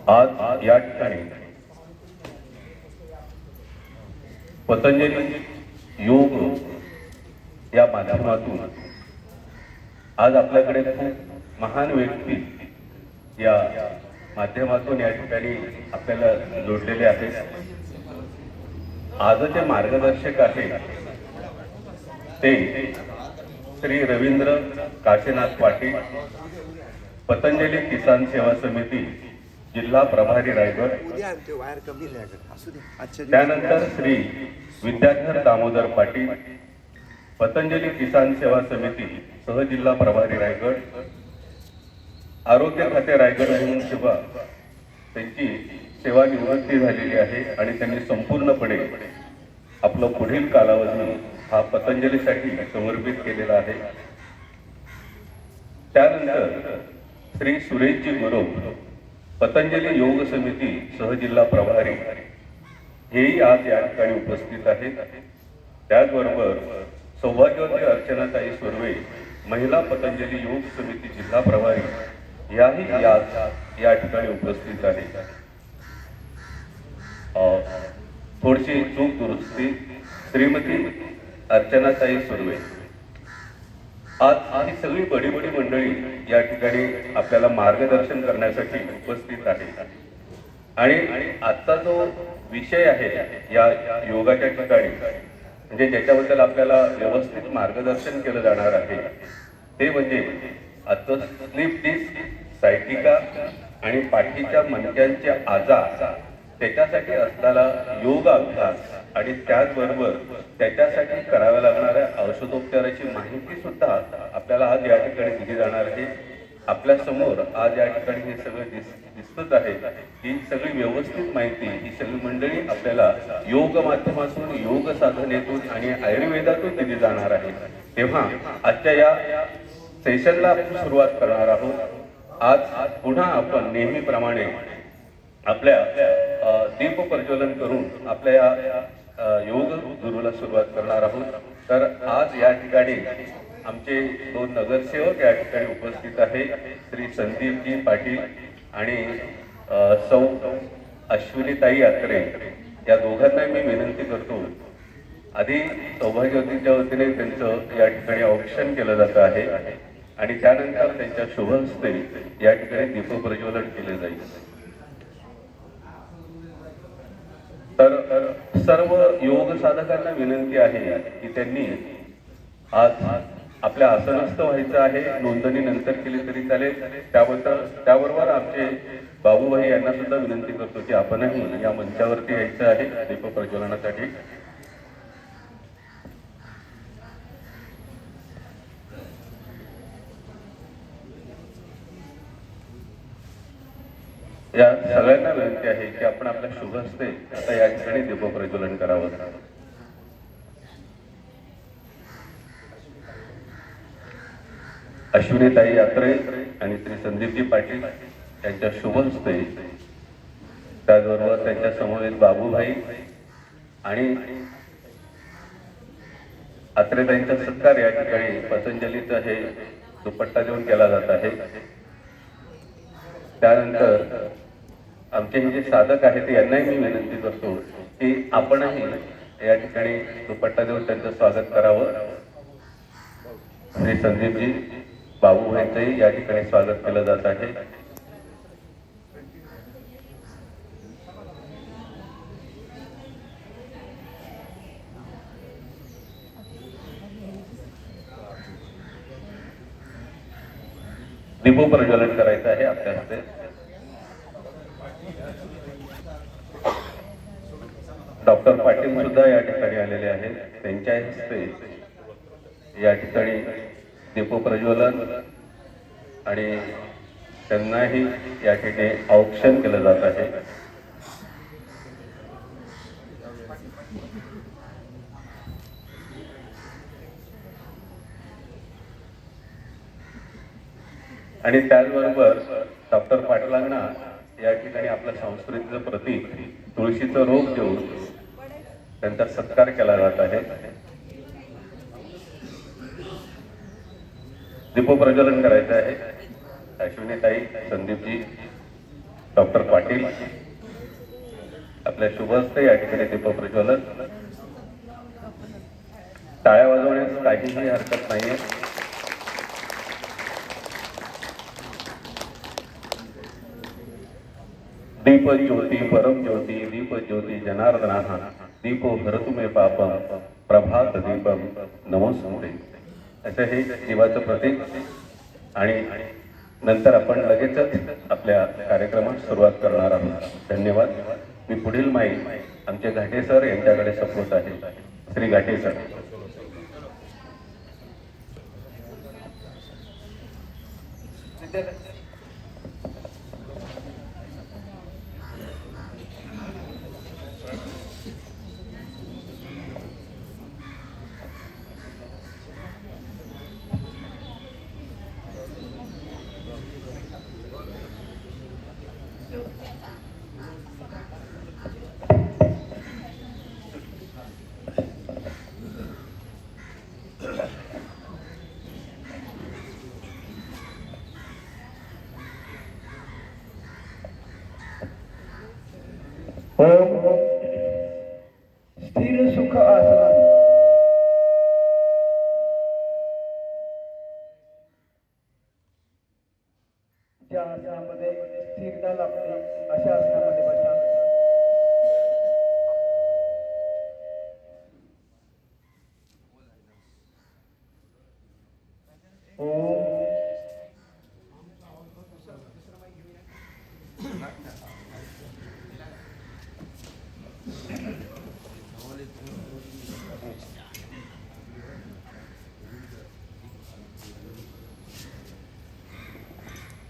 आज या ठिकाणी पतंजली योग या माध्यमातून आज आपल्याकडे खूप महान व्यक्ती या माध्यमातून या ठिकाणी आपल्याला जोडलेले आहेत. आजचे मार्गदर्शक आहे ते श्री रवींद्र काशीनाथ पाटील, पतंजली किसान सेवा समिती, जिल्हा प्रभारी रायगड. त्यानंतर श्री विद्याधर दामोदर पाटील, पतंजली किसान सेवा समिती, सहजिल्हा प्रभारी रायगड. आरोग्य खाते रायगड म्हणून सेवा त्यांची सेवानिवृत्ती झालेली आहे आणि त्यांनी संपूर्णपणे आपलं पुढील कालावधी हा पतंजलीसाठी समर्पित केलेला आहे. त्यानंतर श्री सुरेशजी गुरव, पतंजली योग समिती, सहजिल्हा प्रभारी, हेही आज या ठिकाणी उपस्थित आहेत. त्याचबरोबर सौभाग्यवती अर्चनाताई सुर्वे, महिला पतंजली योग समिती, जिल्हा प्रभारी, याही या ठिकाणी उपस्थित आहेत. थोडीशी चूक दुरुस्ती, श्रीमती अर्चनाताई सुर्वे. आज ही सगळी बडी मंडळी या ठिकाणी आपल्याला मार्गदर्शन करण्यासाठी उपस्थित आहे. आणि आजचा जो विषय आहे या योगाच्या ठिकाणी, म्हणजे ज्याच्याबद्दल आपल्याला व्यवस्थित मार्गदर्शन केलं जाणार आहे, ते म्हणजे आजचं स्लीप डिस्क, सायटिका आणि पाठीच्या मणक्यांचे आजार, त्याच्यासाठी असणारा योग अभ्यास आणि त्याचबरोबर त्याच्यासाठी कराव्या लागणाऱ्या औषधोपचाराची माहिती सुद्धा आपल्याला आज या ठिकाणी दिली जाणार आहे. आपल्या समोर आज या ठिकाणी हे सगळं दिसतच आहे. ही सगळी व्यवस्थित माहिती ही सगळी मंडळी आपल्याला योग माध्यमातून, योग साधनेतून आणि आयुर्वेदातून दिली जाणार आहे. तेव्हा आजच्या या सेशनला आपण सुरुवात करणार आहोत. आज पुन्हा आपण नेहमीप्रमाणे आपल्या दीप प्रज्वलन करून आपल्या योग गुरुला सुरुवात करणार आहोत. तर आज या ठिकाणी आमचे दोन नगरसेवक या ठिकाणी उपस्थित आहे, श्री संदीपजी पाटील आणि सौ अश्विनीताई यात्रे. या दोघांना मी विनंती करतो, आधी सौभाग्यवतीच्या वतीने त्यांचं या ठिकाणी औक्षण केलं जात आहे आणि त्यानंतर त्यांच्या शुभ हस्ते या ठिकाणी दीप प्रज्वलन केले जाईल. तर सर्व योग साधकांना विनंती आहे की त्यांनी आज आपल्या आसनस्थ व्हायचं आहे. नोंदणी नंतर केली तरी चालेल. त्याबरोबर आमचे बाबूभाई यांना सुद्धा विनंती करतो की आपणही या मंचावरती यायचं आहे दीप प्रज्वलनासाठी. या सगळ्यांना विनंती आहे की आपण आपल्या शुभ हस्ते आता या ठिकाणी दीप प्रज्वलन करावं. अश्विनीताई यात्रे आणि श्री संदीपजी पाटील यांच्या शुभ हस्ते, त्याचबरोबर त्यांच्या समवेत बाबूभाई आणि आत्रेताईंचा सत्कार या ठिकाणी पतंजलीचा हे दुपट्टा देऊन केला जात आहे. त्यानंतर आमचे हे जे साधक आहेत यांनाही मी विनंती करतो की आपणही या ठिकाणी दुपट्टा देऊन त्यांचं स्वागत करावं. श्री संदीपजी बाबूभाईंचंही या ठिकाणी स्वागत केलं जात आहे. दीप प्रज्वलन करायचं आहे आपल्या हस्ते. डॉक्टर पाटील सुद्धा या ठिकाणी आलेले आहेत. त्यांच्या हस्ते या ठिकाणी दीप प्रज्वलन आणि त्यांनाही या ठिकाणी औक्षण केलं जात आहे. आणि त्याचबरोबर डॉक्टर पाटलांना या ठिकाणी आपल्या संस्कृतीचं प्रतीक तुळशीचं रोप देऊन त्यांचा सत्कार केला जात आहे. दीप प्रज्वलन करायचं आहे. अश्विनीताई, संदीपजी डॉक्टर पाटील आपल्या शुभ हस्ते या ठिकाणी दीपक प्रज्वलन. टाळ्या वाजवण्यास काहीही हरकत नाहीये. दीप ज्योती परम ज्योती दीप ज्योती जनार्दना दीपो हरतु मे पापम प्रभात दीपम नमोस्तुते. असं हे जीवाचं प्रतीक. आणि नंतर आपण लगेचच आपल्या कार्यक्रमात सुरुवात करणार आहोत. धन्यवाद. मी पुढील माईक आमचे घाटे सर यांच्याकडे सोपवत आहे. श्री घाटे सर. स्थिर सुख आसन. ज्या आसनामध्ये स्थिरता लाभते अशा आसनामध्ये बसा.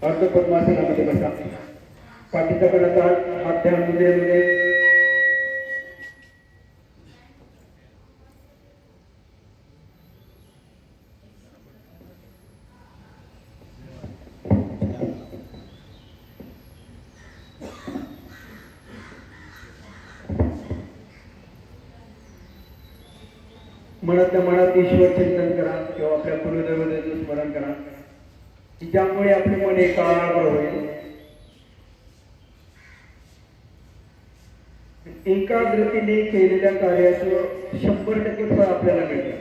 अर्ध पद्मासनामध्ये बसा. पाठीचा कडाचा हात ध्यान मुद्रेमध्ये. मनातल्या मनात ईश्वर चिंतन करा किंवा आपल्या कुलदेवतेचं स्मरण करा की ज्यामुळे आपले मन एकाग्र होईल. एकाग्रतेने केलेल्या कार्याचं 100% फळ आपल्याला मिळतं.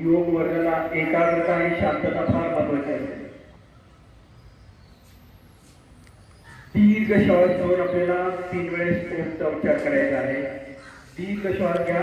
योग वर्गाला एकाग्रता आणि शांतता फार महत्वाची असते. दीर्घ श्वास घेऊन आपल्याला 3 वेळेस ओमचा उच्चार करायचा आहे. दीर्घ श्वास घ्या.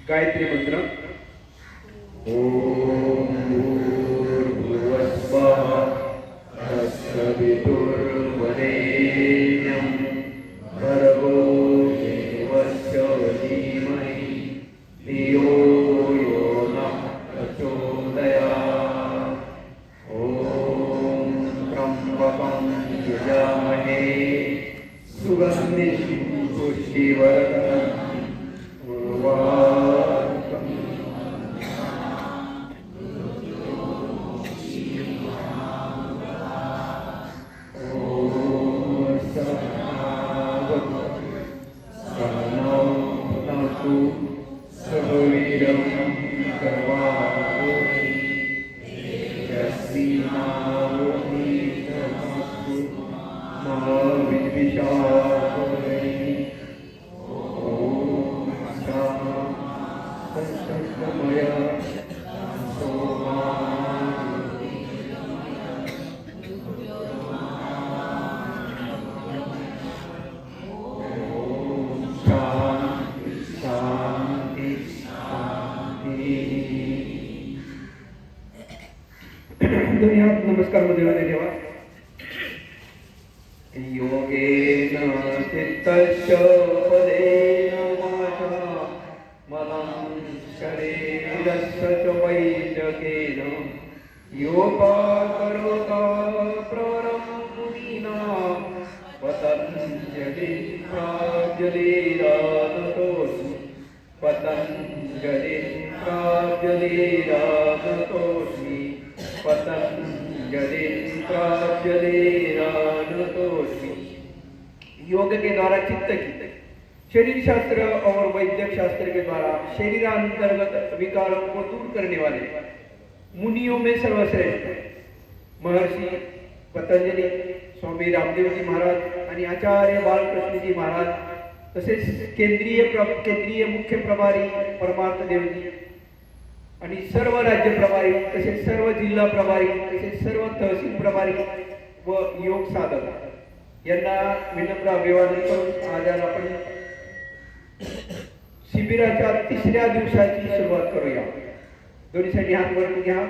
गायत्री मंत्र. ओम भूर्भुवस्वः तत्सवितुर्वरेण्यं भर्गो देवस्य धीमहि धियो यो नः प्रचोदयात्. ओम त्र्यंबकं यजामहे सुगन्धिं पुष्टिवर्धनम्. दोन्ही हात नमस्कार मध्ये ठेवा. योगेन चित्तस्य पदेन वाचा मनं शरीरस्य च वैद्यकेन योगाकरोता प्रवरं मुनीनां पतञ्जलि प्राजलिरानतोऽस्मि पतञ्जलि प्राजलिरानतोऽस्मि पतञ्जलि प्राजलिरानतोऽस्मि. योग के द्वारा चित्त की शरीर शास्त्र और वैद्यक शास्त्र के द्वारा शरीरांतर्गत विकारों को दूर करने वाले मुनियों में सर्वश्रेष्ठ महर्षी पतंजलि, स्वामी रामदेव जी महाराज आणि आचार्य बालकृष्ण जी महाराज, तसेच केंद्रीय मुख्य प्रभारी परमार्थ देवजी आणि सर्व राज्य प्रभारी, तसेच सर्व जिल्हा प्रभारी, तसेच सर्व तहसील प्रभारी व योग साधक यांना विनम्र अभिवादन करून आज आपण शिबिराच्या तिसऱ्या दिवसाची सुरुवात करूया. दोन्हीसाठी हात वरती घ्या.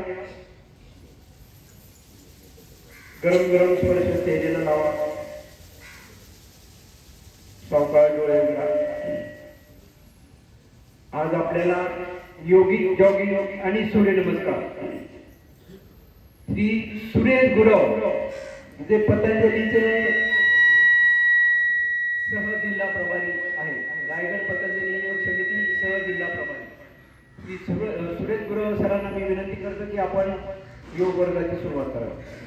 गरम गरम स्पर्श तेजेला लावा. सावकाश डोळे उघडा. आज आपल्याला योगिक जॉगिंग आणि सूर्यनमस्कार श्री सुरेश गुरव जे पतंजलीचे सह जिल्हा प्रभारी आहेत, रायगड पतंजली योग समिती सह जिल्हा प्रभारी श्री सुरेश गुरव सरांना मी विनंती करतो की आपण योग वर्गाची सुरुवात करावी.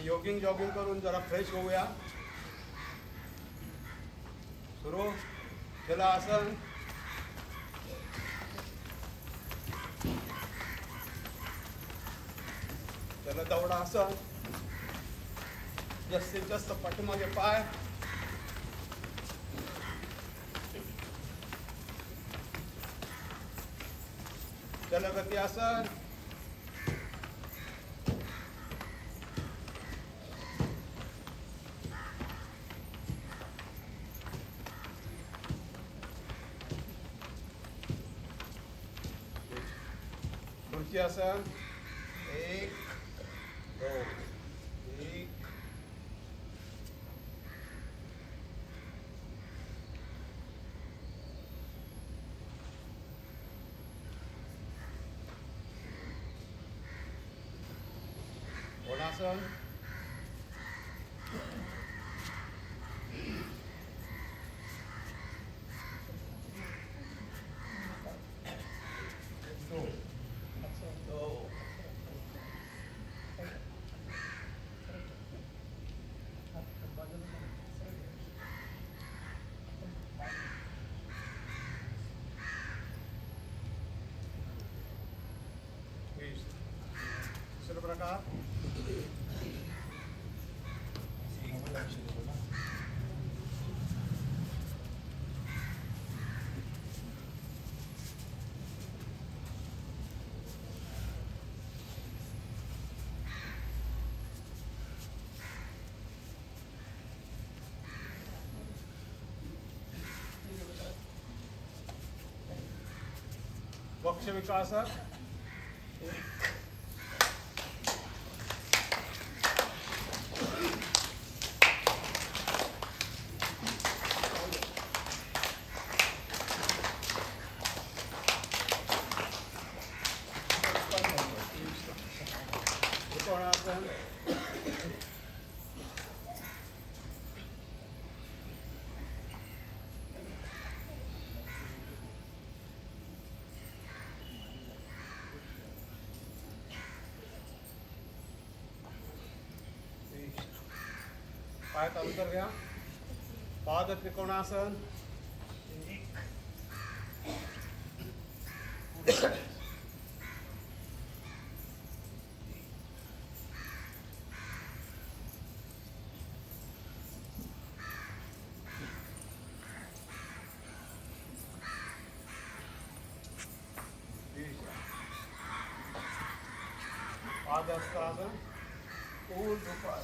योगिंग जॉगिंग करून जरा फ्रेश होऊया. सुरू केला आसन. त्याला दौडा आसन. जास्तीत जास्त पाठीमागे पाय. त्याला गती आसन. खुर्ची आसन. 1 2 1 कोणासन. दुसरा प्रकार. वक्ष विकासक. त्रिकोणासन. पाय अंतर घ्या. पाद त्रिकोणासन. पाद हस्तासन. ऊर्ध्व पाय.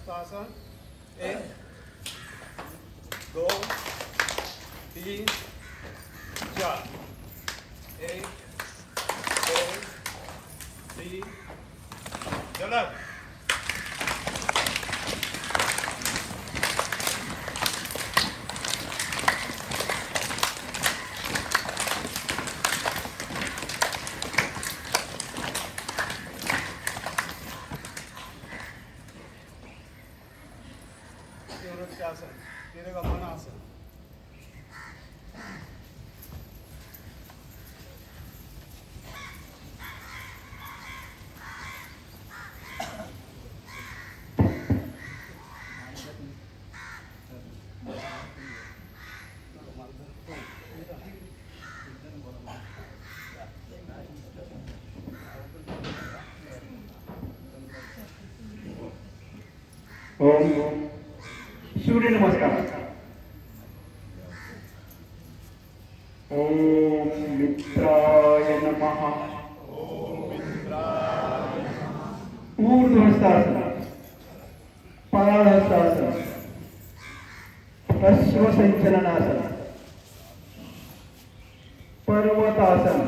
हस्तासन 1 2 3 4 1 2 3 जलद वृक्षासन दीर्घमनासन ओम सूर्य नमस्कार. ओम मित्राय नमः. ऊर्ध्वस्थासन, पादहस्तासन, अश्वसंचलनासन, पर्वतासन,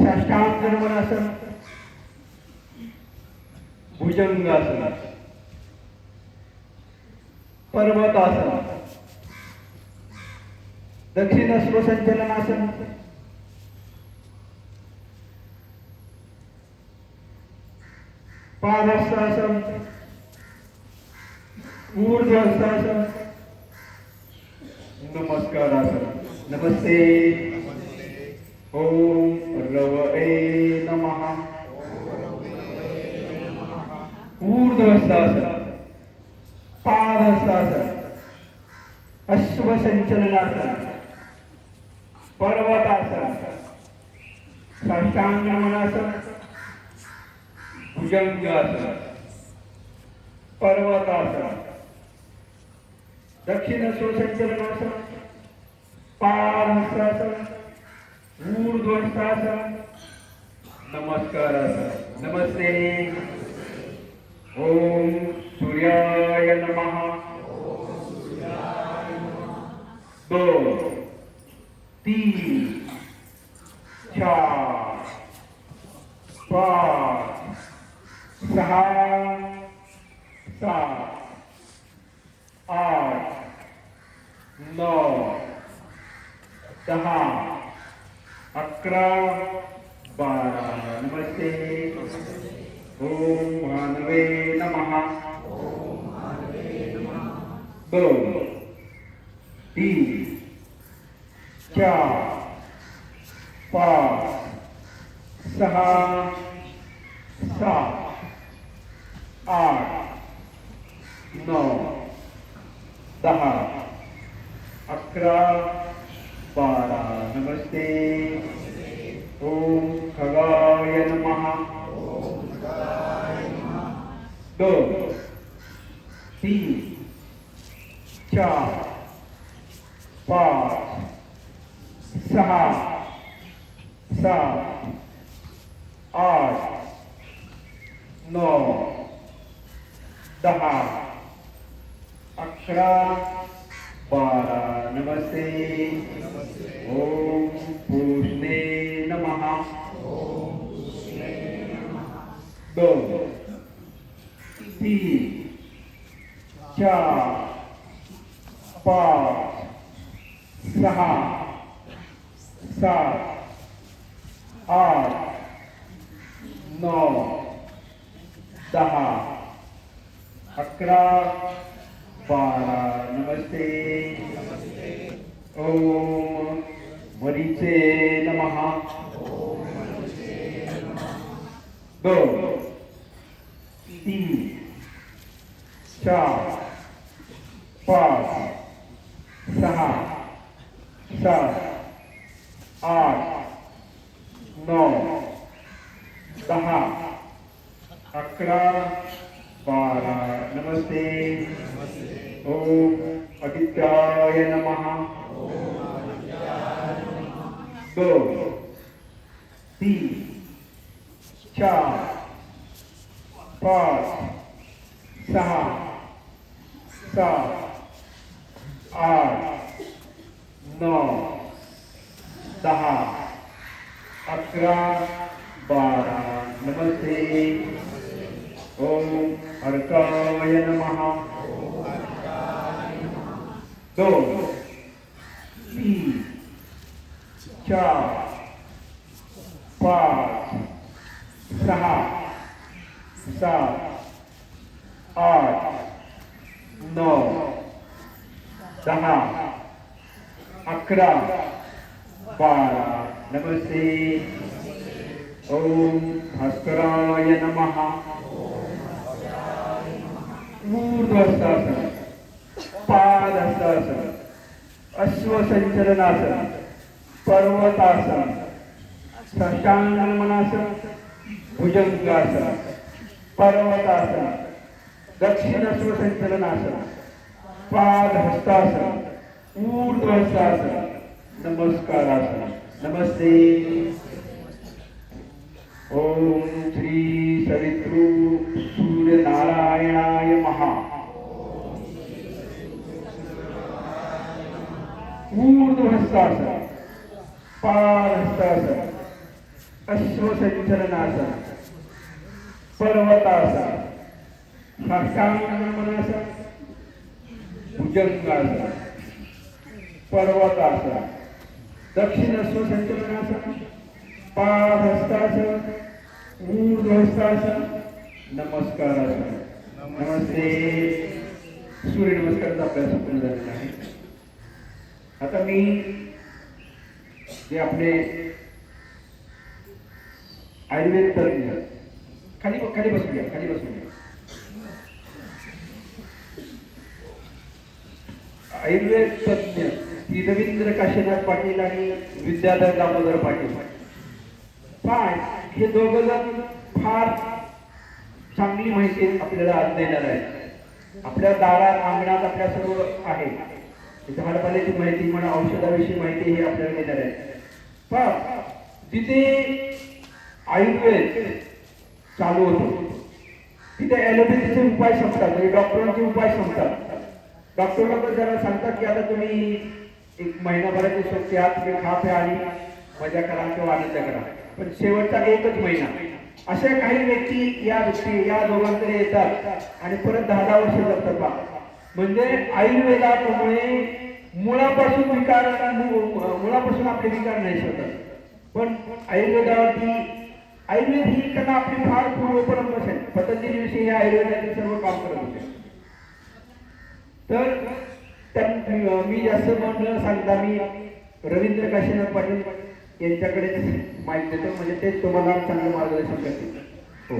साष्टांग नमनासन, भुजंगासन, पर्वतासन, दक्षिण अश्वसंचलनासन, पादहस्तासन, ऊर्ध्वस्थासन, नमस्कारासन. नमस्ते. ओम रवये नमः. ऊर्ध्वस्थासन, पादहस्तासन, अश्वसंचलनासन, पर्वतासन, साष्टांग नमनासन, भुजंगासन, पर्वतासन, दक्षिण अश्वसंचलनासन, पादहस्तासन, ऊर्ध्वस्थासन, नमस्कारासन. नमस्ते. ओम सूर्याय नमः. 2 3 4 5 6 7 8 9 10 11 12. नमस्ते. ओम भानवे नमः. 2 3 4 5 6 7 8 9 10 11 12. नमस्ते. ओम खगाय नमः. 2 3 4 5 6 7 8 9 10 11 12. नमस्ते. ओम पूष्णे नमः. 2 3 4 5 6 7 8 9 10 11 12. नमस्ते. ओम मरीचे नमः. 2 3 4 5 6 7 8 9 10 11 12. नमस्ते. ओम आदित्याय नमः. 2 3 4 5 6 7 8 9 10 11 12 नमस्ते ओम अर्काय नमः 2 3 4 5 6 7 8 9 10 11 12 नमस्ते ओम भास्कराय नमः ऊर्ध्वस्थासन पादहस्तासन अश्वसंचलनासन पर्वतासन साष्टांग नमनासन भुजंगासन पर्वतासन दक्षिण अश्वसंचलनासन पादहस्तासन ऊर्ध्वस्थासन नमस्कारासन नमस्ते ओम श्री सवितृ सूर्य नारायणाय महा ऊर्ध्वस्थासन पादहस्तासन अश्वसंचलनासन पर्वतासन साष्टांग नमनासन भुजंगासन पर्वतासन दक्षिण अश्वसंचलनासन पादहस्तासन ऊर्ध्वस्थासन नमस्कारासन नमस्ते सूर्य नमस्काराचा अभ्यास पूर्ण झालेला आहे. आता मी जे आपले आयुर्वेद तज्ञ खाली खाली बसूया आयुर्वेद तज्ञ श्री रवींद्र काशीनाथ पाटील आणि विद्याधर दामोदर पाटील काय हे दोघं जण फार चांगली माहिती आपल्याला आज देणार आहे. आपल्या दारात अंगणात आपल्या सर्व आहे झाडपाल्याची माहिती म्हणा औषधाविषयी माहिती हे आपल्याला देणार आहे. पण जिथे आयुर्वेद चालू होतो तिथे ॲलोपॅथीचे उपाय संपतात म्हणजे डॉक्टरांचे उपाय संपतात. डॉक्टर लोक जरा सांगतात की आता तुम्ही एक महिनाभराची सुट्टी आहात तुम्ही खा प्या आणि मजा करा किंवा आनंद करा. पण शेवटचा एकच महिना अशा काही व्यक्ती या दोघांकडे येतात आणि परत 10 वर्ष जगतात बा. म्हणजे आयुर्वेदामुळे मुळापासून आपले विकार नाही होतात. पण आयुर्वेद ही कला आपली फार पूर्वपरंपरा आहे. पतंजली विषयी हे आयुर्वेदाचे सर्व काम करत होते. तर मी जास्त न सांगता मी रवींद्र काशीनाथ पाटील यांच्याकडे माहिती देतो म्हणजे तेच तुम्हाला चांगलं मार्गदर्शन करतील. हो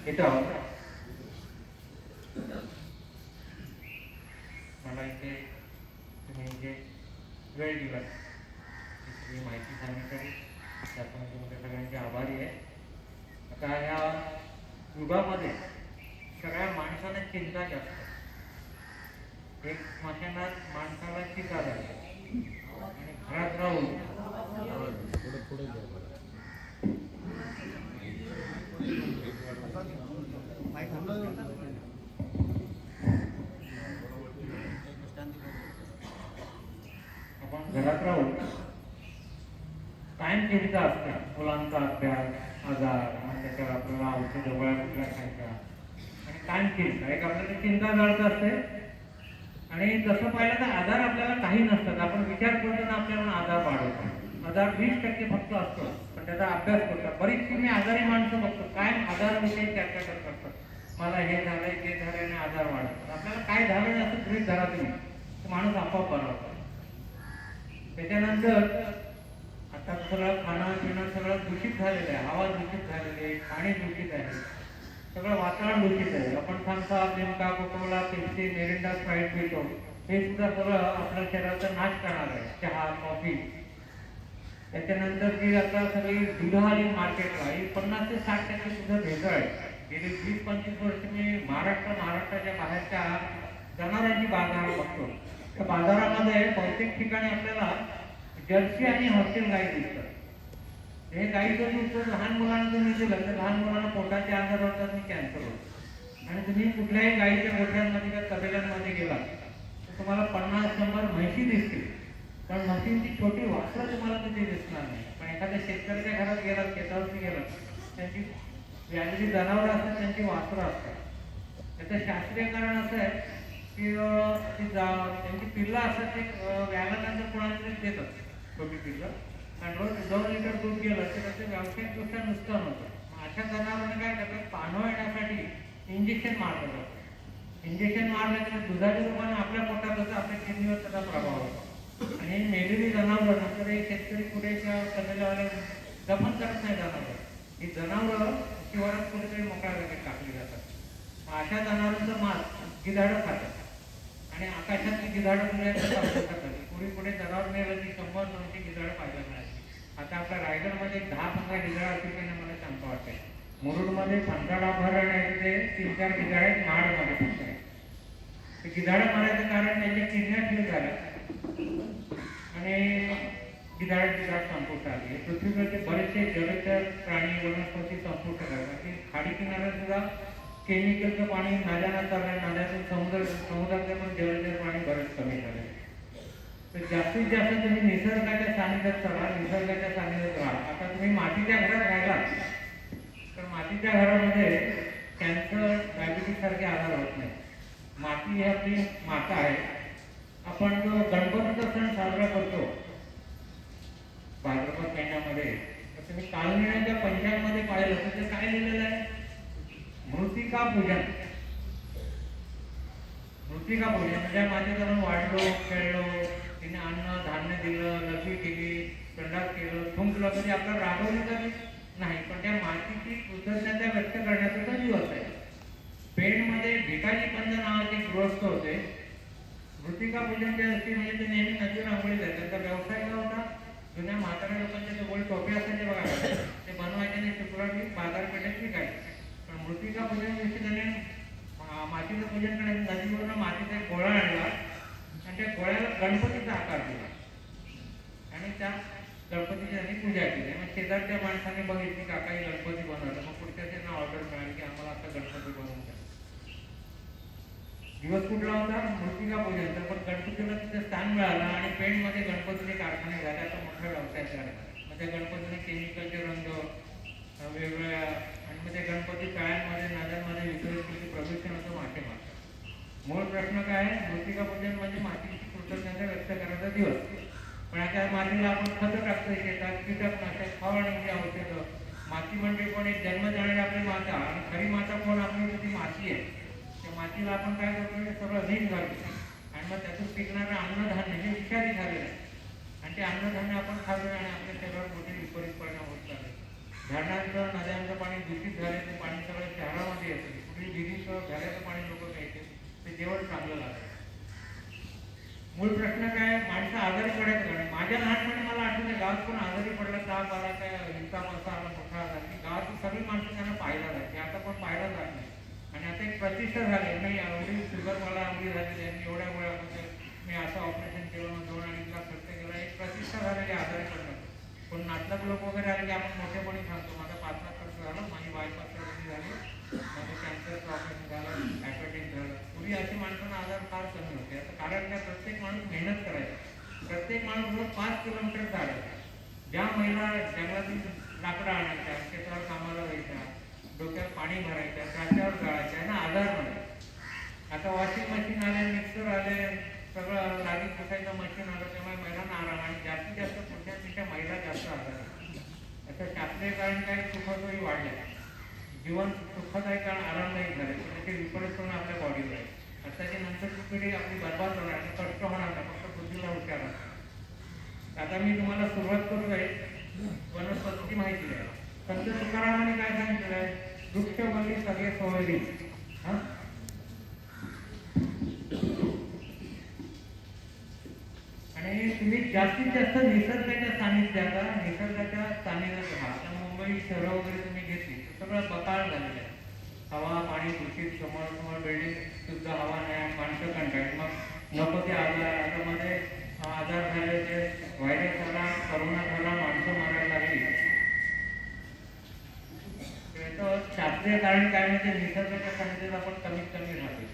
इथं मला इथे तुम्ही जे वेळ दिला सगळी माहिती सांगितली त्यासाठी तुमच्या सगळ्यांचे आभारी आहे. आता ह्या युगामध्ये सगळ्या माणसाला चिंता जास्त. एक स्मशानात माणसाला चिता झाली आणि घरात राहून आपण घरात राहून कायम चिंता असते. मुलांचा अभ्यास, आजार, मग त्याच्यावर आपल्याला औषध गोळ्या कुठल्या खायच्या आणि कायम चिंता, एक आपल्याला चिंता जाळत असते. आणि तसं पाहिलं तर आजार आपल्याला काही नसतात. आपण विचार करतो ना आपल्याला आजार वाढवतो. आजार 20% फक्त असतो, पण त्याचा अभ्यास करतात. बरीचशी मी आजारी माणसं बघतो, कायम आजाराविषयी चर्चा करत असतात. मला हे झालंय ते झालंय आणि आजार वाढतात. आपल्याला काय झालं नाही असं गृहीत धरा तुम्ही, तो माणूस आपोआप बरा होतो. त्याच्यानंतर आता सगळं खाणं पिणं सगळं दूषित झालेलं आहे. हवा दूषित झालेली आहे, पाणी दूषित आहे, सगळं वातावरण दूषित आहे. आपण सांगता Limca, Coca Cola, Pepsi, Mirinda, sprite पितो, हे सुद्धा सगळं आपल्या शरीराचा नाश करणार आहे. चहा, कॉफी. त्याच्यानंतर जी आता सगळी दुधं आली मार्केटला, ही 50 ते 60% सुद्धा भेसळ आहे. गेली 20-25 वर्ष मी महाराष्ट्राच्या बाहेरच्या जनावरांची बाजार बघतो. त्या बाजारामध्ये बहुतेक ठिकाणी आपल्याला जर्सी आणि हॉस्टेल गाई दिसतात. हे गाई जर नुसतं लहान मुलांना तुम्ही दिलं तर लहान मुलांना पोटाचे आजार होतात आणि कॅन्सर होतो. आणि तुम्ही कुठल्याही गाईच्या गोठ्यांमध्ये किंवा तबेल्यांमध्ये गेला तर तुम्हाला 50-100 म्हशी दिसतील, पण म्हशींची छोटी वासरं तुम्हाला तिथे दिसणार नाही. पण एखाद्या शेतकऱ्याच्या घरात गेलात, शेतावरती गेलात, त्यांची व्यालेली जनावरं असतात, त्यांची वासरं असतात. त्याचं शास्त्रीय कारण असं आहे की त्यांची पिल्लं असतात, ते व्याल्यानंतर कोणाला देतात छोटी पिल्लं, आणि रोज 2 लिटर दूध गेलं तर त्याचं व्यावसायिकदृष्ट्या नुकसान होतं. अशा जनावरांना काय करतात, पानं येण्यासाठी इंजेक्शन मारलं जातं. इंजेक्शन मारलं तर दुधाच्या रूपाने आपल्या पोटात होतं, आपल्या किडनीवर त्याचा प्रभाव होतो. आणि मेलेली जनावरं नंतर हे शेतकरी पुढे किंवा कमेलावाले दफन करत नाही जनावरं. ही जनावरं शिवारात कुठेतरी मोकळ्या जागेत टाकली जातात. अशा जनावरांचं मांस गिधाडं खातात आणि आकाशातली गिधाडं सुद्धा खातात. पुढे जनावर नेलं की 100-200 गिधाडं पाहायला मिळाली. आता आपल्या रायगडमध्ये 10-15 गिधाडं असतील की नाही मला सांगता वाटते. मुरुडमध्ये 15 अभयारण्य आहे, तिथे 3-4 गिधाडं आहेत. महाडमध्ये फक्त आहे. ते गिधाडं मारायचं कारण त्यांच्या किडन्या फेल झाल्या आणि गिधाड संपुष्ट आली. पृथ्वीवरचे बरेचसे जलचर प्राणी वनस्पती संपुष्ट करतात. की खाडी किनाऱ्यात सुद्धा केमिकलचं पाणी नद्यांना चाललं, नद्यातून समुद्रातले पण जलचर प्राणी बरेच कमी झाले. तर जास्तीत जास्त तुम्ही निसर्गाच्या सानिध्यात चला, निसर्गाच्या सानिध्यात राहा. आता तुम्ही मातीच्या घरात राहिला तर मातीच्या घरामध्ये कॅन्सर, डायबिटीस सारखे आजार होत नाही. माती ही आपली माता आहे. आपण जो गणपतीचा सण साजरा करतो भाद्रपद महिन्यामध्ये, तर तुम्ही कालनिर्णयाच्या पंचांगामध्ये पाहिलं तर ते काय लिहिलेलं आहे, मृत्तिका पूजन. मृत्तिका पूजन म्हणजे माती जाऊन वाढलो, खेळलो, तिने अन्न धान्य दिलं, लघवी केली, संडास केलं, थुंकलं, तरी आपल्याला रागवलं तरी नाही. पण त्या मातीची कृतज्ञता व्यक्त करण्याचा तो दिवस आहे. पेणमध्ये भिकाजी पंत नावाचे गृहस्थ होते. मृत्तिका पूजनच्या दिवशी म्हणजे ते नेहमी नदीवर आंघोळी जायचे. त्यांचा व्यवसाय काय होता, जुन्या म्हाताऱ्या लोकांच्या जवळ टोपे असायचे बघा, ते बनवायचे आणि शुक्रवारी बाजारपेठेत विकायचे. पण मृत्तिका पूजन दिवशी त्याने मातीचं पूजन करायचं. नदीवरून मातीचा एक गोळा आणला आणि त्या गोळ्याला गणपतीचा आकार दिला आणि त्या गणपतीची त्यांनी पूजा केली. मग शेजारच्या माणसाने बघितली काका ही गणपती बनवलं. मग पुढच्या त्यांना ऑर्डर मिळाली की आम्हाला आता गणपती बनवून द्या. दिवस कुठला होता, मृत्तिका पूजनचा. पण गणपतीला तिथे स्थान मिळालं आणि पेणमध्ये गणपतीचे कारखाने झाले. आता मोठा व्यवसाय झाला. मग त्या गणपतीने केमिकलचे रंग वेगवेगळ्या, आणि मग त्या गणपती तळ्यांमध्ये नद्यांमध्ये विसर्जित केली, प्रदूषण होतं, मासे मारतात. मूळ प्रश्न काय आहे, मृत्तिका पूजन म्हणजे मातीची कृतज्ञता व्यक्त करण्याचा दिवस. पण आता मातीला आपण खतं टाकतोय शेतात, कीटकनाशक, फवारणीची औषधं. माती म्हणजे कोण, एक जन्म देणारी आपली माता, आणि खरी माता कोण, आपली ती माती आहे. त्या मातीला आपण काय करतो, सगळं रीत घालतो आणि मग त्यातून पिकणारं अन्नधान्य हे विषारी झालेलं आहे. आणि ते अन्नधान्य आपण खातोय आणि आपल्या शरीरावर मोठे विपरीत परिणाम होत चालले. धरणांचं, नद्यांचं पाणी दूषित झाले, ते पाणी सगळं शहरामध्ये येतं. कुठली विहिरीचं घराचं पाणी लोक प्यायचे, ते जेवण चांगलं लागतं. मूळ प्रश्न काय, माणसं आजारी पडायचं कारण माझ्या लहानपणी मला आठवतं गावात कोण आजारी पडला, ताप आला, काय हिंसा मसा आला, मोठा आला की गावातली सगळी माणसं त्यांना पाहायला जाते. आता कोण पाहायला जात नाही. आणि आता एक प्रतिष्ठा झाली, नाही एवढी शुगर मला एवढी झालेली आहे, मी एवढ्या वेळामध्ये मी असं ऑपरेशन केलं, 2-2.5 लाख खर्च केला, एक प्रतिष्ठा झालेली आजारी पडणं. पण नातलग लोक वगैरे आले की आपण मोठेपणी सांगतो, माझा 5 लाख खर्च झाला, माझी बायपास सर्जरी झाली, माझं कॅन्सरचं ऑपरेशन झालं, ॲपेटिक झालं. पूर्वी अशी माणसांना आजार फार कमी होते. आता कारण काय, प्रत्येक माणूस मेहनत करायचा, प्रत्येक माणूस रोज 5 किलोमीटर चालायचा. ज्या महिला जंगलातून लाकडं आणायच्या, शेतावर कामाला जायच्या, डोक्यात पाणी भरायच्या, त्याच्यावर जाळायच्या, यांना आजार नाही. आता वॉशिंग मशीन आले, मिक्सर आले, सगळं लादी पुसायचं मशीन आलं, त्यामुळे महिलांना आराम. आणि जास्तीत जास्त पुरुषांपेक्षा महिला जास्त आजार आहे. याचं शास्त्रीय कारण काय, सुखसोयी वाढल्या, जीवन सुखदायी कारण आरामदायी झाले, त्याचे विपरीत होऊन आपल्या बॉडीवर आहे. आताची नंतरची पिढी आपली बरबाद होणार, कष्ट होणार नाही, फक्त बुद्धीला हुशार असणार. आता मी तुम्हाला सुरुवात करतोय वनस्पतीची माहिती द्यायला. संत तुकारामांनी काय सांगितलं आहे, वृक्षवल्ली सगळे सोयरी. आणि तुम्ही जास्तीत जास्त निसर्गाच्या सानिध्यात, निसर्गाच्या सानिध्यात राहा. आता मुंबई शहरं वगैरे तुम्ही घेतली तर सगळं बकाळ झालेलं आहे. हवा पाणी दूषित, समोर बिल्डिंग सुद्धा हवा नाही, माणसं कंटाळली, मग नको ते आजार. आता मध्ये आजार झाले, ते व्हायरस झाला, करोना झाला, माणसं मारायला लागली. त्याचं शास्त्रीय कारण काय म्हणजे निसर्गाच्या सानिध्यात आपण कमीत कमी राहतो.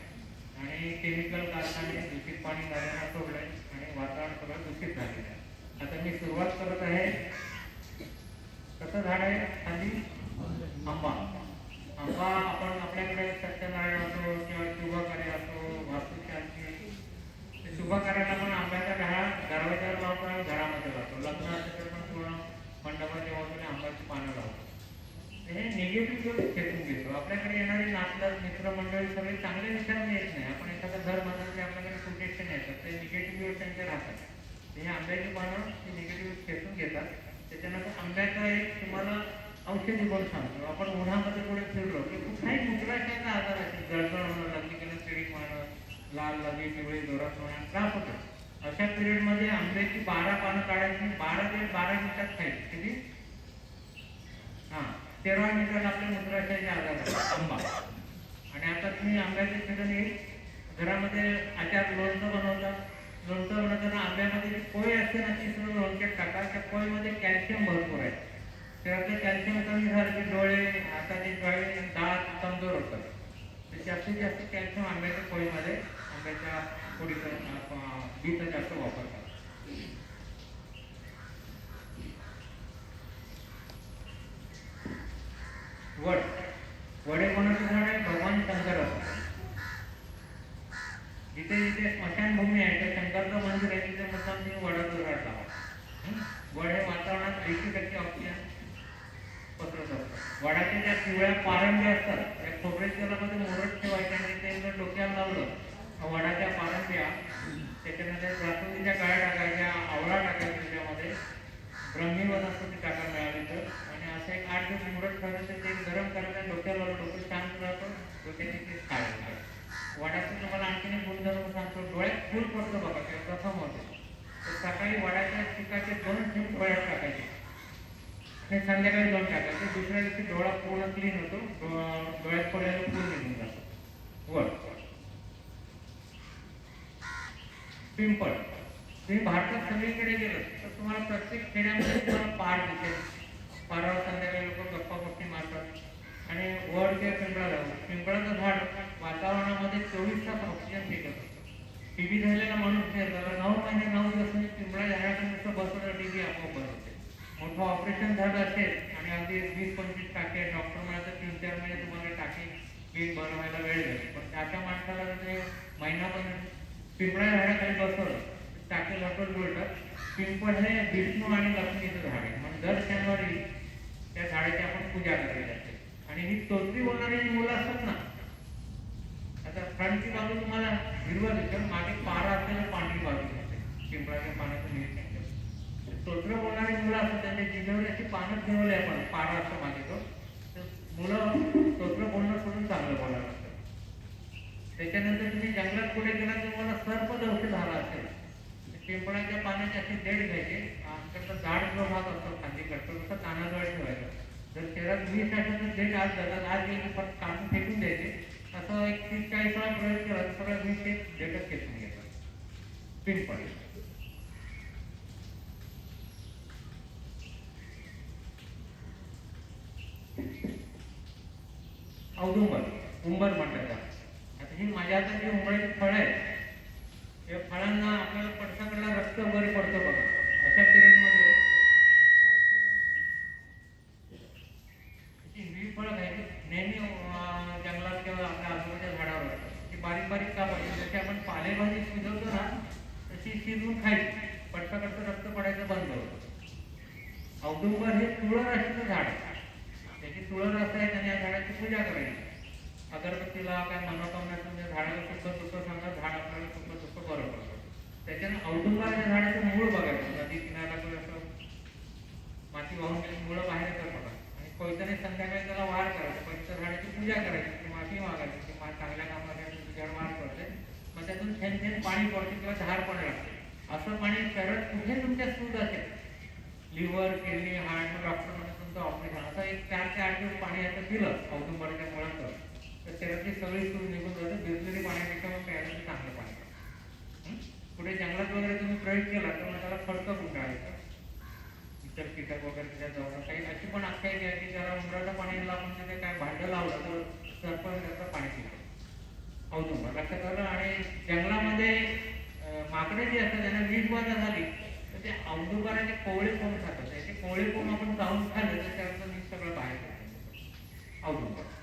आणि केमिकल कारखाने दूषित पाणी नद्यांना सोडलंय आणि वातावरण सगळं दूषित झालेलं आहे. आता मी सुरुवात करत आहे, कसं झाड आहे खाली, आंबा. आंबा आपण आपल्याकडे सत्यनारायण असो किंवा शुभकार्य असो, वास्तुशांती, शुभकार्याला पण आंब्याचा ढाळ दरवाज्यावर लावतो आणि घरामध्ये लावतो. लग्न असेल तर पण पूर्ण मंडपाच्या बाजूने आंब्याची पानं लावतो. हे निगेटिव्ह खेचून घेतो. आपल्याकडे येणारी नातलग मित्रमंडळी सगळे चांगले विचार येत नाही. आपण एखादं घर बनवले, आपल्याकडे प्रोटेक्शन येतात, ते निगेटिव्ह त्यांचे राहतात. हे आंब्याची पानं ते निगेटिव्ह खेचून घेतात. त्याच्यानंतर आंब्याचा एक तुम्हाला औषधी गुण सांगतो. आपण उन्हामध्ये थोडे फिरलो की कुठलाही मूत्राशयाचा आजार असेल, जळजळ होणं, लग्निकेनं पिळी मारणं, लाल लगी पिवळी जोरात होण्यास त्रास होतो. अशा पिरियडमध्ये आंब्याची 12 पानं काढायची, 12 ते 12 मिनिटात खायची. किती? 13 मिनिटात आपल्या मूत्राशयाचे आजार होतात. आंबा. आणि आता तुम्ही आंब्याचे सीजन येईल, घरामध्ये आचार लोणचं बनवतात. लोणचं बनवताना आंब्यामध्ये जी पोळी असते ना, ती सुद्धा लोणच्यात टाका. त्या पोळीमध्ये कॅल्शियम भरपूर आहे. त्यातलं कॅल्शियम कमी झालं की डोळे, हाताचे डोळे, दात कमजोर होतात. तर जास्तीत जास्त कॅल्शियम आंब्याच्या पोळीमध्ये, आंब्याच्या पोळीचा बीचं जास्त वापरतात. वड. वडे कोणाचं झाड आहे? भगवान शंकर असतात. जिथे जिथे स्मशानभूमी आहे, त्या शंकरचं मंदिर आहे, तिथे मुद्दाम तुम्ही वडाचं झाड लावा. वड हे वातावरणात 80% ऑक्सिजन पसरत असतात. वडाच्या ज्या पिवळ्या पारंब्या असतात, त्या खोबऱ्याच्या तेलामध्ये मोरट ठेवायच्या आणि ते जर डोक्याला लावलं, वडाच्या पारंब्या, त्याच्यामध्ये जास्वंदीच्या गाळ्या टाकायच्या, आवळा टाकायचा, त्याच्यामध्ये ब्रह्मी वनस्पती टाकायला मिळाली तर. आणि असं एक 8 दिवस मुरत ठेवलं तर ते गरम करायचं, डोक्याला डोकं शांत राहतं, डोक्याची केस काढायचं. वडाचं तुम्हाला आणखीन एक गुणधर्म सांगतो, डोळ्यात फूल पडतं बघा, ते प्रथम होते. तर सकाळी वडाच्या पिकाचे 2 थेंब डोळ्यात टाकायचे आणि संध्याकाळी 2 टाकायचे. दुसऱ्या दिवशी डोळा पूर्ण क्लीन होतो, डोळ्यात पडलेलं फूल निघून जातं. वड. पिंपळ. तुम्ही भारतात सगळीकडे गेलं तर तुम्हाला प्रत्येक खेड्यामध्ये तुम्हाला पार दिसेल. पारावर संध्याकाळी लोक गप्पा गोष्टी मारतात. आणि वड किंवा पिंपळा झालं, पिंपळाचं झाड वातावरणामध्ये 24 तास ऑक्सिजन फेकत असतं. टीबी झालेला माणूस नाही झाला, 9 महिने 9 दिवसांनी पिंपळा झाडाचं नुसतं बसवलं, टीबी आपोआप बंद होते. मोठं ऑपरेशन झालं असेल आणि अगदी 20-25 टाके, डॉक्टर म्हणाले 3-4 महिने तुम्हाला टाके क्लीन बनवायला वेळ जाईल. पण त्याच्या माणसाला ते महिना पण पिंपळा झाडाखाली बसवलं, टाके लवकर जुळतात. पिंपळ हे विष्णू आणि लक्ष्मीचं झाड आहे. म्हणून दर शनिवारी त्या झाडाची आपण पूजा करायला जाते. आणि ही स्तोत्री बोलणारी जी मुलं असतात ना, आता फ्रंटची बाजू तुम्हाला हिरवं दिसेल, मागे पारा असलेला पांढरी बाजू दिसते. पिंपळाच्या पानाचं निरीक्षण केलं, स्तोत्र बोलणारी मुलं असतात, त्यांच्या जिभेवर अशी पानं ठेवले आपण, पारा असतो मागे तो. तर मुलं स्तोत्र बोलणं सोडून चांगलं बोलायला लागतं. त्याच्यानंतर तुम्ही जंगलात पुढे गेला तर तुम्हाला सर्पदंश झाला असेल, पिंपळाच्या पानाचे असे देठ घ्यायचे, जाड जो भाग असतो खांदीकडचा तसं कानाजवळ ठेवायचा. जर शरीरात विष असेल तर थेट आत जातात, आत गेले की फक्त काढून फेकून द्यायचे. असं एक 30-40 वेळा प्रयोग केला तर सगळं विष ते देठात खेचून घ्यायचं पिन पडेल. औदुंबर उंबर म्हणतात त्याला. आता ही माझ्या हातात जी उंबराची फळं आहेत या फळांना आपल्याला पडसाकडला रक्त वगैरे पडतो बघा. अशा पिरियडमध्ये ही फळं खायची नेहमी जंगलात किंवा आपल्या आजूबाजूच्या झाडावर असतात. ती बारीक बारीक का पाहिजे, जशी आपण पालेभाजी शिजवतो ना तशी शिजवून खायची, पडसाकडचं रक्त पडायचं बंद होतं. औदुंबर हे तुळस झाड आहे. त्याची तुळस असं आहे आणि या झाडाची पूजा करायची. अगरबत्तीला काय मनोकामना त्या झाडाला सुखं दुःख सांगा, झाड आपल्याला सुखं दुःख बरं पडतं. त्याच्यानं औदुंबराच्या झाडाचं मूळ बघायचं, नदी किनाऱ्याला किंवा असं माती वाहून गेली मुळं बाहेर येतात बघा. आणि कोयत्याने संध्याकाळी त्याला वाढ करायचं, पण त्या झाडाची पूजा करायची, ती माती मागायची, ती चांगल्या कामासाठी तुझ्यावर वाढ करते. मग त्यातून थेंब थेंब पाणी पडते किंवा धार पण लागते. असं पाणी शरीरात कुठे तुमच्या सूज असेल, लिव्हर, किडनी, हार्ट, डॉक्टर म्हणजे तुमचं ऑपरेशन, असं एक 4 ते 8 दिवस पाणी याचं दिलं औदुंबराच्या मुळाचं तर शरीरातली सगळी सूज निघून जाते. भिजलेली पाण्यापेक्षा मग प्यायला ते चांगलं पाणी. पुढे जंगलात वगैरे तुम्ही प्रयोग केला तर मग त्याला फडकं गुंडाळायचं, इतर कीटक वगैरे त्याच्यात जाऊन. काही अशी पण आख्यायिका आहे की त्याला उंबराचं पाणी आपण तिथे काय भांडं लावलं तर सरपण त्याचं पाणी पितं औदुंबर, लक्षात आलं. आणि जंगलामध्ये माकडे जी असतात त्यांना वीज बाधा झाली तर ते औदुंबराचे कोवळे कोंब खातात. त्याचे कोवळे कोंब आपण चावून खाल्लं तर त्याचं वीज सगळं बाहेर येतं. औदुंबर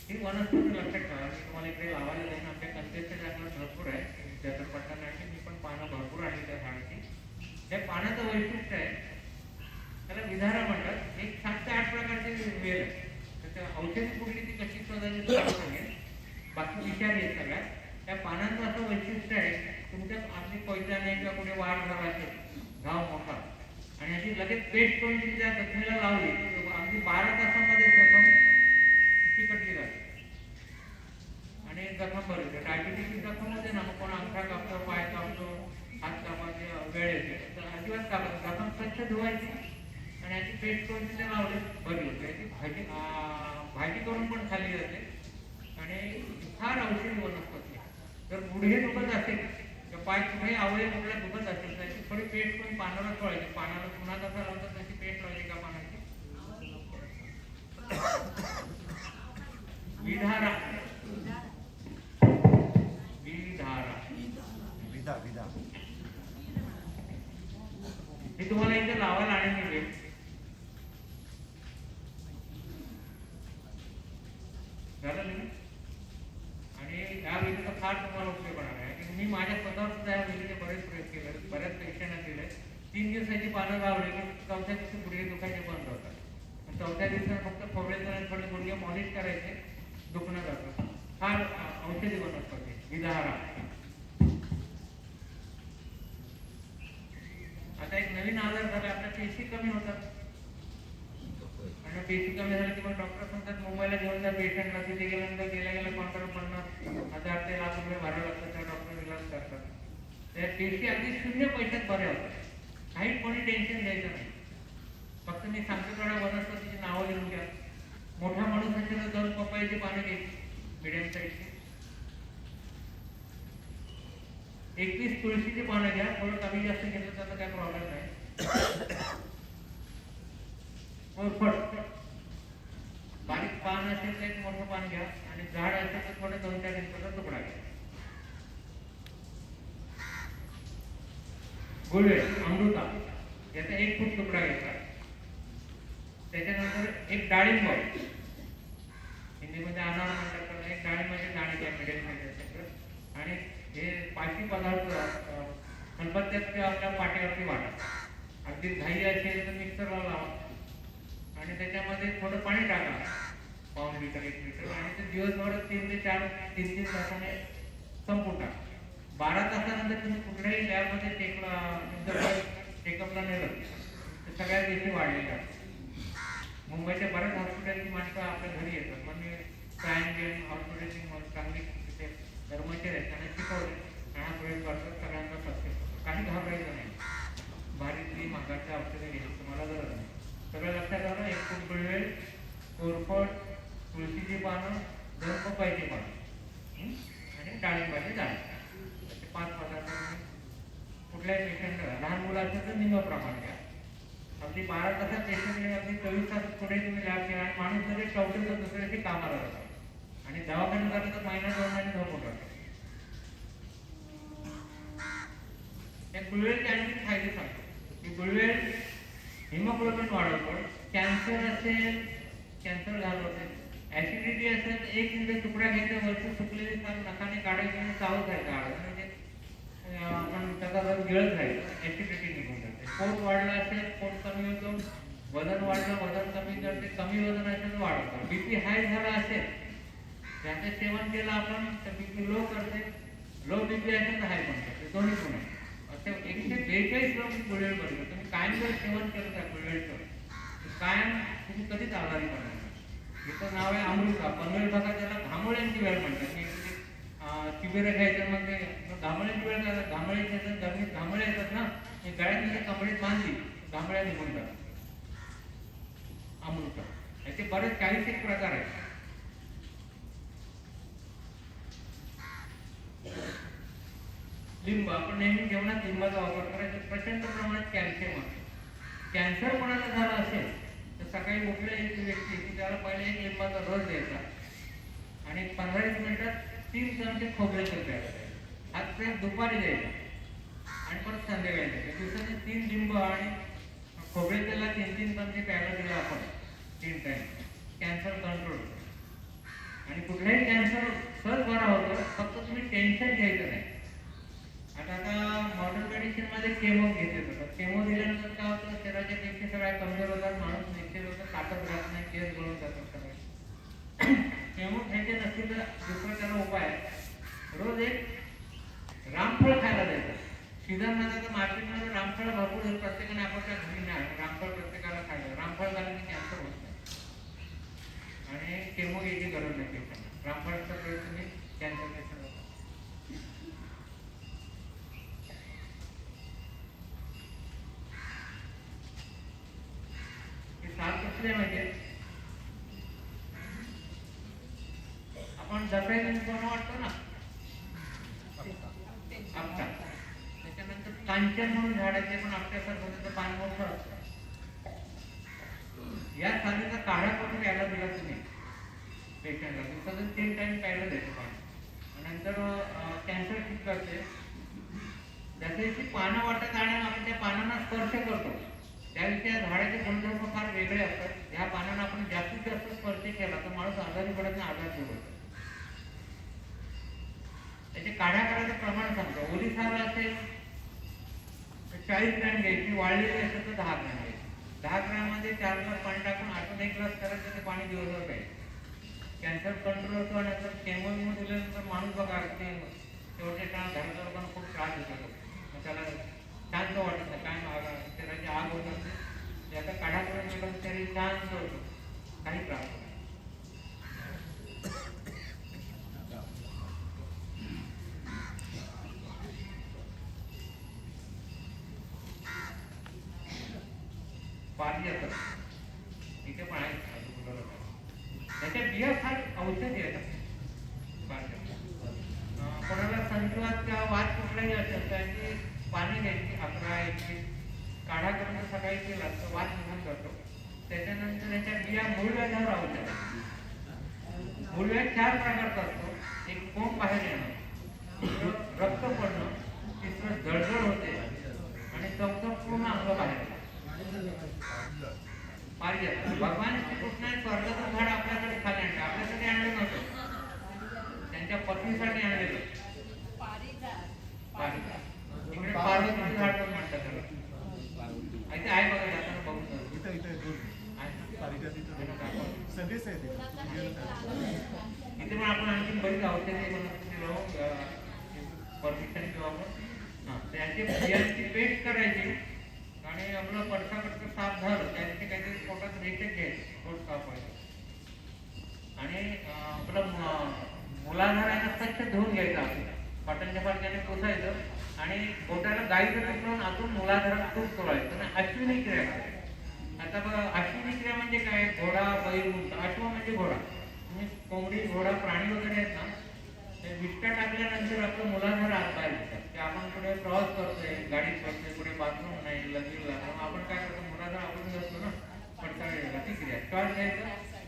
ही वनस्पती लक्षात ठेवा. मी तुम्हाला इकडे लावायला जाईन. आमच्या कंटेस्टच्या जंगलात भरपूर आहे, जत्रपटला नाही, मी पण पानं भरपूर आणली त्या झाडाची. त्या पानाचं वैशिष्ट्य आहे, त्याला विधारा म्हणतात. एक 7 ते 8 प्रकारचे वेल आहे. तर औषधी कुठली ती कशी शोधायची सांगेल, बाकी विषारी आहेत सगळ्या. त्या पानांचं असं वैशिष्ट्य आहे, तुमच्या आपली कोयत्याने किंवा कुठे वाढ झाला असेल घाव मोठा आणि अशी लगेच पेस्ट करून ती त्या जखमेला लावली अगदी 12 तासामध्ये जखम चिकटली जाते आणि जखम बरी होते. डायबिटीसची जखम होते ना, मग कोण अंगठा कापतो, पाय कापतो, हात कापायचे वेळ येते तर अजिबात कापत जखम स्वच्छ धुवायची आणि याची पेस्ट करून तिथे लावली बरी होते. याची भाजी करून पण खाल्ली जाते आणि फार औषधी वनस्पती आहे. जर गुडघे दुखत असेल किंवा पाय कुठेही आवळे कुठल्या दुखत असेल तर याची थोडी पेस्ट करून पानाला चोळायची. पानाला पुन्हा कसं लावतात तशी पेस्ट लावायची का पानाची. विधारा विधारा हे तुम्हाला इथे लावायला आणि मिळेल. झालं नाही. आणि या विधीचा फार तुम्हाला उपयोग होणार आहे. मी माझ्या स्वतः सुद्धा या विधीचे बरेच प्रयोग केले, बऱ्याच पेशंटना केले. 3 दिवसाची पानं लावली की 4थ्या दिवशी गुडघे दुखायचे बंद होतात. 4थ्या दिवसात फक्त फोडले थोडे गुडघे मॉलिश करायचे, दुखणं जातं. फार औषधी वनस्पती विधारा. आता एक नवीन आजार झाला, आपल्या पेशी कमी होतात आणि पेशी कमी झाली की मग डॉक्टर सांगतात मुंबईला घेऊन जा पेशंटला. तिथे गेल्यानंतर गेल्या काउंटर 50,000 ते लाख रुपये भरावे लागतात. त्या डॉक्टर इलाज करतात. त्या पेशी अगदी 0 पैशात बऱ्या होतात. काही कोणी टेन्शन घ्यायचं नाही. फक्त मी सांगतो थोड्या वनस्पतीची नावं लिहून घ्या. मोठा माणूस असेल तर 2 पपईची पानं घ्यायची मिडियम साईजची. 21 तुळशीची पानं घ्या. थोडं कमी जास्त घेतलं तर काही प्रॉब्लेम नाही. बारीक पान असेल तर एक मोठं पान घ्या आणि झाड असेल तर थोडं 2-4 इंचाचा तुकडा घ्या. गुळवेल अमृता याचा 1 फूट तुकडा घ्यायचा. त्याच्यानंतर एक डाळिंब, हिंदीमध्ये अनार म्हणतात, एक डाळिंबाचे दाणे घ्या मिडियम साईजचे. आणि हे 5 पदार्थ खलबत्त्यात किंवा आपल्या पाट्यावरती वाटा. अगदी घाई असेल तर मिक्सरला लावा आणि त्याच्यामध्ये थोडं पाणी टाका, 1 लिटर 1 लिटर, आणि ते दिवसभरात 3 ते 4 3 तासाने संपून टाका. 12 तासानंतर तुम्ही कुठल्याही लॅबमध्ये चेकअपला नेलं तर सगळ्या देशी वाढलेल्या असतात. मुंबईच्या बऱ्याच हॉस्पिटलची माणसं आपल्या घरी येतात, पण मी प्रायम गेम हॉस्पिटलची चांगली तिथे कर्मचारी आहेत त्यांना शिकवले, कानापुढे करतात, सगळ्यांना सक्सेस, काही घाबरायचं नाही. भारीतली महागाची औषधं घ्यायची तुम्हाला गरज नाही. सगळं लक्षात आलं. 1 फूट गुळवेल, कोरफड, तुळशीची पानं, 2 पपईची पानं आणि डाळिंबाची डाळ, असे 5 पदार्थ कुठल्याही पेशंटला, लहान मुलं असेल तर निम्म प्रमाण घ्या. अगदी 12 तासात पेशंट अगदी 24 तास पुढे तुम्ही लॅब केला आणि माणूस जरी टवटल तर दुसऱ्या दिवशी कामाला जातो आणि दवाखान्यात जातो तर महिना 2 महिने झोपून राहतो. त्या गुळवेलचे आणखी फायदे सांगतो की गुळवेल हिमोग्लोबिन वाढवतो, कॅन्सर असेल कॅन्सर घालवते, ऍसिडिटी असेल तर 1 इंच तुकडा घ्यायचा, वरती सुकलेली साल नखाने काढायची आणि चावत राहायचं आड, म्हणजे आपण त्याचा जर गिळत राहायचं, ऍसिडिटी निघून जाते. पोट वाढलं असेल पोट कमी होतं, वजन वाढलं वजन कमी करते, कमी वजन असेल तर वाढतं. बीपी हाय झाला असेल त्याचं सेवन केलं आपण तर बीपी लो करते, लो बीपी असेल तर हाय पण करते, दोन्ही पण आहे. असे 142 लोक गुळवेल बनले. तुम्ही कायम जर सेवन केलं त्या गुळवेलचं कायम तुम्ही कधीच आजारी पडणार नाही. इथं नाव आहे अमृता. पनवेल भागात त्याला घामोळ्यांची वेळ म्हणतात. मी शिबिरं घ्यायचं मग ते घामोळ्यांची वेळ काय, घामोळे येतात, जमिनीत घामोळे येतात ना, मी गळ्यात कपडे बांधली घामोळ्या निघून जातात. अमृता याचे बरेच 40 प्रकार आहेत. लिंब, आपण नेहमी जेवणात लिंबाचा वापर करायचा. प्रचंड प्रमाणात कॅल्शियम असते. कॅन्सर कोणाला झाला असेल तर सकाळी उठलेली व्यक्ती की त्याला पहिले 1 लिंबाचा रस द्यायचा आणि 15-20 मिनिटात 3 चमचे खोबऱ्याचं प्यायचं. हा प्यायला दुपारी द्यायचा आणि परत संध्याकाळी द्यायचं. दिवसाचे 3 लिंब आणि खोबऱ्याला 3-3 चमचे प्यायला दिलं आपण 3 टाइम, कॅन्सर कंट्रोल होतो. आणि कुठलाही कॅन्सर सहज बरा होतो, फक्त तुम्ही टेन्शन घ्यायचं नाही. आता मॉडर्न मेडिसिन मध्ये केमो घेतले जातात. केमो दिल्यानंतर काय होतं, शरीराच्या पेशी सगळ्या कमजोर होतात, माणूस निश्चित होतं, ताकद राहत नाही, केस गळून जातात सगळे. केमो घ्यायचे नसतील तर दुसरा त्याला उपाय, रोज 1 रामफळ खायला द्यायचं. सीझन मध्ये तर मार्केटमध्ये रामफळ भरपूर आहे, प्रत्येकाने आपापल्या घरी नाही, रामफळ प्रत्येकाला खायला. रामफळ झाल्याने कॅन्सर होत नाही आणि केमो घ्यायची गरज नाही पेशंटला. रामफळचा वेळ तुम्ही कॅन्सर पेशंट होता. साल कसले माहितीये, आपण दसऱ्याला कोण वाटतो ना आपटा, त्याच्यानंतर कांचन म्हणून झाडाचे पण आपल्यासारखं त्याचं पान मोठं असतं. या सालीचा काढा करून प्यायला दिला तुम्ही पेशंटला, दिवसातून 3 टाइम प्यायला द्यायचं पाणी. नंतर कॅन्सर ठीक करते. जसे पानं वाटत आणि आपण त्या पानांना स्पर्श करतो त्यावेळी त्या झाडाचे गुणधर्म फार वेगळे असतात. ह्या पानांना आपण जास्तीत जास्त स्पर्श केला तर माणूस आजारी पडत नाही, आजार दूर होतो. त्याचे काढ्या करायचं प्रमाण सांगतो. ओली साल असेल तर 40 ग्रॅम घ्यायची, वाळलेली असेल तर 10 ग्रॅम घ्यायची. 10 ग्रॅममध्ये 4 ग्लास पाणी टाकून आठवून 1 ग्लास करायचं, ते पाणी दिवसभर प्यायचं. कॅन्सर कंट्रोल होतो. आणि नंतर केमो दिल्यानंतर माणूस बघा ते शेवटच्या काळात घरात खूप त्रास होतो, त्याला शांत वाटत नाही, काय शरीराची आग होत असते. त्याचा काढा करून गेला शरीर शांत होतो, काही त्रास होत नाही. पाणी येतात इथे पण आहे, त्याच्या बिया फार औषधी येतात. कोणाला संधिवात किंवा वात कुठलाही असेल त्याची पाणी घ्यायची 11-21 काढा करून सकाळी केला तर वात निघून जातो. त्याच्यानंतर याच्या बिया मूळव्याधावर औषध. मूळव्याध 4 प्रकारचा असतो. एक कोंब बाहेर येणं, दुसरं रक्त पडणं, तिसरं जळजळ होते आणि चौथं पूर्ण अंग बाहेर. भगवान श्रीकृष्णाने स्वर्गाचं झाड आपल्याकडे खाली आणलं, आपल्यासाठी आणलं नव्हतं, त्यांच्या पत्नीसाठी आणलेलं. इकडे पार्वतीचं झाड पण म्हणतात त्याला. इथे आहे बघा, जाताना बघून इथे पण आपण आणखी बरीच औषधे परमिशन किंवा त्याची बियांची पेस्ट करायची आणि आपलं पडसाकडचं साफ झालं त्याचे काहीतरी पोटात रेचक घ्यायचे, पोट साफ व्हायचं. आणि आपलं मुलाधाराने स्वच्छ धुवून घ्यायचा कॉटनच्या फडक्याने पुसायचं आणि बोटाला गाईचं तूप लावून आतून मुलाधारात तूप सोडायचं आणि अश्विनी क्रिया करायची. आता बघा अश्विनी क्रिया म्हणजे काय, घोडा बैल उंट, अश्व म्हणजे घोडा. तुम्ही कोंबडी घोडा प्राणी वगैरे आहेत ना, ते विष्ठा टाकल्यानंतर आपलं मुलाधार आत बाहेर येतात. ते आपण कुठे प्रवास करतोय, गाडीत बसतोय, कुठे बाथरूम नाही लगेला, आपण काय करतो, मुलाधार आपण असतो ना पडताळलेला, ती क्रिया श्वास घ्यायचा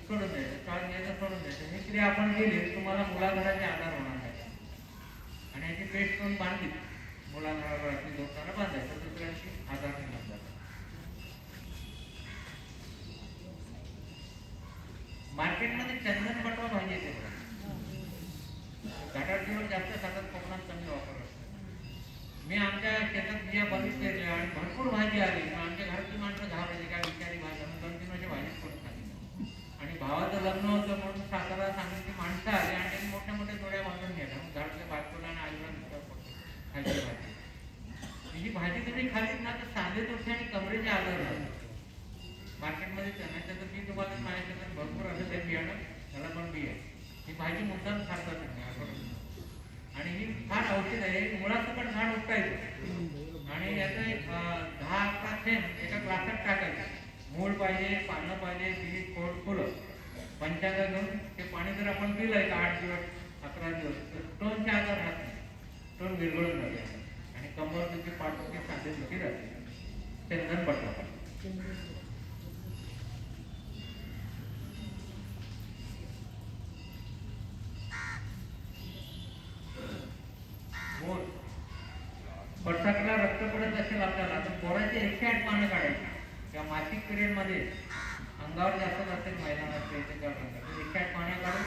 सोडून द्यायचं, श्वास घ्यायचा सोडून द्यायचं. ही क्रिया आपण केली तुम्हाला मुलाधाराचे आधार होणार नाही. आणि याची पेस्ट करून बांधली मुलाधारावर आपली झोपताना बांधायचं, दुसऱ्यांची आधार नाही लागतात. मार्केटमध्ये चंदन बटवा भाजी येते बघा, घाटाळजीवर जास्त खातात, कोकणात कमी वापर असतो. मी आमच्या शेतात बिया बघितलेल्या आणि भरपूर भाजी आली, आमच्या घरातली माणसं घाबरली, काय विचारी भाजी, 2-3 वर्ष भाजीच करून खाली. आणि भावाचं लग्न होतं म्हणून सातारा सांगितली माणसं आली आणि त्यांनी मोठ्या मोठ्या जोड्या बांधून घ्यायला, मग घरातल्या बाजूला आणि आईला खायची भाजी. ही भाजी तुम्ही खालीच ना तर सांधे दुखते आणि कमरेचे आजार होतात. मार्केटमध्ये त्याचं बी तुम्हाला माझ्याकडे भरपूर असं ते बियाणं, त्याला पण बी आहे. ही भाजी मुद्दाम खातात नाही. आणि ही फार औषध आहे, मुळासकट झाड उपटायचं आणि याचं एक 10-11 थेंब एका ग्लासात टाकायचं. मूळ पाहिजे, पानं पाहिजे, बीज, खोड, फुलं, पंचांग घेऊन ते पाणी जर आपण पिलं एक 8 दिवस 11 दिवस तर स्टोनचे आजार राहत नाही, स्टोन विरघळून जाते आणि कंबर दुखी, पाठ दुखी, सांधे दुखी जाते. चंदन बटवा. पटसाकला रक्त पडत असेल आपल्याला तर बोराची 108 पानं काढायची. किंवा मासिक पिरियड मध्ये अंगावर जास्त असेल महिलांना 108 पानं काढून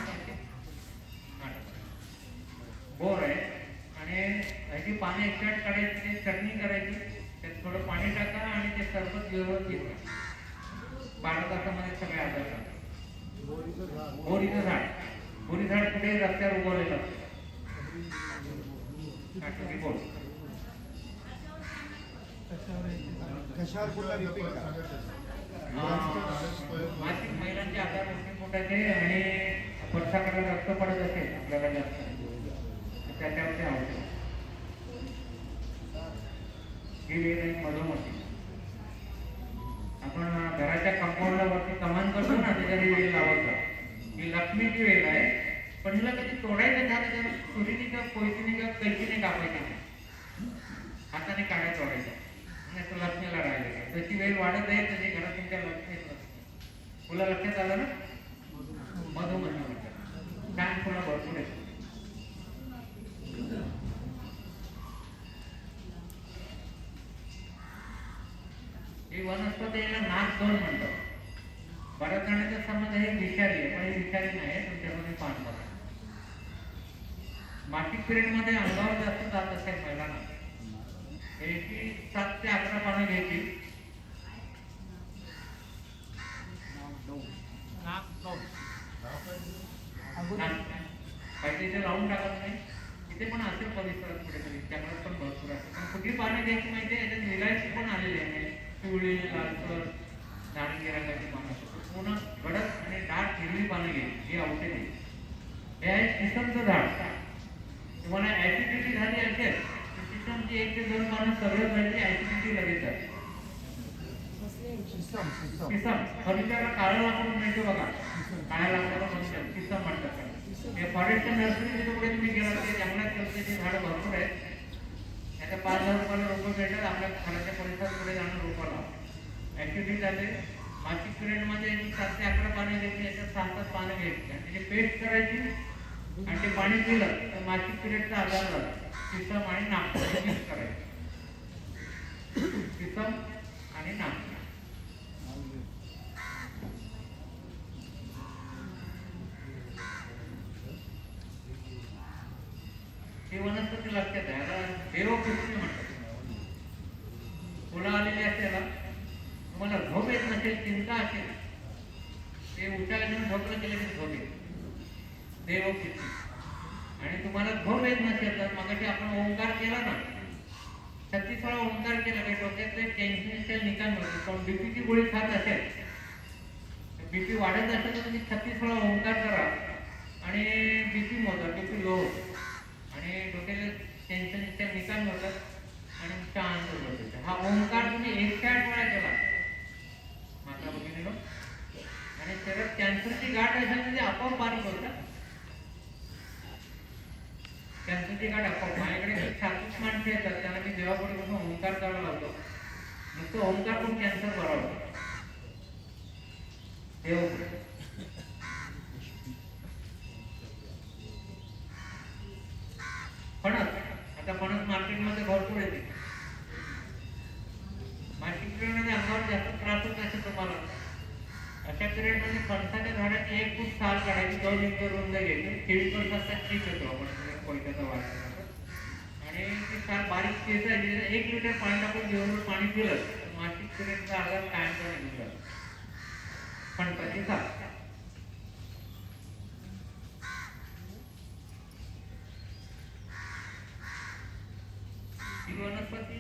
बोर आहे आणि ह्याची पाने 108 काढायची, चटणी करायची, त्यात थोडं पाणी टाका आणि ते सरबत व्यवस्थित घ्या. 12 तासामध्ये सगळे आजार टाका. बोरीचं झाड, बोरी झाड कुठेही रस्त्यावर उगवलेलं असतं. बोर कशावर कुठला रिपीट करा. मासिक महिलांचे आजार मोठे मोठाचे आणि पटसाकडे रक्त पडत असेल आपल्याला जास्त त्याच्यावरती औषध ही वेळ आहे मधोमधी. आपण घराच्या कंपाऊंडला वरती कमान करतो ना, त्याच्यावर वेळ लावायचा. ही लक्ष्मीची वेळ आहे, पण हिला कधी तोडायचं झालं तर सुरीने का कोयतीने का कैचीने कापायचं नाही, हाताने काढ्या तोडायचा. नाही तर लक्ष्मीला राहिलेला तशी वेळ वाढत आहे, तशी घरात तुमच्या लक्ष्मीच नसते. फुलं लक्षात आलं ना, मधोमधी म्हणतात, छान फुलं भरपूर आहेत. ही वनस्पतीला नागदोल म्हणतात. बऱ्याच जणांचा समज हे विषारी आहे, पण हे विषारी नाही, तुमच्यामध्ये पान बघा. मासिक पिरियड मध्ये अंगावर जास्त जात असेल महिलांना, याची 7 ते 11 पानं घ्यायची. काही ते लावून टाकत नाही, इथे पण असेल परिसरात कुठेतरी, जंगलात पण भरपूर असते. पण कुठली पानं घ्यायची माहिती आहे, याच्यात विलायची पण आलेली आहे, पिवळी, लालसर, नारंगी रंगाची पानं, पूर्ण गडद आणि डार्क हिरवी पानं घ्यायची. ही औषध आहे. हे आहे किसमचं झाड. तुम्हाला ऍसिडिटी झाली असेल तर किसमची 1 ते 2 पानं सगळं जायची, ऍसिडिटी लगेच जाते. किसम फर्निचरला काळं लाकूड मिळते बघा, काळ्या लाकडाला फर्निचर किसम म्हणतात. हे फॉरेस्ट नर्सरी कुठे तुम्ही गेला ते जंगलात ते झाडं भरपूर आहेत. त्याच्या 5,000 रुपयाला रोपं भेटतात. आपल्या घराच्या परिसरात पुढे जाणं रोपाला ऍक्टिव्हिटी झाले. मासिक पिरियड मध्ये 7 ते 11 पानं घ्यायची, याच्यात 6-7 पानं घ्यायची आणि त्याची पेस्ट करायची आणि ते पाणी पिलं तर मासिक पिरियडचा आजार झाला. किसम आणि नाक मिक्स करायचं, किसम आणि नाक. हे वनस्पती लक्षात आहे. आता देवपुष्टी म्हणतात. फुलं आलेली असते ना, तुम्हाला झोप येत नसेल, चिंता असेल, ते उठायला घेऊन झोपलं केलं की झोप येते, देवपुष्टी. आणि तुम्हाला झोप येत नसेल तर मगाशी आपण ओंकार केला ना, 36 वेळा ओंकार केला की डोक्यातले टेन्शन सेल निकाल मिळतो. पण बीपीची गोळी खात असेल, बीपी वाढत असेल तर तुम्ही 36 वेळा ओंकार करा, आणि बीपी मोजा, बीपी लो होतो आणि डोक्याचे टेन्शनच्या निकाल होतात आणि शांत होतो. हा ओंकार तुम्ही 108 वेळा केला माता भगिनीनो आणि शरीरात कॅन्सरची गाठ असेल म्हणजे आपोआप बारीक होतात. कॅन्सरची गाठ आपोआप. माझ्याकडे 36 माणसं येतात त्यांना मी देवापुढे बसून ओंकार करायला लावतो. नुसतं ओंकार पण कॅन्सर बरा होतो देवापुढे. फणस, आता फणस मार्केटमध्ये भरपूर येते. मासिक पिरियडमध्ये अंगावर जास्त त्रास होत असेल तुम्हाला, अशा पिरियडमध्ये फणसाच्या झाडाची 1 फूट साल काढायची, 2 इंच रुंद घ्यायची, खिळीपणाचा चीक येतो आपण कोयत्याचा वाढतो आणि ती साल बारीक चेचायची. 1 लिटर पाणी टाकून दिवसभर पाणी पिलं मासिक पिरियडचा आजार कायमचा निघून जातो. फणसाची साल. ही वनस्पती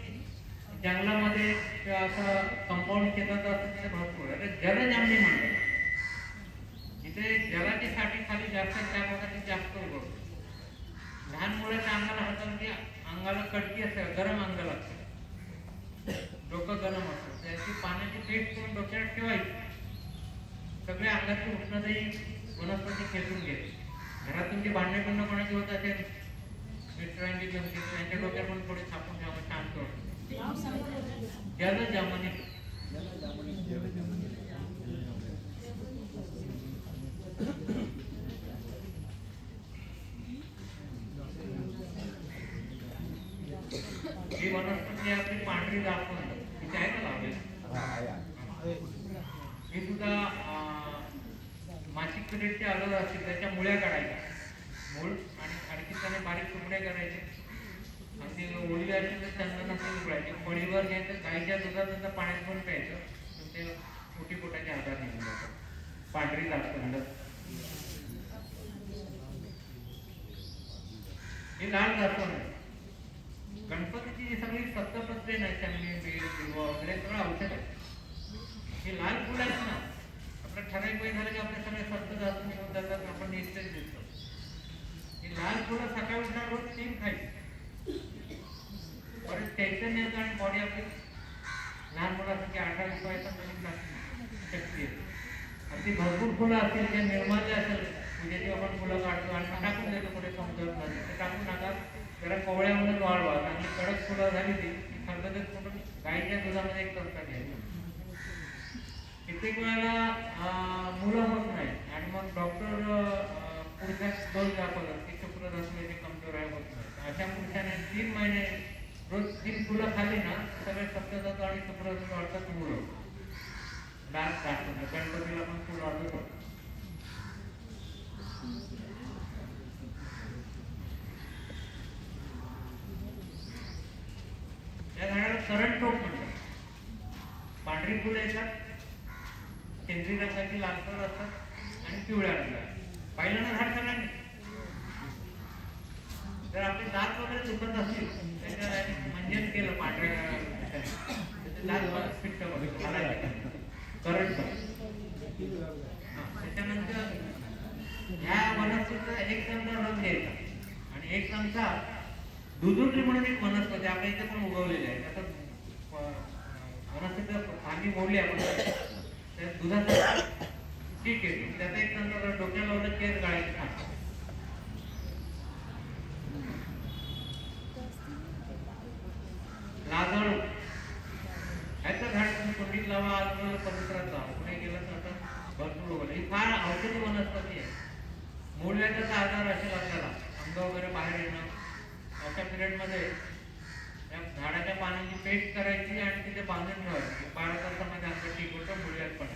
जंगलामध्ये किंवा असं कंपाऊंड शेतात असतं तिथे भरपूर आहे. जलजांभळी म्हणतात. जिथे जलाची साठी खाली जास्त त्या प्रकारची जास्त उगवते. लहान मुलाच्या अंगाला हाताला की अंगाला कडकी असते, गरम अंग लागतं, डोकं गरम असतं, त्याची पाण्याची पेट करून डोक्यात ठेवायची. सगळ्या अंगाची उष्णता ही वनस्पती खेचून घेते. घरात तुमची भांडण कोणाची होत असेल, मित्रांची जमती, त्यांच्या डोक्यात पण थोडी छापून ठेवा, शांत होतं. जलजामणी. ही वनस्पती आपली पांढरी जास्वंद, तिथे आहे का लावलेली? ही सुद्धा मासिक पिरियडचे आजार असतील त्याच्या मुळ्या काढायच्या, मूळ आणि आणखी त्याने बारीक तुकडे करायचे. अगदी ओली असेल तर चंदनाचे उघडायचे, पळीवर घ्यायचं, गाईच्या दुधात पाण्यात पण प्यायचं, ते मोठी पोटाचे आजार निघून जातात. पांढरी जास्वंद. हे लाल जास्वंद. गणपतीची जी सगळी सप्तपत्रे नाही, चांगली बेल, बिल्वा वगैरे सगळं औषध आहे. हे लाल फुलं आहेत ना, आपलं ठराविक वय झालं की आपले सगळे सप्त जास्त निघून जातात, आपण निश्चित दिसतो. ही लाल फुलं सकाळी उठणार रोज 3 खायची. बरेच चैतन्य येतं आणि बॉडी आपली लहान मुलासाठी 18-20 वयाचा नवीन शक्ती येते. अगदी भरपूर फुलं असतील, जे निर्माल्य असेल, म्हणजे आपण फुलं काढतो आणि टाकून देतो कुठे समजत नाही, ते टाकून नका. जरा कोवळ्यामध्ये वाढवा, आणि कडक फुलं झाली ती खरगदत करून गाईच्या दुधामध्ये 1 चमचा घ्यायचा. कित्येक वेळेला मुलं होत नाही आणि मग डॉक्टर पुढच्या डोस दाखवतात की शुक्रधातूचे कमजोर आहे, होत नाही. अशा पुरुषाने 3 महिने रोज 3 फुलं खाली ना, सगळे सप्तधातू आणि शुक्रधातू वाढतात, मुलं डास दाखवतात. गणपतीला पण फुलं वाढतो. या झाडाला करंट टोक म्हणतात. पांढरी फुलं येतात, केंद्रीय रंगाची लालसर असतात आणि पिवळ्या रंगाची. पाहिलं ना झाड सगळ्यांनी? जर आपले दात वगैरे दुखत असतील, त्याच्या मंजन केलं पांढऱ्या दात फिट्ट करंट. त्याच्यानंतर ह्या वनस्पतीचा 1 चमचा रस घ्यायचा आणि 1 चमचा दुधुंडी म्हणून एक वनस्पती आपल्या इथे पण उगवलेली आहे. त्याचा वनस्पतीचा फांदी मोडली आपण, त्या दुधाचा ठीक आहे, त्याचा 1 चमचा डोक्याला लावलं, केस गाळायचे खातो. लाजाळू ह्याचं झाड तुम्ही कुंडीत लावा, आजूबाजूला परिसरात लावा, पुढे गेलं तर आता भरपूर उगवलं. ही फार औषधी वनस्पती आहे. मूळव्याधाचा आजार असेल आपल्याला, अंग वगैरे बाहेर येणं, अशा पिरियडमध्ये त्या झाडाच्या पानांची पेस्ट करायची आणि तिथे बांधून ठेवायची. 12 तासामध्ये अंग ठीक होतं, मूळव्याध पण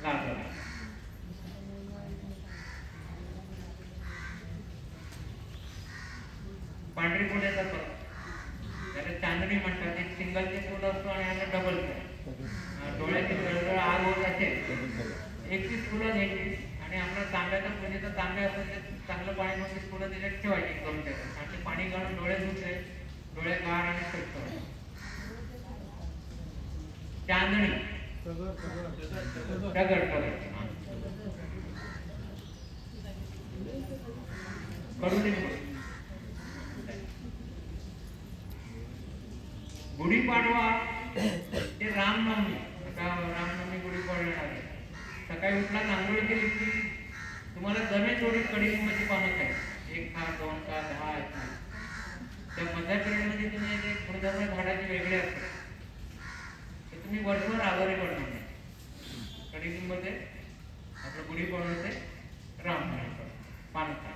लागलं. पांढरी फुले जातात, त्याला चांदणी म्हणतात. एक सिंगलचे फुल असतो आणि याला डबल. डोळ्याची जळजळ आग होत असेल, 31 फुलं घ्यायची आणि आपला तांब्याचा पूजेचा तांब्या असतो, ते चांगलं पाणी म्हणून फुलं त्याच्यात ठेवायची 2 तास आणि ते पाणी काढून डोळे धुतले, डोळे गार आणि स्वच्छ होतात. चांदणी दगड. कडुलिंब, गुढीपाडवा ते रामनवमी. आता रामनवमी गुढीपाडवा येणार आहे. सकाळी उठला आंघोळ केली की तुम्हाला जमेल थोडी कडुलिंबाची पानं खायची. 1 खा, 2 खा, 10 आहेत. त्या मधल्या पिरियडमध्ये तुम्ही जे गुणधर्म झाडाचे वेगळे असतात ते तुम्ही वर्षभर आजारी पडणार नाही. कडुलिंबाचे आपलं गुढीपाडव्याचे रामनवमी पानं खा.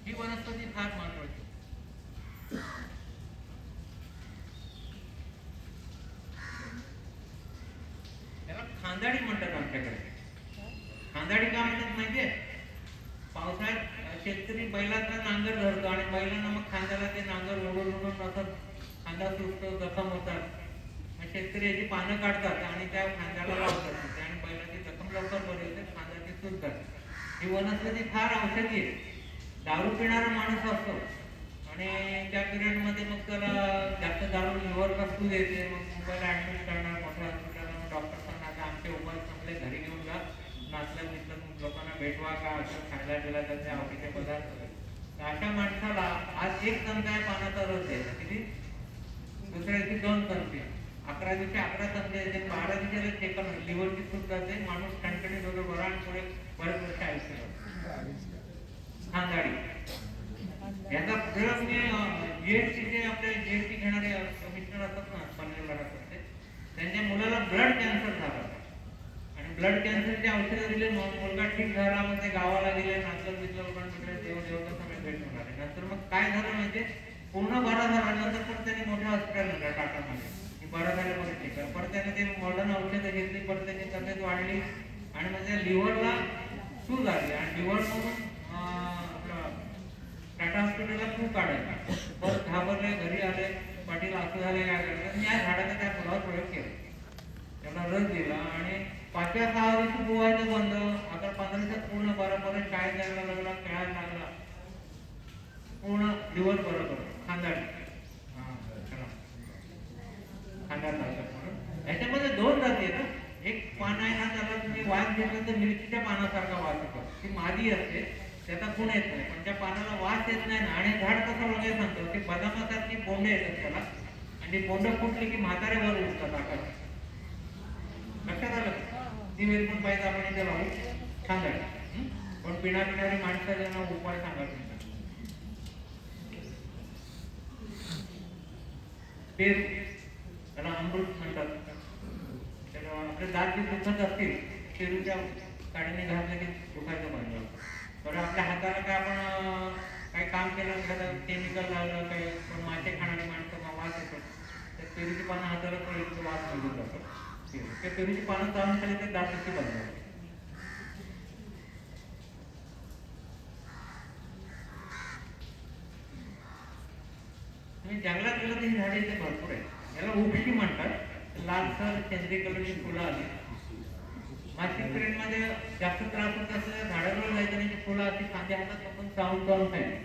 ही वनस्पती फार महत्वाची. त्याला खांदाडी म्हणतात आमच्याकडे. खांदाडी का म्हणतात माहितीये? पावसाळ्यात शेतकरी बैलाचा नांगर धरतो आणि बैलांना मग खांद्याला ते नांगर ओढून ओढून असं खांदा सुटतो, जखम होतात. मग शेतकरी याची पानं काढतात आणि त्या खांद्याला लावतात आणि बैलाची जखम लवकर बरी होते, खांद्याची सुटतात. ही वनस्पती फार औषधी आहे. दारू पिणारा माणूस असतो आणि त्या पिरियडमध्ये मग त्याला जास्त दारू लिव्हरला सूज येते, मग मुंबईला ऍडमिट करणार मोठ्या हॉस्पिटलला. मग डॉक्टर सांगणार आता आमचे उपाय चांगले घरी घेऊन जा, नाचलं दिसलं लोकांना भेटवा का असं खायला गेला त्याचे आवडीचे पदार्थ. तर अशा माणसाला आज 1 चमचा पानाचा रस द्यायचा. किती? दुसऱ्या दिवशी 2 चमचे, 11 दिवशी 11 चमचे द्यायचे, 12 दिवशी चेकअप लिव्हरची सूज जाते, माणूस ठणठणीत होतो बरा आणि पुढे बरेच वर्ष आयुष्य करतो. खांदाडी याचा प्रयोग मी जीएसटीचे आपले जीएसटी घेणारे कमिशनर असतात ना, पनवेलला राहतात, त्यांच्या मुलाला ब्लड कॅन्सर झाला आणि ब्लड कॅन्सरचे औषधं दिले. मुलगा ठीक झाला, मग ते गावाला गेले, नाचलं बिचलं लोकांकडे देव देवता सगळे भेट होणार. नंतर मग काय झालं म्हणजे पूर्ण बरा झाला. नंतर पण त्यांनी मोठ्या हॉस्पिटल नंतर टाटामध्ये बरा झाले परत ठीक आहे. परत त्याने ते मॉडर्न औषधं घेतली, परत त्याची तब्येत वाढली आणि म्हणजे लिव्हरला सूज आली आणि लिव्हर म्हणून टाटा हॉस्पिटलला खूप काढायला. परत घाबरले, घरी आले, पाठीला असं झाले काय करायचं. मी या झाडाचा त्या फुलावर प्रयोग केला, त्याला रस दिला आणि 5व्या-6व्या दिवशी पोहायचं बंद. आता 15 दिवसात पूर्ण बरा, परत शाळेत जायला लागला, खेळायला लागला, पूर्ण लिव्हर बरं करतो. खांदाडी म्हणून याच्यामध्ये 2 जाती आहेत. एक पान आहे ना, त्याला तुम्ही वास घेतला तर मिरचीच्या पानासारखा वास येतो. ती मादी असते, त्याचा गुण येत नाही, पण त्या पानाला वास येत नाही ना. आणि झाड कसं वगैरे सांगतो, ते बदामासारखी बोंडे येतात त्याला आणि बोंड फुटली की म्हाताऱ्यावर उठतात आकाश. लक्षात आलं? ती वेळ पण पाहिजे आपण इथे लावू. सांगायला पण पिणारी माणसाला उपाय सांगा तुमचा. पेरू त्याला अमृत म्हणतात. तर आपले दात जे दुखत असतील पेरूच्या काडीने घातले की दुखायचं बंद होतं. बरं आपल्या हाताला काय आपण काही काम केलं एखादं केमिकल लावलं, काही पण मासे खाणारी माणसं वास येतो, तर पेरूची पानं हाताला पेरूचं वास निघून जातो. ते पेरूची पानं चालून खाली ते दात दुखी बंद होतं. तुम्ही जंगलात गेलं तर ही झाडे इथे भरपूर आहेत. याला उपशी म्हणतात. लालसर सेंद्रिय कलरची फुलं आली. मासिक पिरियड मध्ये जास्त त्रास होत असलेल्या झाडावर जायचं नाही. फुलं अशी खांद्या हातात आपण चावून चावून खायची.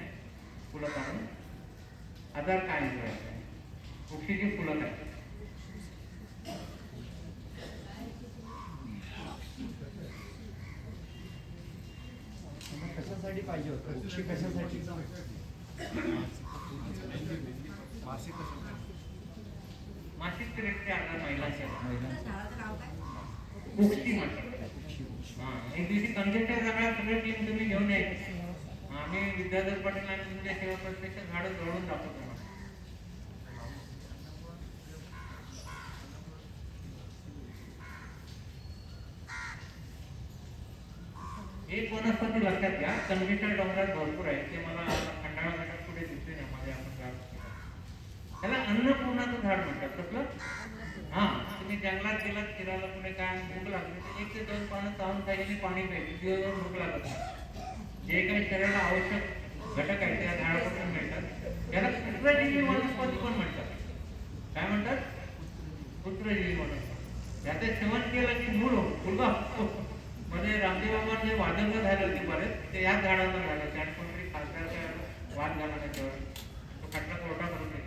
फुलं काढून आजार काय करायचं? उपशीची फुलं काय कशासाठी पाहिजे होतं? वृक्ष कशासाठी? मासिक पिरियडचे आजार महिलांचे उपशी म्हणतात. एक दिवशी कंजेक्टर सगळ्या टीम तुम्ही घेऊन यायची. आम्ही विद्याधर पाटील आणि तुमच्या सेवा प्रत्यक्ष झाडं जवळून दाखवतो. एक वनस्पती लक्षात घ्या, कंजेक्टर डोंगरात भरपूर आहे. ते मला खंडाळा घाटात पुढे दिसते ना माझ्या आपण त्याला अन्नपूर्णाचं झाड म्हणतात. कसलं? तुम्ही जंगलात गेलात फिरायला, पुढे काय भूक लागली तर 1 ते 2 पानं चावून खायची, पाणी प्यायची, दिवसभर भूक लागत नाही. जे काही शरीराला आवश्यक घटक आहेत त्या झाडापासून मिळतात. त्याला पुत्रजीवी वनस्पती पण म्हणतात. काय म्हणतात? पुत्रजीवी वनस्पती. त्याचे सेवन केलं की मुलगा मध्ये रामदेव बाबांचे वादंग झाले होते बरेच, ते याच झाडांना झाले होते आणि कोणतरी खासदारच्या वाद झाला त्याच्यावर, तो खटला कोर्टा करून गेला.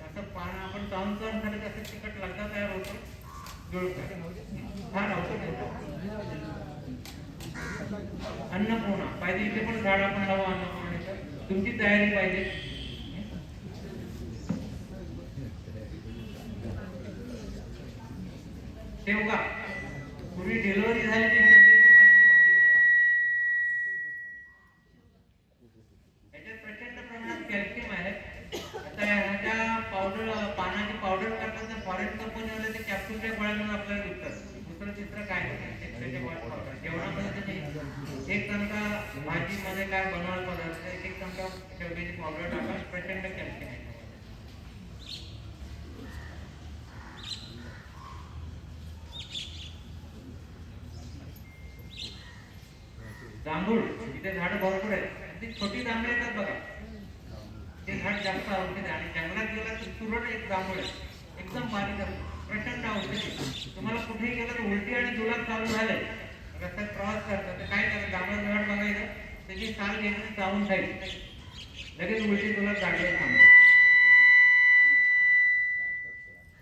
असं पानं आपण चावून चावून खाली कसं तिखट लगदा तयार होतो. छान औषध आहे. अन्नपूर्णा पाहिजे, इथे पण झाड आपण लावू अन्नपूर्णेचं. तुमची तयारी पाहिजे. शेवगा, पूर्वी डिलिव्हरी झाली की शेवग्याच्या पानाची भाजी करायची. याच्यात प्रचंड प्रमाणात कॅल्शियम आहे. आता ह्याच्या पावडर, पानाची पावडर करताना फॉरेन कंपनीवाले ते कॅप्सूलच्या गोळ्या म्हणून आपल्याला विकतात. दुसरं तिसरं काय नाही. शेवग्याच्या गोळ्या पावडर जेवणामध्ये तुम्ही एक चमचा भाजीमध्ये काय बनवाल पदार्थ, एक चमचा शेवग्याची पावडर टाका, प्रचंड कॅल्शियम आहे. जांभूळ, इथे झाडं भरपूर आहेत. ती छोटी जांभळं येतात बघा, ते झाड जास्त औषध आहे. आणि जंगलात गेला तर तुरट एक जांभूळ आहे, एकदम बारीक असतं, प्रचंड औषधी. तुम्हाला कुठेही गेलं तर उलटी आणि जुलाब चालू झाले, रस्त्यात प्रवास करतात तर काय करायचं, जांभळं झाड बघायचं, त्याची साल घ्यायची, चावून खायची, लगेच उलटी जुलाब जागेवर थांबतो.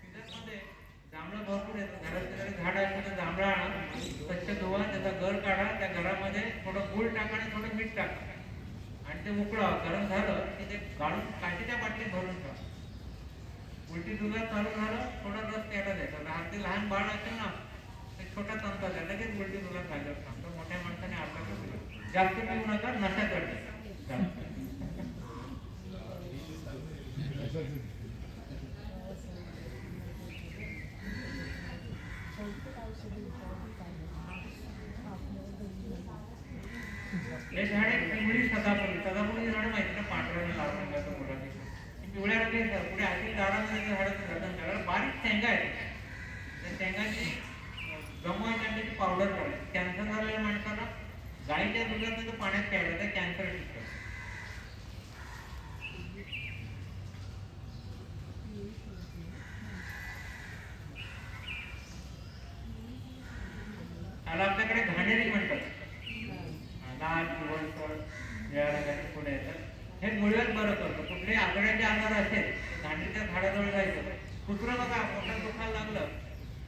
सीझनमध्ये जांभळं भरपूर येतं. घरात जरी झाड असलं तर जांभळं आणा, स्वच्छ धुवा, त्याचा गर काढा, त्या घरामध्ये थोडं गूळ टाका आणि थोडं मीठ टाका आणि ते उकळा. गरम झालं की ते गाळून काचेच्या बाटलीत भरून ठेवा. उलटी जुलाब चालू झालं, थोडा रस त्याला द्यायचा. लहान बाळ असेल ना, ते छोटा चमचा द्या, लगेच उलटी जुलाब जागेवर थांबतो. मोठ्या माणसाने अर्धा कप जास्त पिऊ नका, नशा चढते. हे झाड आहे पिवळी सदाफुली. सदाफुली झाड माहिती ना, पांढऱ्या लाल रंगाचं गुलाबी, पिवळ्या रंगाचं. पुढे आतील दारामध्ये झाडाचं रतन झाड, बारीक शेंगा आहेत. त्या शेंगाची गमवायची त्याची पावडर करायची. कॅन्सर झालेल्या माणसाला गाईच्या दुधात पाण्यात प्यायला, तर कॅन्सर शिकतो. त्याला आपल्याकडे घाणेरी म्हणतात. लाल पिवळसर निळ्या रंगाचे फुलं येतात. हे मुळव्याध बरं करतं. कुठले आगळ्याचे आजार असेल, घाणेरीच्या झाडाजवळ जायचं. कुत्रं बघा पोटात दुखायला लागलं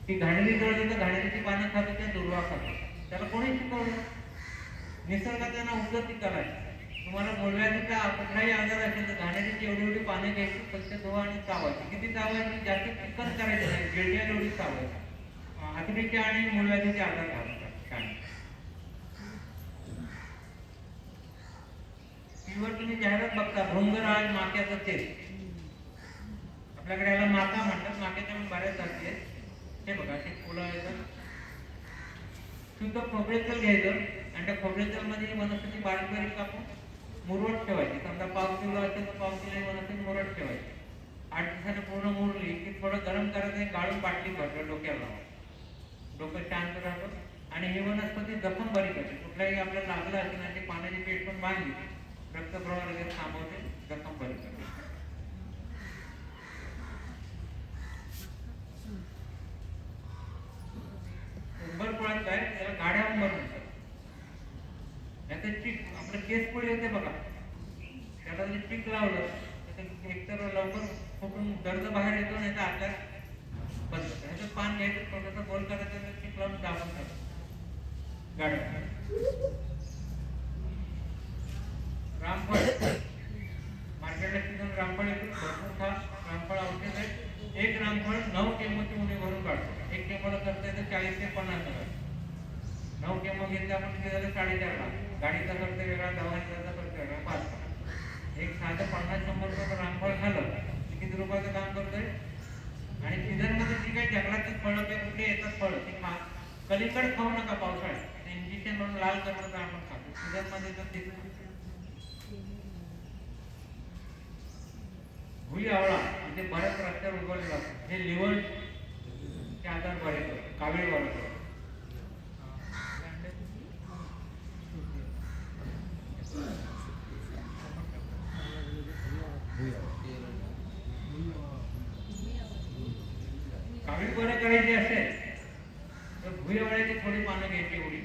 की घाणेरी जवळ येतं, घाणेरीची पानं खातं, त्या दुर्वा खातं. त्याला कोणी शिकवलं? निसर्गात त्यांना उन्नती करायची. तुम्हाला मुळव्याधीचा कुठलाही आजार असेल तर घाणेरीची एवढी एवढी पानं घ्यायची, स्वच्छ धुवा आणि चावायची. किती चावायची? जास्त चिकन करायचं नाही, गिळट्या एवढी चावायची. आतडीचे आणि मुळव्याधीचे आजार घालतात. टीव्हीवर तुम्ही जाहिरात बघता, भृंगराज माक्याचं तेल. आपल्याकडे याला माका म्हणतात. माक्याच्या पण बऱ्याच जाती आहेत. हे बघा, ते फुलं येतात. शुद्ध खोबरेल तेल घ्यायचं आणि त्या खोबरेल तेलमध्ये वनस्पती बारीक बारीक कापून मुरवट ठेवायची. समजा 5 किलो असेल तर 5 किलो वनस्पती मुरवट ठेवायची. 8 दिवसाने पूर्ण मुरली की थोडं गरम करायचं, गाळून बाटली भरलं, डोक्याला लावा. डोकं शांत राहतं. आणि ही वनस्पती जखम बरी करते. कुठल्याही आपल्याला लागलं असेल आणि ती पाण्याची पेट पण बांधली, रक्तप्रवाह लगेच थांबवते, जखम बरी करते. उंबरफळात काय, त्याला गाड्या उंबर म्हणतात. याचं चीक, आपलं केस पोळी होते बघा, त्याला जरी चीक लावलं तर एकतर लवकर फुटून दर्द बाहेर येतो, नाही तर आपल्याला बदलत. ह्याचं पान घ्यायचं, थोडंसं गोल करायचं, चीक लावून दाबून टाकायचं गाड्या. रामफळ, मार्केटला सीझन रामफळ येतो, भरपूर खा. रामफळ औषध आहे. एक रामफळ 9 केमोची उणी भरून काढतो. एक केमोला खर्च येतो 40 ते 50 हजार. 9 केमो घेतले आपण, किती झाले? 4.5 लाख. गाडीचा खर्च वेगळा, दवाखान्याचा खर्च वेगळा, 5 लाख. एक साधं 50-100 रुपयाचं रामफळ खाल्लं की किती रुपयाचं काम करतोय. आणि सीझनमध्ये जी काही जंगलातली फळं किंवा कुठे येतात फळं, ती कलिंगड खाऊ नका पावसाळ्यात. इंजेक्शन म्हणून लाल करण्याचं आपण खातो. सीझनमध्ये तर ते भुई आवळा, इथे बऱ्याच रस्त्यावर उगवलेला असतो. हे लिव्हरचे आजार बरे करतो, कावीळ बरं करतो. कावीळ बरं करायची असेल तर भुई आवळ्याची थोडी पानं घ्यायची, एवढी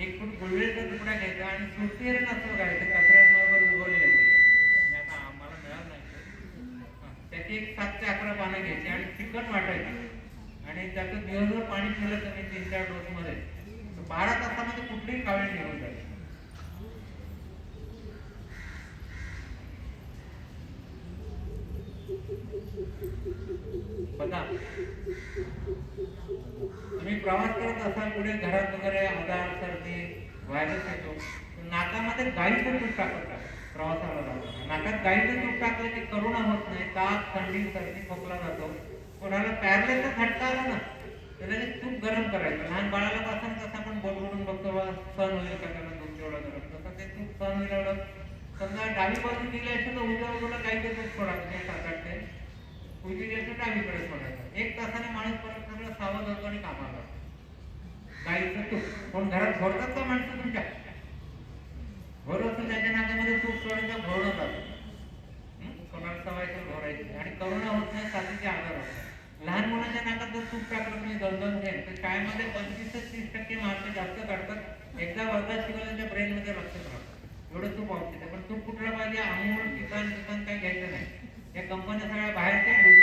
1 फूट गुळवेलचा तुकडा घ्यायचा आणि सुरतीर नसतो करायचं, कचऱ्यात बरोबर उगवलेलं. आता आम्हाला मिळालं नाही. त्याची एक 7 ते 11 पानं घ्यायची आणि चिकट वाटायची आणि त्याचं दिवसभर पाणी पिलं तुम्ही 3-4 डोसमध्ये, तर 12 तासामध्ये कुठलीही कावळे निघून जाते. बघा, तुम्ही प्रवास करत असाल पुढे घरात वगैरे आजार सर्दी व्हायरस येतो, नाकामध्ये गाईचं तूप टाकत प्रवासाला जातो. नाकात गाईचं तूप टाकलं की करोना होत नाही, ताप थंडी सर्दी खोकला जातो. कोणाला पॅरलेसचा झटका आला ना तर त्याने तूप गरम करायचं. लहान बाळाला पासून कसं आपण बोलवून बघतो बा सण होईल का त्याला दूध तेवढं गरम, तसं ते तूप सण होईल एवढं. समजा डावी बाजू दिली असेल तर उजव्या बाजूला गाईचं तूप सोडायचं, ते साकारते उजवी असेल डावीकडे सोडायचं. 1 तासाने माणूस परत सगळं सावध होतो आणि कामाला लागतो. गाईचं तूप कोण घरात घोरतात का माणसं तुमच्या? घोर असतो त्याच्या नाकामध्ये तूप सोडायचं, घोरलं जातं. कोणाला सवय घोरायची आणि करोना होत नाही, साथीचे आजार होतात. लहान मुलांच्या नाकात जर तूप टाकलं तुम्ही 2-2 थेंब तर शाळेमध्ये 25-30% मार्क जास्त काढतात. एकदा वर्गात शिकवलं त्यांच्या ब्रेनमध्ये लक्षात राहतं. एवढं तूप औषध आहे. पण तूप कुठला पाहिजे? अमूल किसान काय घ्यायचं नाही. या कंपन्या सगळ्या बाहेरच्या तूप आहे.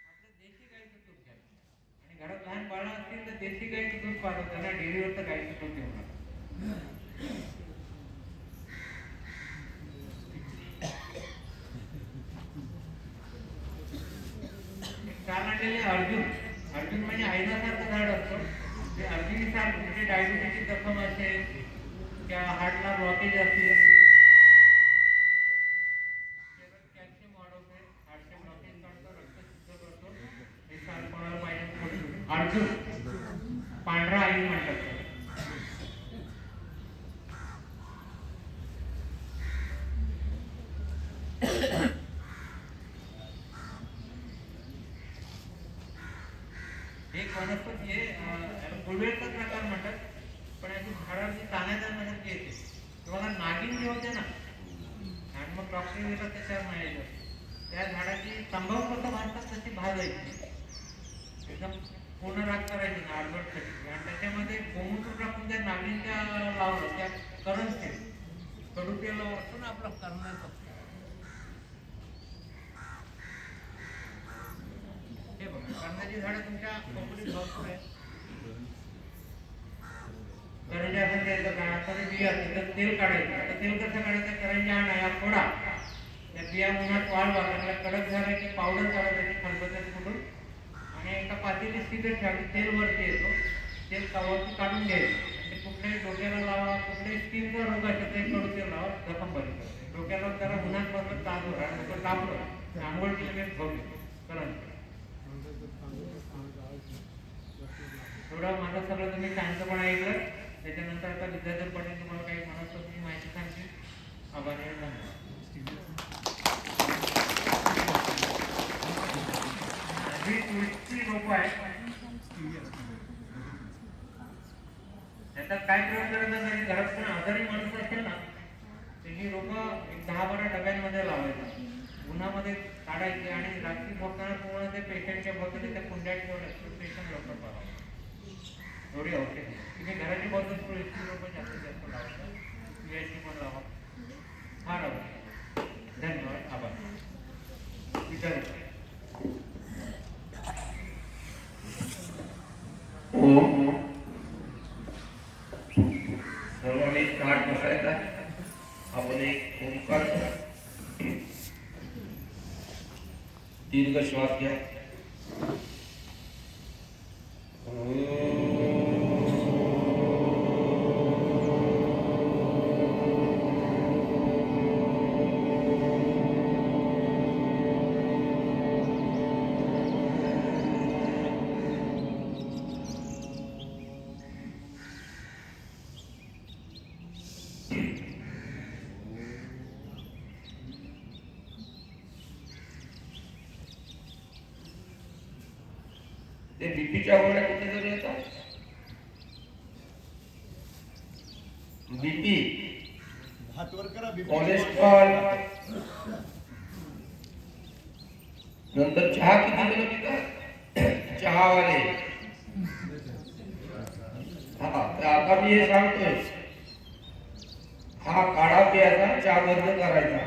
आपलं देशी गाईचं तूप घ्या. आणि घरात लहान बाळं असतील तर देशी गाईचं दूध पाठवतं, त्यांना डेअरीवरचं गाईचं दूध देऊ नका. झाड आणलेले अर्जुन म्हणजे आयनासारखं झाड असतं. ते अर्जुनी सारखं म्हणजे डायबिटीसची जखम असेल किंवा हार्टला ब्लॉकेज असेल, कॅल्शियम वाढवते, हार्टचे ब्लॉकेज काढतो, रक्त शुद्ध करतो. हे साल कोणाला पाहिजे अर्जुन पांढरा आईन म्हणतात. एक वनस्पती आहे, याला गुळवेलचा प्रकार म्हणतात. पण याची झाडाची ताण्यासारखी येते. तुम्हाला नागिन जे होते ना आणि मग डॉक्टर येतात त्याच्यावर नाही येतं, त्या झाडाची तंबाखू कसं भाजतात तशी भाजायची, एकदम पूर्ण राग करायची ना आडवट करायची आणि त्याच्यामध्ये गोमूत्र टाकून त्या नागिनच्या लावलं, त्या करंज तेल कडू तेल असतो ना आपलं करण्याचं, हे बघा करण्याची झाडं तुमच्या कंपनीत भरपूर आहे. करंजा असं द्यायचं का तर बिया असते तर तेल काढायचं. आता तेल कसं काढायचं? करंजा आणाया फोडा, त्या बिया उन्हात वाळवा, त्याला कडक झालं की पावडर काढायची खलबत्त्यात फोडून आणि एका पातेलीत सिगरेट ठेवायची, तेल वरती येतो, तेल कावरती काढून घ्यायचं. म्हणजे कुठल्याही डोक्याला लावा, कुठल्याही स्किनचा रोग असेल ते कडू तेल लावा, जखम बरी करते. डोक्याला जरा उन्हात बसलं ताजवर आणि डोकं तापलं आंघोळ केली की झोपली करंज. थोडं माझं सगळं तुम्ही शांतपणा ऐकलं. त्याच्यानंतर आता विद्याधर पाटील तुम्हाला काही वनस्पतीची माहिती सांगतील. आभारी आहे, धन्यवाद. ही तुळशी रोप आहे, त्याच्यात काय प्रयोग करायचा? जरी घरात पण आजारी माणूस असेल ना तर ही रोपं 10-12 डब्यांमध्ये लावायची, उन्हामध्ये काढायची आणि रात्री झोपताना पूर्ण ते पेशंटच्या बघते त्या कुंड्यात ठेवलं पेशंट लवकर पाहावं. एवढी औषध तुम्ही घराची बघून तुळशी रोपं जास्तीत जास्त लावता, तुळशी पण लावा, फार आवडतं. धन्यवाद, आभार. विचार सर्वांनी ताट बसायचा. आपण एक ओंकार दीर्घ श्वास घ्या. ते बीपीच्या गोळ्या कुठे जरी येतात, बीपी, कोलेस्ट्रॉल, नंतर चहा किती जण पितात? चहावाले. आता मी हे सांगतोय, हा काढा प्यायचा, चहा बंद करायचा.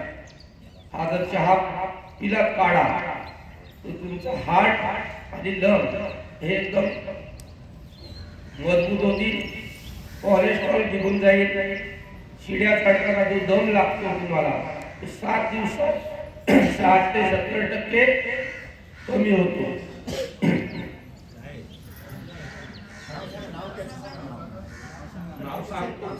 हा जर चहा पिला काढा तर तुमचा हार्ट आणि लंग हे एकदम मजबूत होतील, कोलेस्ट्रॉल निघून जाईल, शिड्या चढताना जो दम लागतो तुम्हाला तो 7 दिवसात 60 ते 70% कमी होतो. नाव सांगतो.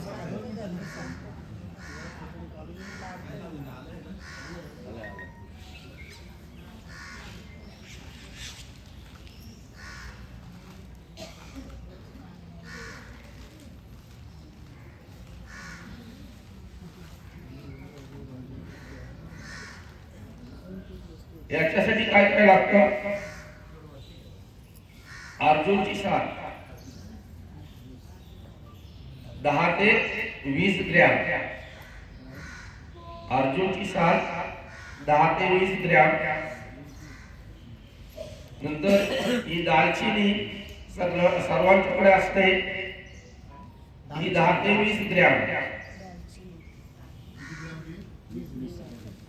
याच्यासाठी काय काय लागतं? अर्जुनची साल 10 ते 20 ग्रॅम. अर्जुनची साल 10 ते 20 ग्रॅम. नंतर ही दालचिनी सर्वांच्याकडे असते, ही 10 ते 20 ग्रॅम.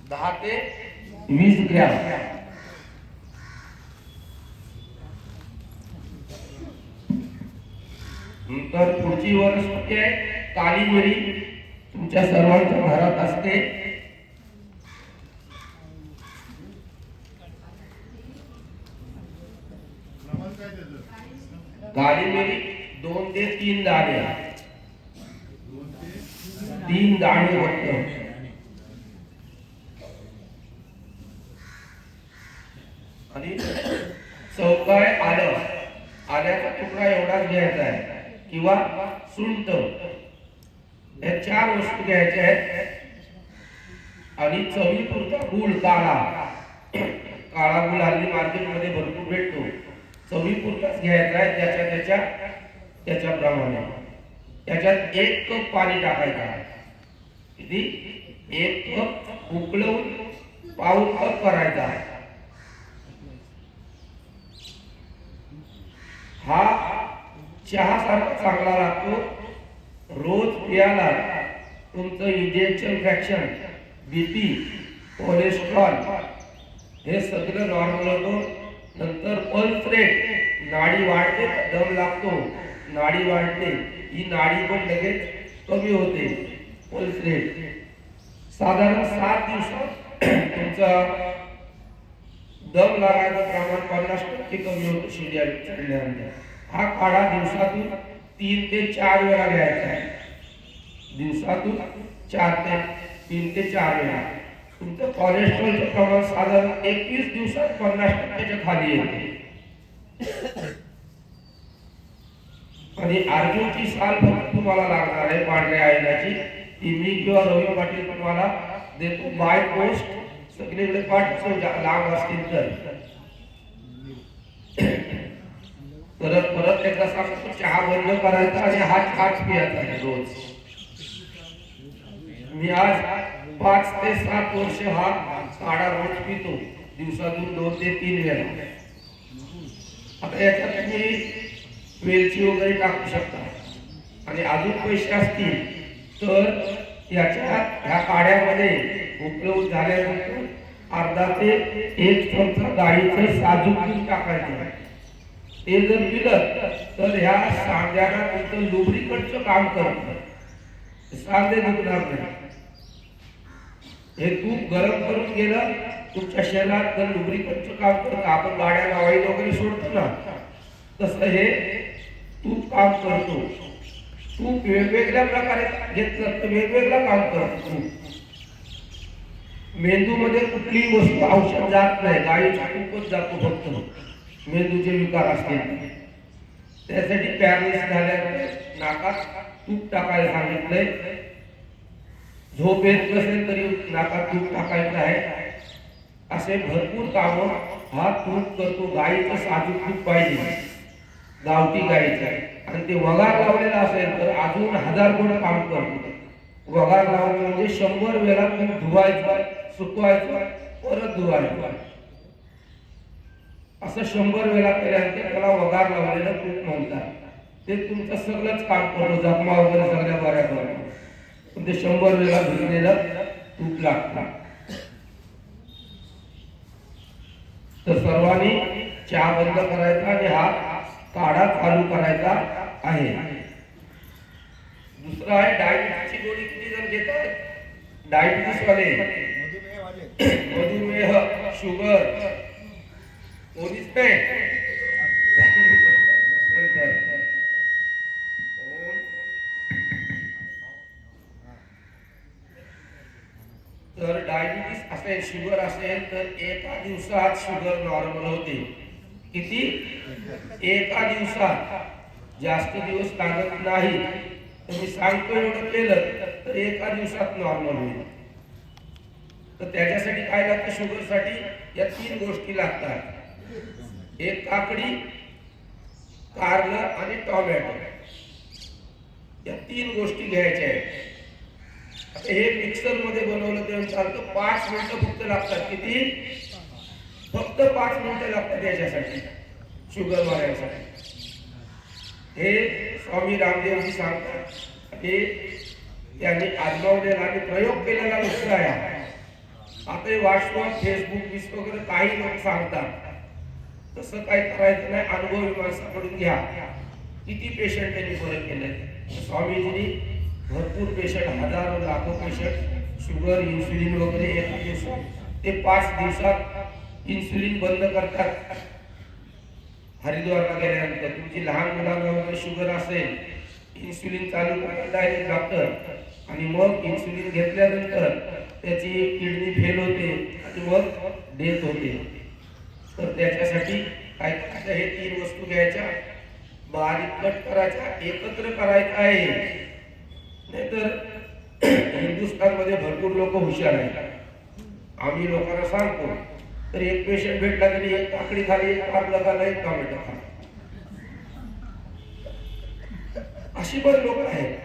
10 ते 20 ग्रॅम. नंतर पुढची वनस्पती आहे काळी मिरी, तुमच्या सर्वांच्या घरात असते. काळी मिरी 2 ते 3 दाणे, 3 दाणे फक्त. आणि चौकाय आलं, आल्याचा तुकडा एवढाच घ्यायचा आहे किंवा सुंठ, या 4 वस्तू घ्यायच्या आहेत. आणि चवीपुरता गुळ, काळा गुळ हल्ली मार्केटमध्ये भरपूर भेटतो, चवीपुरताच घ्यायचा आहे, त्याच्याप्रमाणे. त्याच्यात 1 कप पाणी टाकायचं. किती? 1 कप उकळवून पाऊण कप करायचा. हा चहा सारखा चांगला लागतो. रोज पियाला तुमचं इंजेक्शन फ्रॅक्शन, बीपी, कोलेस्ट्रॉल हे सगळं नॉर्मल होतो. नंतर पल्स रेट, नाडी वाढते, दम लागतो, नाडी वाढते, ही नाडी पण लगेच कमी होते. पल्स रेट साधारण 7 दिवसात तुमचा दम लागायचं प्रमाण 50% कमी होतं शिड्या चढल्यानंतर. हा काढा दिवसातून 3 ते 4 वेळा घ्यायचा आहे. दिवसातून 3 ते 4 वेळा. तुमचं कोलेस्ट्रॉलचं प्रमाण साधारण 21 दिवसात 50%च्या खाली येते. आणि अर्जुनची साल फक्त तुम्हाला लागणार आहे पांढऱ्या आयनाची, ती मी किंवा रवी पाटील तुम्हाला देतो बाय पोस्ट. सगळीकडे पाठ लांब असतील तर परत एकदा सांगतो, चहा बंद करायचा आणि हा चहाच पियाचा आहे रोज. मी आज 5 ते 7 वर्ष हा काढा रोज पितो, दिवसातून 2 ते 3 वेळा. आता याच्यात तुम्ही वेलची वगैरे टाकू शकता. आणि अजून पैसे असतील तर ह्या काढ्यामध्ये उकळून झाल्यानंतर अर्धा ते 1 चमचा गाईचं साजूक तूप टाकायचं. ते जर पिलं तर ह्या सांध्याला तुमचं लुब्रिकंटचं काम करतं, सांधे दुखणार नाही. हे तूप गरम करून गेलं तुमच्या शरीरात तर लुब्रिकंटचं काम करतं. आपण गाड्या ऑइल वगैरे सोडतो ना, तसं हे तूप काम करतो. तूप वेगवेगळ्या प्रकारे घेतलं तर वेगवेगळं काम करतो. मेंदूमध्ये कुठलीही वस्तू औषध जात नाही, गायीचा तूपच जातो फक्त मेंदूचे विकार असतील. त्यासाठी पॅरालिसिस झाल्यामुळे नाकात तूप टाकायला सांगितलंय. झोप येत नसेल तरी नाकात तूप टाकायचं आहे. असे भरपूर कामं हा तूप करतो. गायीचं साजूक तूप पाहिजे, गावठी गायीचं, आणि ते वगार लावलेलं असेल तर अजून 1000 गुण काम करतो. वगार लावलं म्हणजे 100 वेळा तूप धुवायचं, सुकवायचं, परत धुवायचं, असं 100 वेळा केल्यानंतर त्याला वगार लावलेलं तूप म्हणतात. ते तुमचं सगळंच काम करतो, जखमा वगैरे सगळ्या बऱ्या करतो. पण ते 100 वेळा धुतलेलं तूप लागतं. तर सर्वांनी चहा बंद करायचा आणि हा काढा चालू करायचा आहे. दुसरा आहे डायबिटीसची गोळी किती जण घेतात? डायबिटीस वाले, मधुमेह, शुगर कोणीच नाही. तर डायबिटीस असेल, शुगर असेल तर एका दिवसात शुगर नॉर्मल होते. किती? एका दिवसात. जास्त दिवस लागत नाही. तुम्ही सांगतो एवढं केलं तर एका दिवसात नॉर्मल होईल. तर त्याच्यासाठी काय लागतं? शुगरसाठी या 3 गोष्टी लागतात. एक काकडी, कारलं आणि टोमॅटो, या 3 गोष्टी घ्यायच्या आहेत. आता हे मिक्सर मध्ये बनवलं तेव्हा चालतं. 5 मिनिटं फक्त लागतात. किती? फक्त 5 मिनिटं लागतात याच्यासाठी, शुगर मारायसाठी. हे स्वामी रामदेवजी सांगतात. हे त्यांनी आजमावलेला आणि प्रयोग केलेला नुसता आहे. आता हे व्हॉट्सअप, फेसबुक वगैरे काही लोक सांगतात. तसं काही करायचं नाही. अनुभवी माणसाकडून घ्या. किती पेशंट त्यांनी बरं केलंय. स्वामीजींनी भरपूर पेशंट, हजारो लाखो पेशंट शुगर, इन्सुलिन वगैरे एका दिवसात ते 5 दिवसात इन्सुलिन बंद करतात. हरिद्वारला गेल्यानंतर तुमची लहान मुलांना वगैरे शुगर असेल, इन्सुलिन चालू करतात डायरेक्ट डॉक्टर, आणि मग इन्सुलिन घेतल्यानंतर त्याची किडनी फेल होते आणि मग डेथ होते. तर त्याच्यासाठी काय करायचं? हे 3 वस्तू घ्यायच्या, बारीक कट करायच्या, एकत्र करायचं आहे. नाहीतर हिंदुस्थानमध्ये भरपूर लोक हुशार आहेत. आम्ही लोकांना सांगतो तर एक पेशंट भेटला तरी एक काकडी खाली, एक कारलं खाल्लं, एक टोमॅटो खाल्लं. अशी पण लोक आहेत.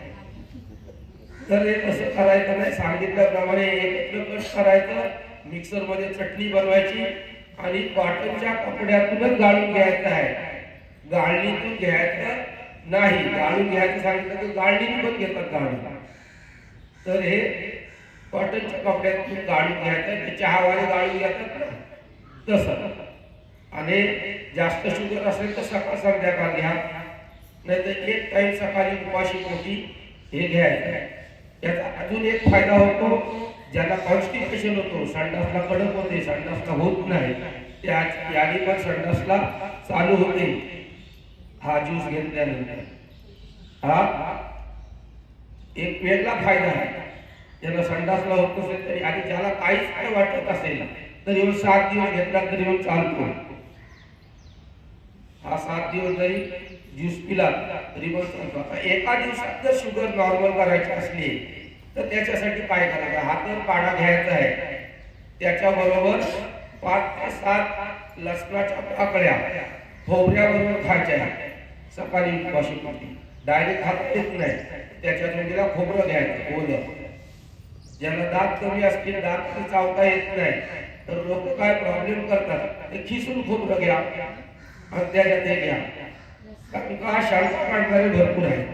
तर हे कसं करायचं नाही, सांगितल्याप्रमाणे एकत्र कट करायचं, मिक्सर मध्ये चटणी बनवायची आणि कॉटनच्या कपड्यातूनच गाळून घ्यायचं आहे. गाळणीतून घ्यायचं नाही. गाळून घ्यायचं सांगितलं तर गाळणीतून पण घेतात गाळून. तर हे कॉटनच्या कपड्यातून गाळून घ्यायचं. चहावाले गाळून घेतात ना, तसं. आणि जास्त शुगर असेल तर सकाळ संध्याकाळ घ्या, नाहीतर एक टाइम सकाळी उपाशी पोटी हे घ्यायचं. याचा अजून एक फायदा होतो, ज्याला कॉन्स्टिपेशन होतो, संडासला कडक होते, संडासला होत नाही, त्याने पण संडासला चालू होते हा ज्यूस घेतल्यानंतर. हा एक वेगळा फायदा आहे. ज्याला संडासला होत असेल तरी, आणि ज्याला काहीच काय वाटत असेल तर येऊन 7 दिवस घेतला तरी येऊन चालतो. हा 7 दिवस जरी ज्यूस पिला तरी पण चालतो. आता एका दिवसात जर शुगर नॉर्मल करायची असली तर त्याच्यासाठी काय करायचं? हा तर काढा घ्यायचा आहे. त्याच्याबरोबर 5 ते 7 लसणाच्या पाकळ्या खोबऱ्याबरोबर खायच्या आहेत. सकाळी उपाशी पोटी डायरेक्ट खाता येत नाही, त्याच्या जोडीला खोबरं घ्यायचं ओलं. ज्याला दात कमी असतील, दात चावता येत नाही, तर लोक काय प्रॉब्लेम करतात, ते खिसून खोबरं घ्या आणि त्याच्यात ते घ्या. कारण का शांता काढणारे भरपूर आहेत.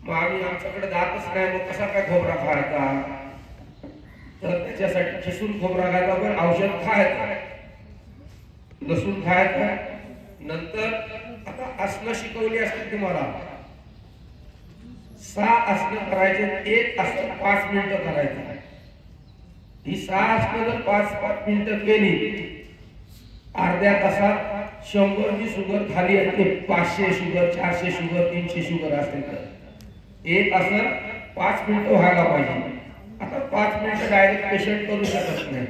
मग आम्ही आमच्याकडे दातच नाही, मग कसा काय खोबरा खायचा? तर त्याच्यासाठी खिसून खोबरा घ्यायचा, पण औषध खायचं, लसूण खायचं. नंतर आता आसनं शिकवली असतील तुम्हाला, 6 आसनं करायचे. एक आसन 5 मिनिटं करायचं. ही 6 आसनं जर 5-5 मिनिटं केली, अर्ध्या तासात 100 जी शुगर खाली येते. 500 शुगर, 400 शुगर, 300 शुगर असेल तर एक आसन 5 मिनिटं व्हायला पाहिजे. आता 5 मिनिटं डायरेक्ट पेशंट करू शकत नाही,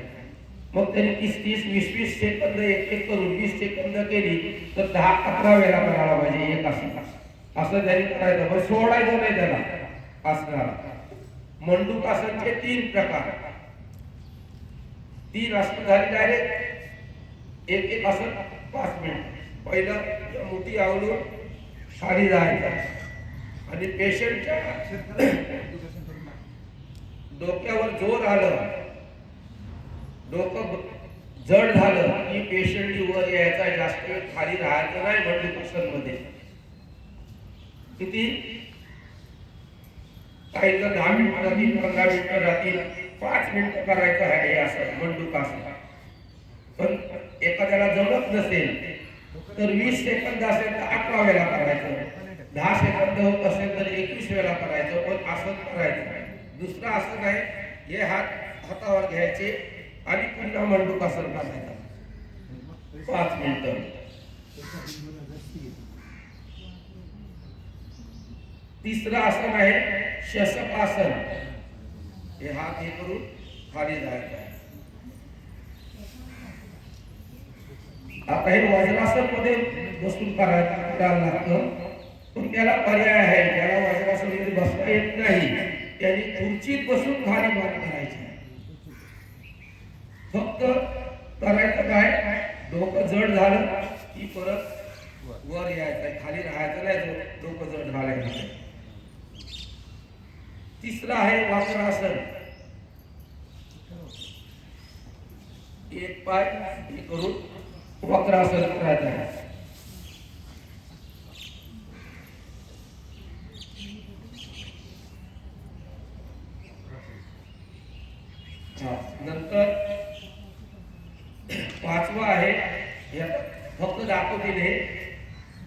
मग त्यांनी 30-30, 20-20 सेकंद एक करून 20 सेकंद केली तर 10-11 वेळा करायला पाहिजे एक आसन. असं त्यांनी करायचं, पण सोडायचं नाही त्याला आसनाला. मंडूक आसनचे 3 प्रकार, 3 आसन झाली डायरेक्ट एक आसन 5 मिनिट. पहिलं मोठी आवळून खाली जायचं आणि पेशंटच्या डोक्यावर जोर आलं, डोकं जड झालं की पेशंट वर यायचा, जास्त वेळ खाली राहायचं नाही मंडूक आसन मध्ये. किती? काही जर 10 मिनिटं राहतील, 15 मिनिटं राहतील, 5 मिनिटं करायचं आहे हे असं मंडूक आसन. पण एखाद्याला जमत नसेल तर 20 सेकंद असेल तर 18 वेळा करायचं, 10 सेकंद होत असेल तर 21 वेळा करायचं, पण असं करायचं. दुसरं असं नाही, हे हातावर घ्यायचे आणि पुन्हा मंडूकासन करायचं 5 मिनिटं. तिसरं आसन आहे शशकासन. हे हात हे करून खाली जायचं आहे. आता हे वज्रासन मध्ये बसून करायला लागतं, पण त्याला पर्याय आहे. ज्याला वज्रासन मध्ये बसता येत नाही त्यांनी खुर्चीत बसून खाली मान करायची. फक्त करायचं काय, डोकं जड झालं की परत वर यायचं, खाली राहायचं नाही, डोकं जड घालायचं. तिसरं आहे वक्रासन. एक पाय हे करून वक्रासन करायचं आहे. नंतर 5वं आहे, फक्त दाखवतील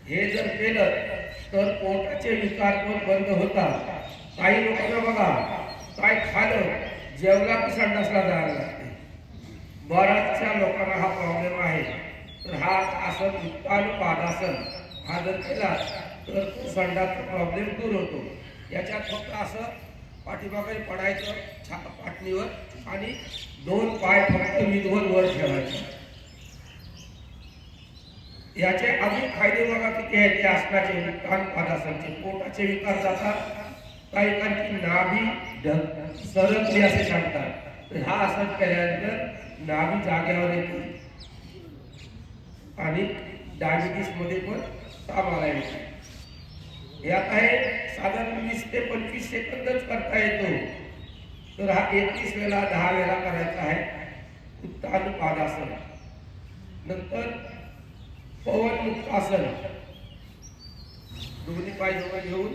हे जर केलं तर पोटाचे विकार पण बंद होतात. काही लोकांना बघा, काय खालं जेवला की संडासला जायला लागते. बऱ्याचशा लोकांना हा प्रॉब्लेम आहे. तर हा आसन उत्तान पादासन हा जर केला तर संडासचा प्रॉब्लेम दूर होतो. याच्यात फक्त असं पाठीमागे पडायचं पाठणीवर आणि 2 पाय फक्त विधवर वर ठेवायचे. याचे अजून फायदे बघा किती आहेत. या आसनाचे उत्तान पादासनचे पोटाचे विकार जातात. काही नाभी सरकली असे सांगतात. तर हा आसन केल्यानंतर नाभी जागेवर येते आणि डायबिटीस मध्ये पण कामाला येते. यात आहे साधारण 20 ते 25 सेकंदच करता येतो. तर हा 21 वेळा 10 वेळा करायचा आहे उत्तान पादासन. नंतर पवनमुक्त आसन. दोन्ही पाय जवळ घेऊन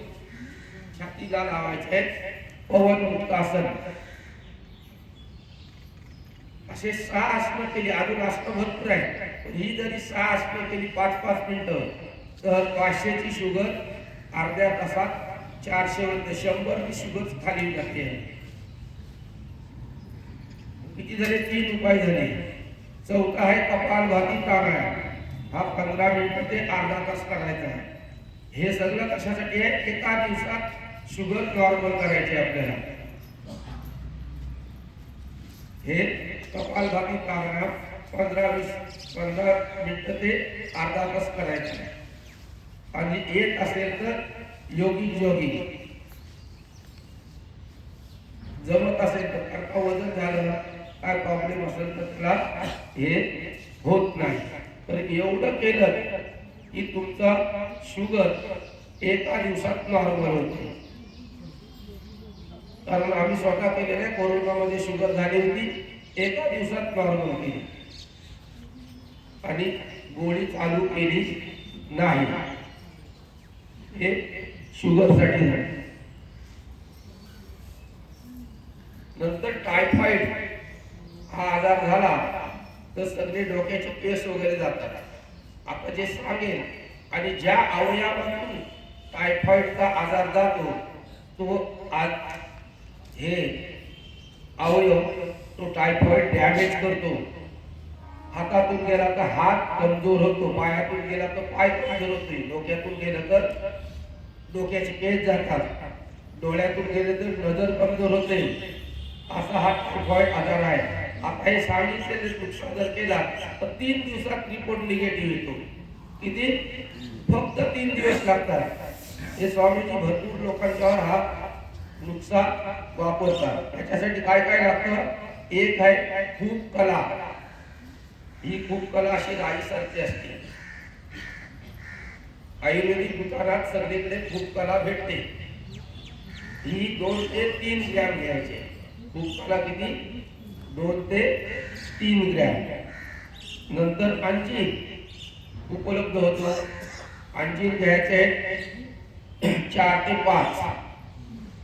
छातीला लावायचे आहे. पवनमुक्त आसन. असे 6 आसनं केली. अजून आसनं भरपूर आहे, पण ही जरी 6 आसनं केली 5-5 मिनिटं तर 500 ची शुगर अर्ध्या तासात 400 वर 100 ची शुगर खाली जाते. किती झाले? 3 उपाय झाले. चौथा आहे कपालभाती प्राणायाम. हा 15 मिनिटं ते अर्धा तास करायचा आहे. हे सगळं कशासाठी आहे? एका दिवसात शुगर नॉर्मल करायची आपल्याला. हे कपालभाती प्राणायाम 15 मिनिटं ते अर्धा तास करायचं आहे. आणि येत असेल तर योगी जमत असेल तर, कारण वजन झालं काय प्रॉब्लेम असेल तर त्याला हे होत नाही. तर एवढं केलं की तुमचा शुगर एका दिवसात नॉर्मल होते. कारण आम्ही स्वतः केलेल्या कोरोनामध्ये शुगर झाली होती, एका दिवसात नॉर्मल केली आणि गोळी चालू केली नाही. हे शुगर साठी झाले. नंतर टायफॉइड हा आजार झाला तर सगळे डोक्याचे केस वगैरे जातात. आता जे सांगेल आणि ज्या अवयवातून टायफॉइडचा आजार जातो तो आज हे अवयव तो टायफॉइड डॅमेज करतो. हातातून गेला तर हात कमजोर होतो, पायातून गेला तर पाय कमजोर होतो, डोक्यातून गेलं तर डोक्याचे केस जातात, डोळ्यातून गेले तर नजर कमजोर होते. असा हा टायफॉइड आजार आहे. आता हे सांगितलेले नुकसान जर केला तर 3 दिवसात रिपोर्ट निगेटिव्ह येतो. किती? फक्त 3 दिवस लागतात. हे स्वामीजी भरपूर लोकांच्यावर हा नुकसा वापरतात. त्याच्यासाठी काय काय लागतं? एक आहे खूप कला. ही खूप कला अशी राईसारखी असते. आयुर्वेदिक दुकानात सगळीकडे खूप कला भेटते. ही 2 ते 3 ग्रॅम घ्यायचे. खूप कला किती? 2 ते 3 ग्रॅम. नंतर अंजीर उपलब्ध होतो. अंजीर घ्यायचे 4 ते 5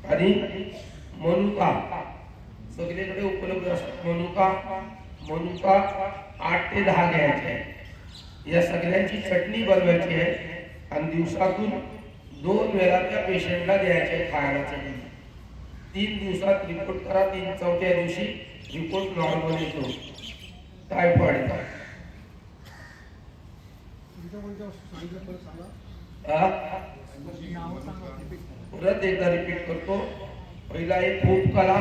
आणि मनुका सगळीकडे उपलब्ध असतात. मनुका मनुका 8 ते 10 घ्यायचे आहे. या सगळ्यांची चटणी बनवायची आहे आणि दिवसातून 2 वेळा त्या पेशंटला द्यायचे आहे खायला चटणी. 3 दिवसात रिपोर्ट करा. 4थ्या दिवशी रिपोर्ट नॉर्मल येतो. टायफॉइडचा तुमच्या कोणत्या वस्तू सांगितलं परत सांगा. नावं सांगा. परत एकदा रिपीट करतो. पहिला एक खूप कला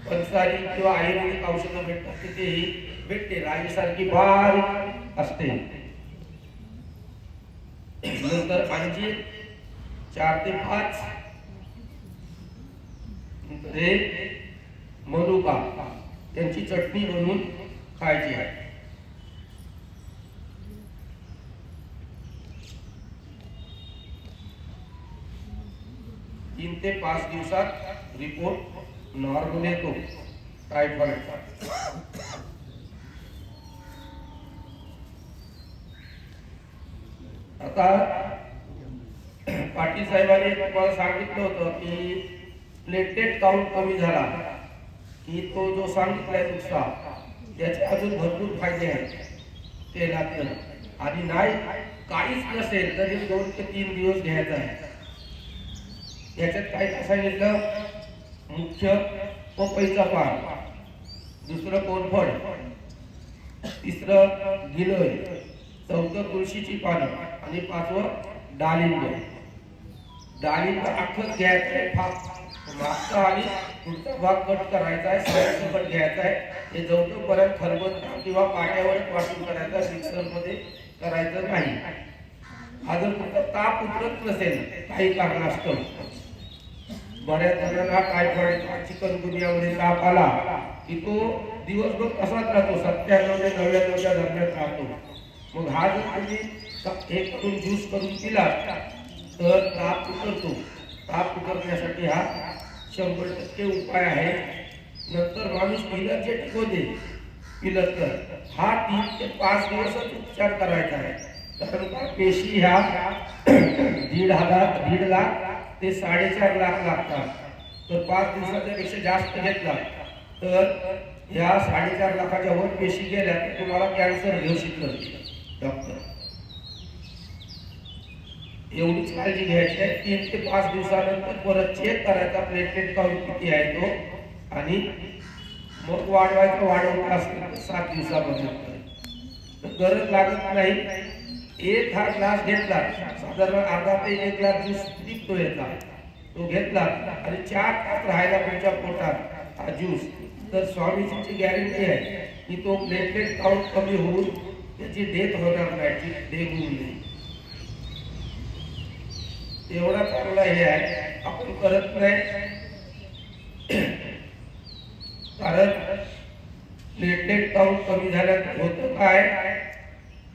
पंसारी किंवा आयुर्वेदिक औषधं भेटतात तिथेही भेटते. राईसारखी बारीक असते. नंतर अंजीर 4 ते 5. नंतर हे मनुका त्यांची चटणी बनवून खायची आहे. 3 ते 5 दिवसात रिपोर्ट नॉर्मल येतो टायफॉइडचा. आता पाटील साहेबांनी तुम्हाला सांगितलं होतं की प्लेटलेट काउंट कमी झाला की तो जो सांगितलाय नुसता त्याचे अजून भरपूर फायदे आहेत तेलातून. आणि नाही काहीच नसेल तरी 2 ते 3 दिवस घ्यायचा आहे. याच्यात काय काय सांगितलं. मुख्य पपईचा पान, दुसरं कोरफड, तिसरं गिलोय, 4थं तुळशीची पानं आणि 5वं डाळिंब. डाळिंब अख्खच घ्यायचं आहे. मागचा आणि पुढचा भाग कट करायचा आहे. साईडचा कट घ्यायचा आहे. हे 4थं पर्यंत खरबत किंवा पाट्यावर वाटून करायचा. मिक्सरमध्ये करायचं नाही. हा जर तुमचा ताप उतरत नसेल काही कारणास्तव, बऱ्याच जणांना टायफॉइड चिकनगुनियामध्ये ताप आला की तो दिवसभर तसाच राहतो. 97 ते 99च्या दरम्यान राहतो. मग हा जर तुम्ही हे करून ज्यूस करून पिला तर ताप उतरतो. ताप उतरण्यासाठी हा 100% उपाय आहे. नंतर माणूस एनर्जेटिक होते पिलं तर हा 3 ते 5 दिवसच उपचार करायचा आहे. कारण का पेशी ह्या 1.5 लाख ते 4.5 लाख लागतात. तर 5 दिवसाच्या पेक्षा जास्त घेतला तर ह्या 4.5 लाखाच्या वर पेशी गेल्या तर तुम्हाला कॅन्सर घेऊ शिकलं डॉक्टर. एवढीच काळजी घ्यायची आहे. 3 ते 5 दिवसानंतर परत चेक करायचा प्लेटलेट काउंट किती आहे तो आणि मग वाढवता असेल तर 7 दिवसापर्यंत. तर गरज लागत नाही. एक हा ग्लास घेतला साधारण अर्धा ते 1 ग्लास ज्यूस निघतो याचा, तो घेतला आणि 4 तास राहायला तुमच्या पोटात हा ज्यूस, तर स्वामीजीची गॅरंटी आहे की तो प्लेटलेट काउंट कमी होऊन त्याची डेथ होणार नाही. डेथ होऊ नये एवढा चांगला हे आहे. आपण करत नाही कारण प्लेटलेट काउंट कमी झाल्यानं होतं काय,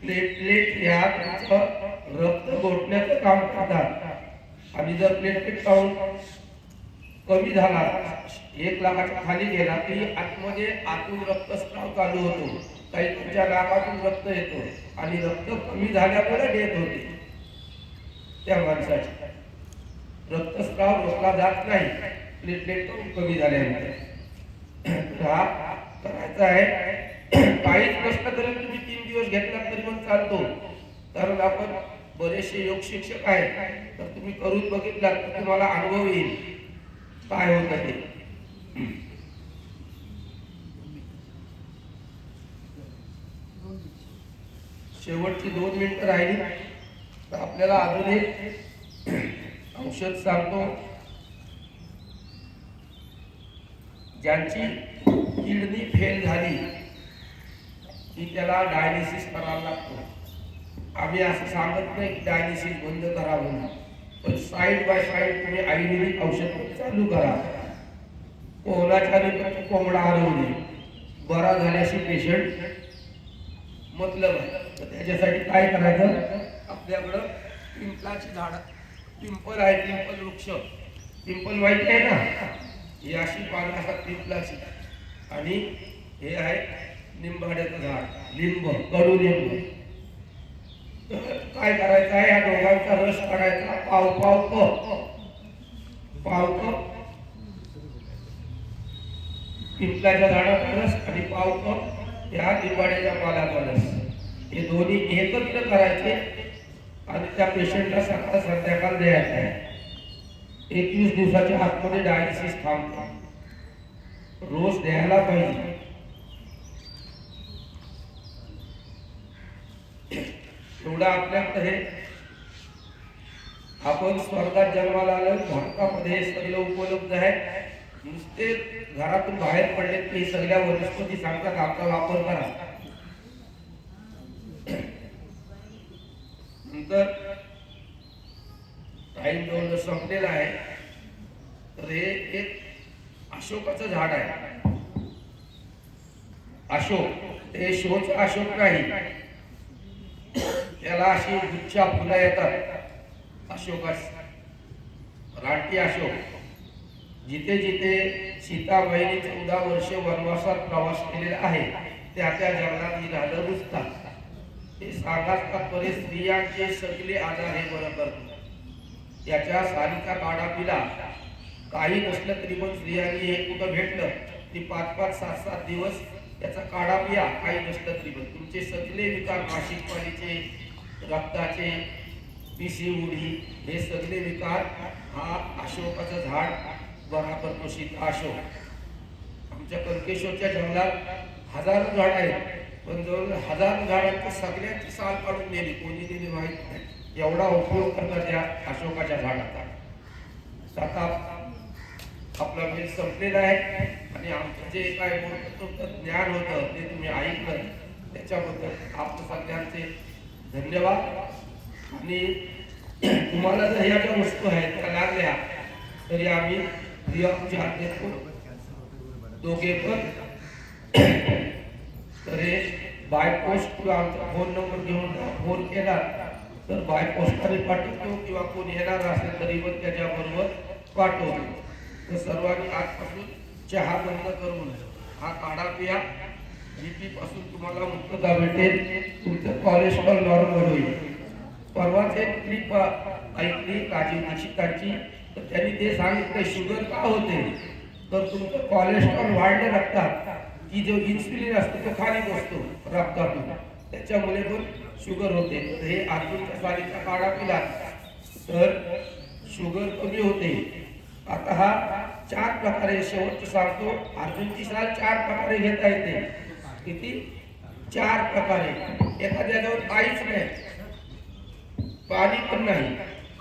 प्लेटलेट या तुमचं रक्त गोठण्याचं काम करतात. आणि जर प्लेटलेट काउंट कमी झाला 1 लाखाच्या खाली गेला की आतून रक्तस्राव चालू होतो. काही तुमच्या नाकातून रक्त येतो आणि रक्त कमी झाल्यामुळे डेथ होते. त्या माणसाची रक्तस्राव रोखला जात नाही प्लेटलेट काउंट कमी झाल्यानंतर. हा करायचा आहे. काहीच नसलं तरी तुम्ही 3 दिवस घेतला तरी पण चालतो. कारण आपण बरेचसे योग शिक्षक आहेत, तर तुम्ही करून बघितला तर तुम्हाला अनुभव येईल काय होतं ते. शेवटची 2 मिनिटं राहिली तर आपल्याला अजून एक औषध सांगतो. ज्यांची किडनी फेल झाली की त्याला डायलिसिस करावा लागतो. आम्ही असं सांगत नाही की डायलिसिस बंद करा म्हणून, पण साईड बाय साईड तुम्ही आयुर्वेदिक औषध चालू करा. कोणाच्या कोंबडा हरवणे बरा झाल्याशी पेशंट मतलब आहे. तर त्याच्यासाठी काय करायचं, आपल्याकडं पिंपलाची झाडं, पिंपल आहे, पिंपल वृक्ष, पिंपल माहिती आहे ना, ही अशी पानं असतात पिंपलाची. आणि हे आहे निंबाड्याचं झाड, लिंब, कडुलिंब. तर काय करायचं आहे, या दोघांचा रस काढायचा. पाव कप पिंपळाच्या झाडाचा रस आणि पाव कप त्या लिंबाड्याच्या पाल्याचा रस हे दोन्ही एकत्र करायचे आणि त्या पेशंटला सकाळ संध्याकाळ द्यायचं आहे. 21 दिवसाच्या आतमध्ये डायलिसिस थांबतो. रोज द्यायला पाहिजे. एवढं आपल्याकडे आपण स्वर्गात जन्माला आलो. भारतामध्ये हे सगळं उपलब्ध आहे. नुसते घरातून बाहेर पडले की सगळ्या वनस्पती सांगतात आपला वापर करा. नंतर टाइम जवळ संपलेला आहे. तर हे एक अशोकाचं झाड आहे. अशोक हे शोच अशोक नाही. त्याला अशी गुच्छा फुलं येतात. अशोकास रानटी अशोक. जिथे जिथे सीताबाईंनी 14 वर्ष वनवासात प्रवास केलेला आहे त्या त्या जंगलात ही झाडं रुजतात. हे सांगाच तात्पर्य स्त्रियांचे सगळे आजार हे बरं करतो. याच्या सालीचा काढा पिला काही नसलं तरी पण स्त्रियांनी हे कुठं भेटलं ती 5-5, 7-7 दिवस त्याचा काढा पिया. काही नसलं तरी पण तुमचे सगळे विकार, मासिक पाळीचे, रक्ताचे, पिसीओडी हे सगळे विकार हा अशोकाचं झाड बरा करतो. सीता अशोक. आमच्या कनकेश्वरच्या जंगलात हजारो झाड आहेत. पण जवळ 1000 झाडांची सगळ्यांची साल काढून नेली. कोणी दिली माहीत नाही. एवढा उपयोग करतात त्या अशोकाच्या झाडाचा. आता आपला वेळ संपलेला आहे आणि आमचं जे काय ज्ञान होतं ते तुम्ही ऐकलं त्याच्याबद्दल आपलं सगळ्यांचे धन्यवाद. आणि तुम्हाला जर ह्या ज्या वस्तू आहेत त्या लागल्या तरी आम्ही चार्ज देतो दोघे पण. तर हे बाय पोस्ट किंवा आमचा फोन नंबर घेऊन फोन केला तर बाय पोस्टाने पाठवतो किंवा कोण येणार असेल तरी पण त्याच्याबरोबर पाठवतो. तर सर्वांनी आजपासून चहा बंद करून हा काढा पिया. बीपी पासून तुम्हाला मुक्तता भेटेल. तुमचं कोलेस्ट्रॉल नॉर्मल होईल. परवाच एक क्लिप ऐकली राजीव दीक्षितांची. तर त्यांनी ते सांगितलं शुगर का होते तर तुमचं कोलेस्ट्रॉल वाढलं रक्तात की जो इन्सुलिन असतो तो खाली बसतो रक्तातून त्याच्यामुळे पण शुगर होते. तर हे अर्जुनच्या सालीचा काढा पिला तर शुगर कमी होते. आता हा 4 प्रकारे शेवटचं सांगतो. अर्जुनची साल 4 प्रकारे घेता येते. किती? 4 प्रकारे. एखाद्याजवळ काहीच नाही, पाणी पण नाही,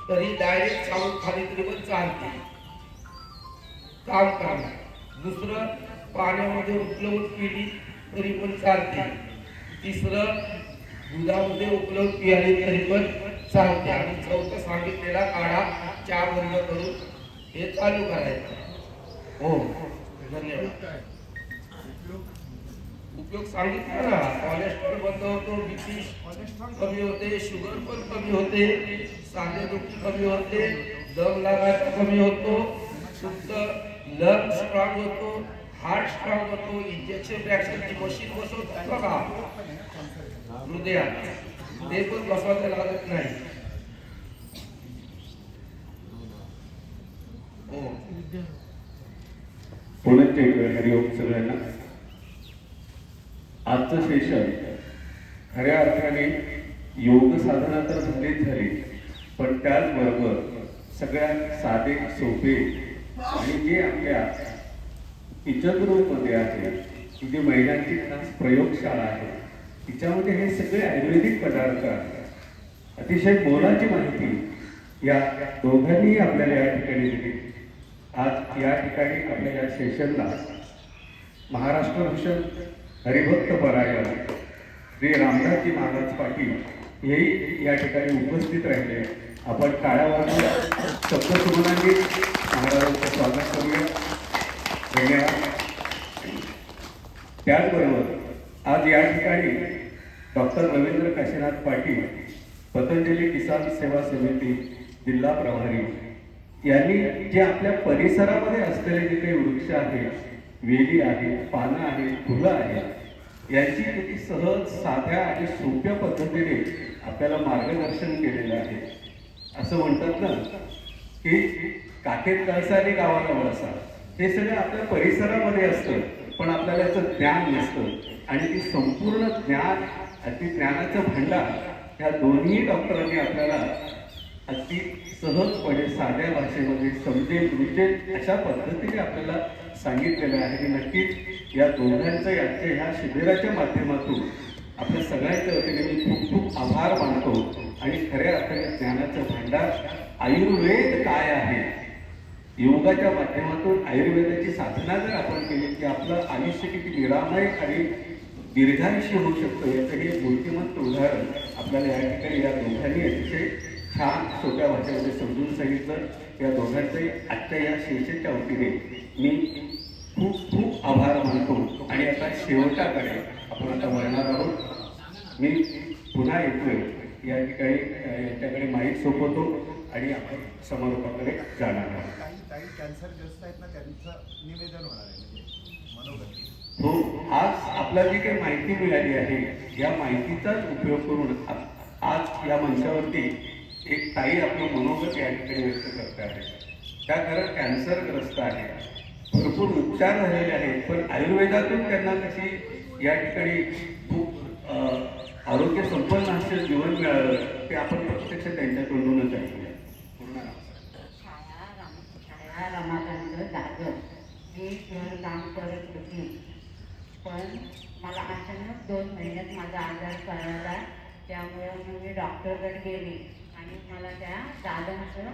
तरी डायरेक्ट चावून खाली तरी पण चालते, काम करणार. दुसरं पाण्यामध्ये उकळवून पिली तरी पण चालते. तिसरं दुधामध्ये उकळवून पियाली तरी पण चालते. आणि चौथं सांगितलेला काढा चहा बंद करून हे चालू करायचं. हो, धन्यवाद. उपयोग सांगितला ना. कोलेस्ट्रॉल बंद होतो, बीपी कमी होते, शुगर पण कमी होते, सांधेदुखी कमी होते, दम लागायचा कमी होतो, तुमचं लंग स्ट्रॉंग होतो, हार्ट स्ट्रॉंग होतो. इंजेक्शन रिॲक्शनची मशीन बसवतात बघा हृदयात, ते पण बसवायला लागत नाही. पुण्याचे हरिओम सगळ्यांना. आजचं सेशन खऱ्या अर्थाने योग साधना तर झालीच झाली, पण त्याचबरोबर सगळ्यात साधे सोपे आणि जे आपल्या किचन रूममध्ये आहे, ही जी महिलांची खास प्रयोगशाळा आहे, तिच्यामध्ये हे सगळे आयुर्वेदिक पदार्थ आहेत. अतिशय मोलाची माहिती या दोघांनी आपल्याला या ठिकाणी दिली. आज या ठिकाणी आपल्या या सेशनला महाराष्ट्र भूषण हरिभक्त परायण श्री रामदासजी महाराज पाटील हेही या ठिकाणी उपस्थित राहिले. आपण टाळ्या वाजवून शब्दसुमनांनी महाराजांचं स्वागत करूया. धन्यवाद. त्याचबरोबर आज या ठिकाणी डॉक्टर रवींद्र काशीनाथ पाटील, पतंजली किसान सेवा समिती जिल्हा प्रभारी, यांनी जे आपल्या परिसरामध्ये असलेले जे काही वृक्ष आहेत, वेली आहेत, पानं आहेत, फुलं आहेत, यांची किती सहज, साध्या आणि सोप्या पद्धतीने आपल्याला मार्गदर्शन केलेलं आहे. असं म्हणतात ना की काखेत कळसा आणि गावाला वळसा, हे सगळं आपल्या परिसरामध्ये असतं. पण आपल्याला याचं ज्ञान नसतं आणि ती संपूर्ण ज्ञान अगदी ज्ञानाचं भांडार ह्या दोन्ही डॉक्टरांनी आपल्याला अगदी सहजपणे साध्या भाषेमध्ये समजेल रुचेल अशा पद्धतीने आपल्याला सांगितलेलं आहे आणि नक्कीच या दोघांचं आजच्या ह्या शिबिराच्या माध्यमातून आपल्या सगळ्यांच्या वतीने मी खूप खूप आभार मानतो आणि खऱ्या अर्थाने ज्ञानाचं भांडार आयुर्वेद काय आहे, योगाच्या माध्यमातून आयुर्वेदाची साधना जर आपण केली की आपलं आयुष्य किती निरामय आणि दीर्घायुष्य होऊ शकतं याचं हे मूर्तिमंत उदाहरण आपल्याला या ठिकाणी या दोघांनी अतिशय छान सोप्या भाषेमध्ये समजून सांगितलं. या दोघांचंही आजच्या या सेशनच्या वतीने मी खूप खूप आभार मानतो आणि आता शेवटाकडे आपण आता वळणार आहोत. मी पुन्हा येतोय या ठिकाणी यांच्याकडे माईक सोपवतो आणि आपण समारोपाकडे जाणार आहोत. काही कॅन्सरग्रस्त आहेत ना, त्यांचं निवेदन होणार आहे म्हणजे मनोगत. हो, आज आपल्याला जी काही माहिती मिळाली आहे या माहितीचाच उपयोग करून आज या मंचावरती एक ताई आपलं मनोगत या ठिकाणी व्यक्त करत आहे. त्या खरं कॅन्सरग्रस्त आहे, भरपूर उपचार झालेले आहेत, पण आयुर्वेदातून त्यांना कशी या ठिकाणी खूप आरोग्य संपन्न असं जीवन मिळालं ते आपण प्रत्यक्ष त्यांच्याकडूनच ऐकूया. छाया रमाकांत जाधव. मी घर काम करत होती, पण मला अचानक 2 महिन्यात माझा आजार कळला. त्यामुळे मग मी डॉक्टरकडे गेली आणि मला त्या दादांचं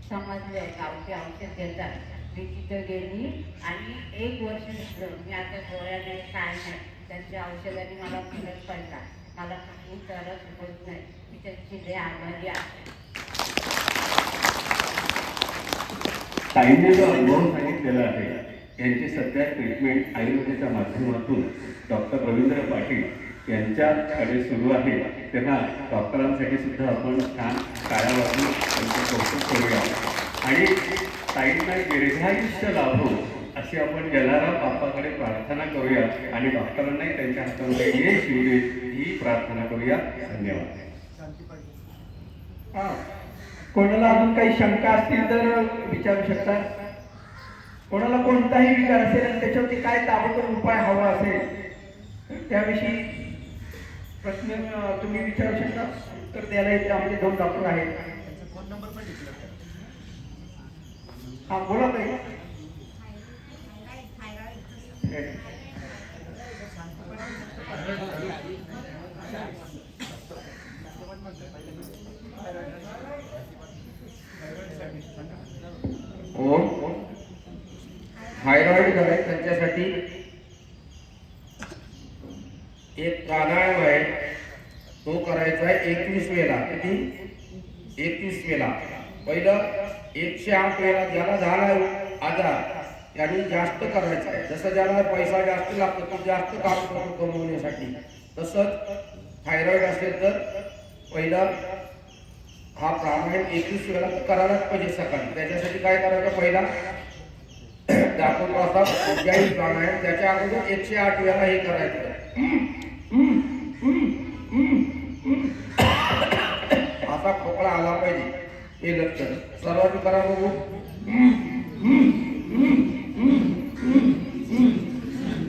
समजलं गावठी औषध घेतात. मी तिथं गेली आणि 1 वर्ष झालं मी आता गोळ्या नाही काय नाही, त्यांच्या औषधाने मला फरक पडला. मला काही त्रास होत नाही. मी त्यांची लय आभारी आहे. ताईंनी जो अनुभव सांगितलेला आहे यांची सध्या ट्रीटमेंट आयुर्वेदाच्या माध्यमातून डॉक्टर रवींद्र पाटील यांच्याकडे सुरू आहे. त्यांना डॉक्टरांसाठी सुद्धा आपण छान टाळ्या वाजवून त्यांचं कौतुक करूया आणि ताईंना दीर्घायुष्य लाभो अशी आपण जलाराम बाप्पाकडे प्रार्थना करूया आणि डॉक्टरांनाही त्यांच्या हातामध्ये यश येऊ दे ही प्रार्थना करूया. धन्यवाद. शांती पाहिजे. हा, कोणाला अजून काही शंका असतील तर विचारू शकता. कोणाला कोणताही विकार असेल आणि त्याच्यावरती काय ताबडतोब उपाय हवा असेल तर त्याविषयी प्रश्न तुम्ही विचारू शकता. उत्तर द्यायला इथे आमचे 2 डॉक्टर आहेत. त्यांचा फोन नंबर पण डिक्लेअर करा. हा, बोला ताई. हो, थायरॉइड झालाय त्यांच्यासाठी एक प्राणायाम आहे, तो करायचा आहे 21 वेळा. किती? 21 वेळा. पहिलं 108 वेळा ज्याला झाला आजार त्यांनी जास्त करायचा आहे. जसं ज्याला पैसा जास्त लागतो तो जास्त काम करतो कमवण्यासाठी, तसंच थायरॉइड असेल तर पहिलं हा प्राणायाम 21 वेळा करायलाच पाहिजे सकाळी. त्याच्यासाठी काय करायचं, पहिला दाखवतो असा उज्जाई प्राणायाम, त्याच्या अगोदर 108 वेळा हे करायचं. असा खोकला आला पाहिजे, हे लक्षण सर्वांनी करा बघू.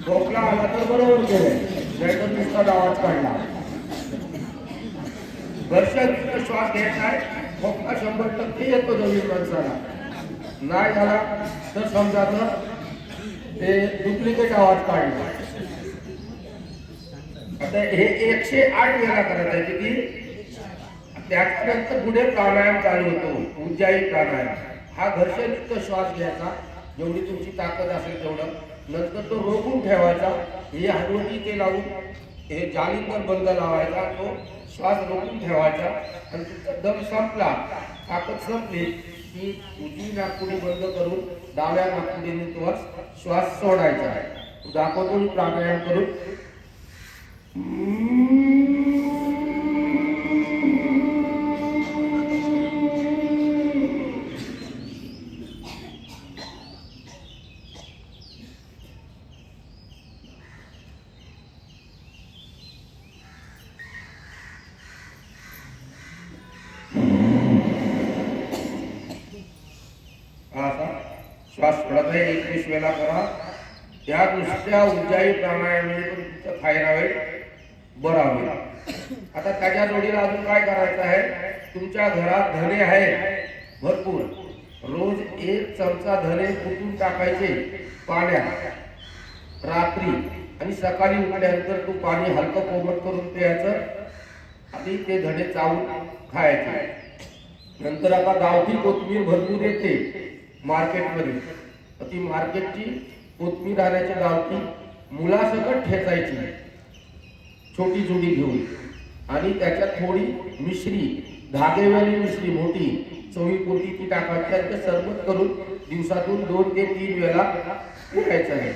खोकला आला तर बरोबर केलंय, नाहीतर नुसता आवाज काढला. घर्षण श्वास घ्यायचा आहे, खोकला 100% येतो नवीन माणसाला. नाही झाला तर समजा ते डुप्लिकेट आवाज काढला. आता हे 108 वेळा करायचं आहे. किती? त्याच्यानंतर पुढे प्राणायाम चालू होतो, उज्जाई प्राणायाम. हा घर्षणयुक्त श्वास घ्यायचा, जेवढी तुमची ताकद असेल तेवढं. नंतर तो रोखून ठेवायचा, हे हलवटी ते लावून हे जालिंदर बंद लावायचा, तो श्वास रोखून ठेवायचा आणि तुमचा दम संपला, ताकद संपली की उजवी नाकपुडी बंद करून डाव्या नाकपुडीने तो श्वास सोडायचा. दाखवतो प्राणायाम करून. असा श्वास सोडत आहे. 21 वेळा करा. त्या नुसत्या उज्जाई प्राणायामाने पण तुमचं थायरॉइड बरा होईल. आता त्याच्या जोडीला अजून काय करायचं आहे, तुमच्या घरात धने आहेत भरपूर, रोज 1 चमचा धने कुटून टाकायचे पाण्यात रात्री, आणि सकाळी उठल्यानंतर तू पाणी हलकं कोमट करून प्यायचं आणि ते धने चावून खायचे. नंतर आता गावठी कोथमीर भरपूर येते मार्केटमध्ये, तर ती मार्केटची कोथमीर आणायची गावठी, मुलासकट ठेचायची छोटी जुडी घेऊन, आणि त्याच्यात थोडी मिश्री, धागेवाली मिश्री मोठी चवीपुरती ती टाकायची, आणि ते सरबत करून दिवसातून 2 ते 3 वेळा प्यायचं आहे.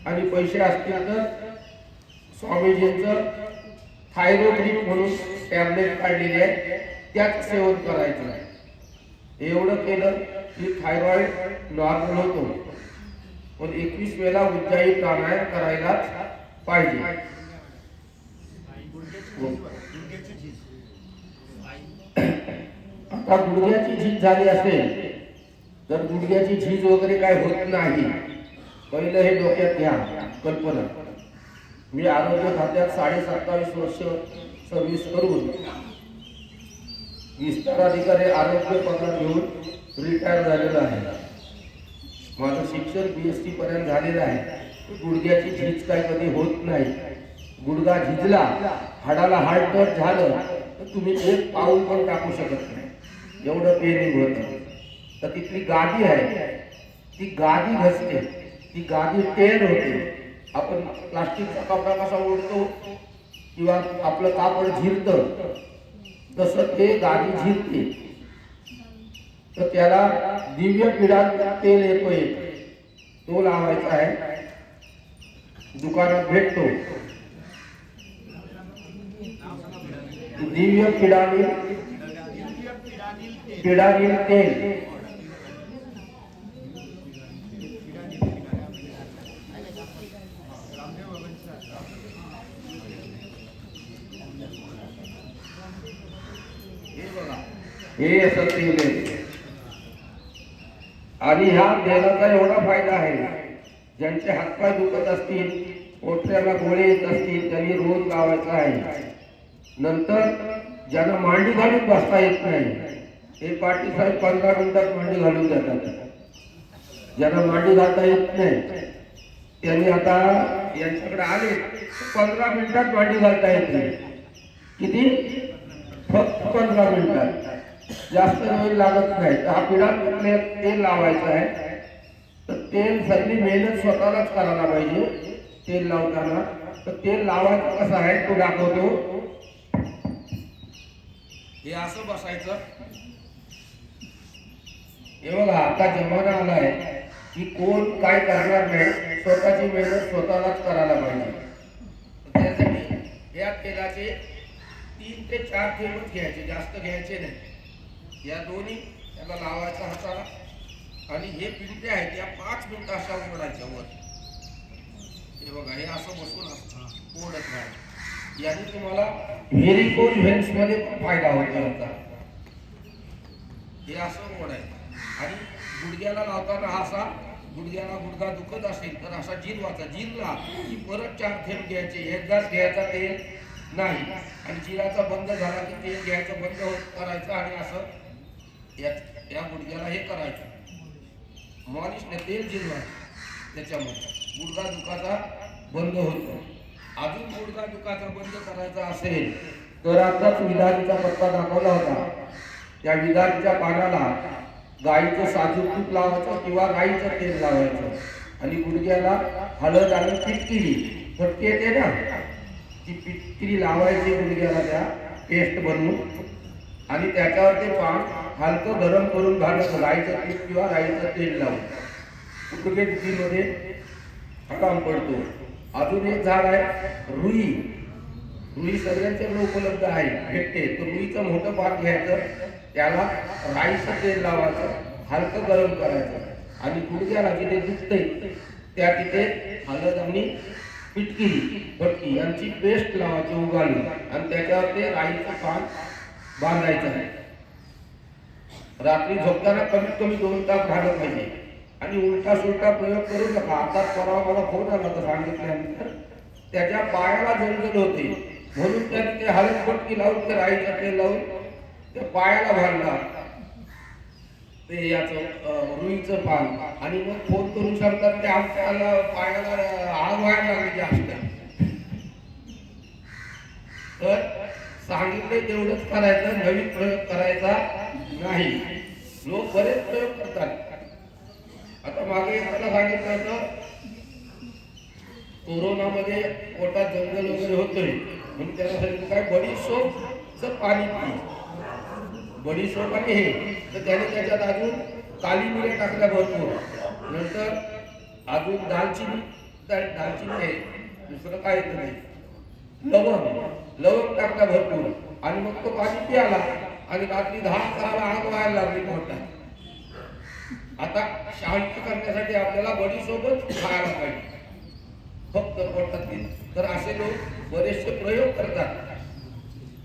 आणि पैसे असतील तर स्वामीजींचं थायरोग्रीप म्हणून टॅबलेट काढलेली आहे, त्याच सेवन करायचं आहे. एवढं केलं की थायरॉइड नॉर्मल होतो. पण 21 वेळा उज्जाई प्राणायाम करायलाच पाहिजे. आता गुडघ्याची झीज झाली असेल तर गुडघ्याची झीज वगैरे काय होत नाही. पहिलं हे डोक्यात घ्या कल्पना. मी आरोग्य खात्यात 27.5 वर्ष सर्व्हिस करून विस्तार अधिकारी आरोग्य पगार घेऊन रिटायर झालेलो आहे. माझं शिक्षण BSc पर्यंत झालेलं आहे. गुडघ्याची झीज काय कधी होत नाही. गुडघा झिजला, हाडाला हाड टच झालं तर तुम्ही 1 पाऊल पण टाकू शकत नाही, एवढं पेनिंग होतं. तर तिथली गादी आहे, ती गादी घसते, ती गादी टेर होते. आपण प्लास्टिकचा कपडा कसा ओढतो किंवा आपलं कापड झिरतं, तसं ते गादी झिरते. तर त्याला दिव्य पिढा तेल येतो एक, तो लावायचा आहे, दुकानात भेटतो. दिव्य पिढानील तेल. हे असं तेल आहे. आणि ह्या तेलाचा एवढा फायदा आहे, ज्यांचे हातपाय दुखत असतील, पोटऱ्याला गोळे येत असतील, त्यांनी रोज लावायचा आहे. नंतर ज्यांना मांडी घालून बसता येत नाही, हे पाटील साहेब 15 मिनिटात मांडी घालून देतात. ज्यांना मांडी घालता येत नाही त्यांनी आता यांच्याकडे आले 15 मिनिटात मांडी घालता येते. किती? फक्त 15 मिनिटात, जास्त वेळ लागत नाही. तर हा पिढा तेल लावायचं आहे. तर तेल सगळी मेहनत स्वतःलाच करायला पाहिजे तेल लावताना. तर तेल लावायचं कसं आहे तो दाखवतो. हे असं बसायचं. हे बघा, आता जमाना आलाय की कोण काय करणार नाही, स्वतःची मेहनत स्वतःलाच करायला पाहिजे. त्यासाठी या तेलाचे 3 ते 4 थेंबच घ्यायचे, जास्त घ्यायचे नाही. या दोन्ही त्याला लावायचा हाताला, आणि हे पिंटे आहेत या 5 मिनिटं अशा ओढायच्या वर. हे बघा, हे असं बसून असतं ओढत राहा. याने तुम्हाला व्हेरिकोज व्हेन्स मध्ये पण फायदा होतो याचा. हे असं ओढायचं. आणि गुडघ्याला लावताना असा, गुडघ्याला गुडघा दुखत असेल तर असा जिरवाचा, जिरला की परत 4 थेंब घ्यायचे. एकदाच घ्यायचा तेल नाही, आणि जिराचा बंद झाला की तेल घ्यायचं बंद करायचं, आणि असं या गुडघ्याला हे करायचं, मॉलिश नाही, तेल जिरवायचं. त्याच्यामुळे गुडघा दुखाचा बंद होतो. अजून गुडघा दुखाचा बंद करायचा असेल तर आताच विधानीचा पत्ता दाखवला होता, त्या विधानीच्या पानाला गाईचं साजूक तूप लावायचं किंवा गाईचं तेल लावायचं, आणि गुडघ्याला हळद आणि फिटकिरी, फटके येते ना, ती फिटकिरी लावायची गुडघ्याला, त्या पेस्ट बनवून, आणि त्याच्यावर ते पान हलकं गरम करून घालायचं, गाईचं तूप किंवा गाईचं तेल लावून. गुडघे दुखीमध्ये आराम पडतो. अजून एक झाड आहे रुई. रुई सगळ्यांच्याकडे उपलब्ध आहे, भेटते. तर रुईचं मोठं पान घ्यायचं, त्याला राईचं तेल लावायचं, हलकं गरम करायचं, आणि गुडघ्याला जिथे दुखतंय त्या तिथे हळद आणि पिटकिरी, फटकी यांची पेस्ट लावायची उगाळून, आणि त्याच्यावर ते राईचं पान बांधायचं आहे. रात्री झोपताना कमीत कमी 2 तास झालं पाहिजे. आणि उलटा सुलटा प्रयोग करू नका. आता परवा मला फोन आला होता सांगितल्यानंतर त्याच्या पायाला जंजल होते म्हणून त्याने ते हळदपट्टी लावून ते राईचं तेल लावून त्या पायाला बांधला ते याचं रुईचं पान आणि मग फोन करून सांगतात ते आमच्या पायाला आग व्हायला लागली जास्त. तर सांगितले तेवढंच करायचं, नवीन प्रयोग करायचा नाही. लोक बरेच प्रयोग करतात. आता मागे मला सांगितलं होतं कोरोनामध्ये पोटात जंगल वगैरे होतोय म्हणून त्याला सांगितलं काय बडीशोपचं पाणी पी. बडीशोप आणि हे तर त्याने त्याच्यात अजून काली मिऱ्या टाकल्या भरपूर, नंतर अजून दालचिनी आहे, दुसरं काय येत नाही, लवंग टाकला भरपूर आणि मग तो पाणी पियाला आणि रात्री 10-11ला आग व्हायला लागली पोटात. आता शांत करण्यासाठी आपल्याला बडीसोबत खायला पाहिजे फक्त पोटात. तर असे लोक बरेचसे प्रयोग करतात.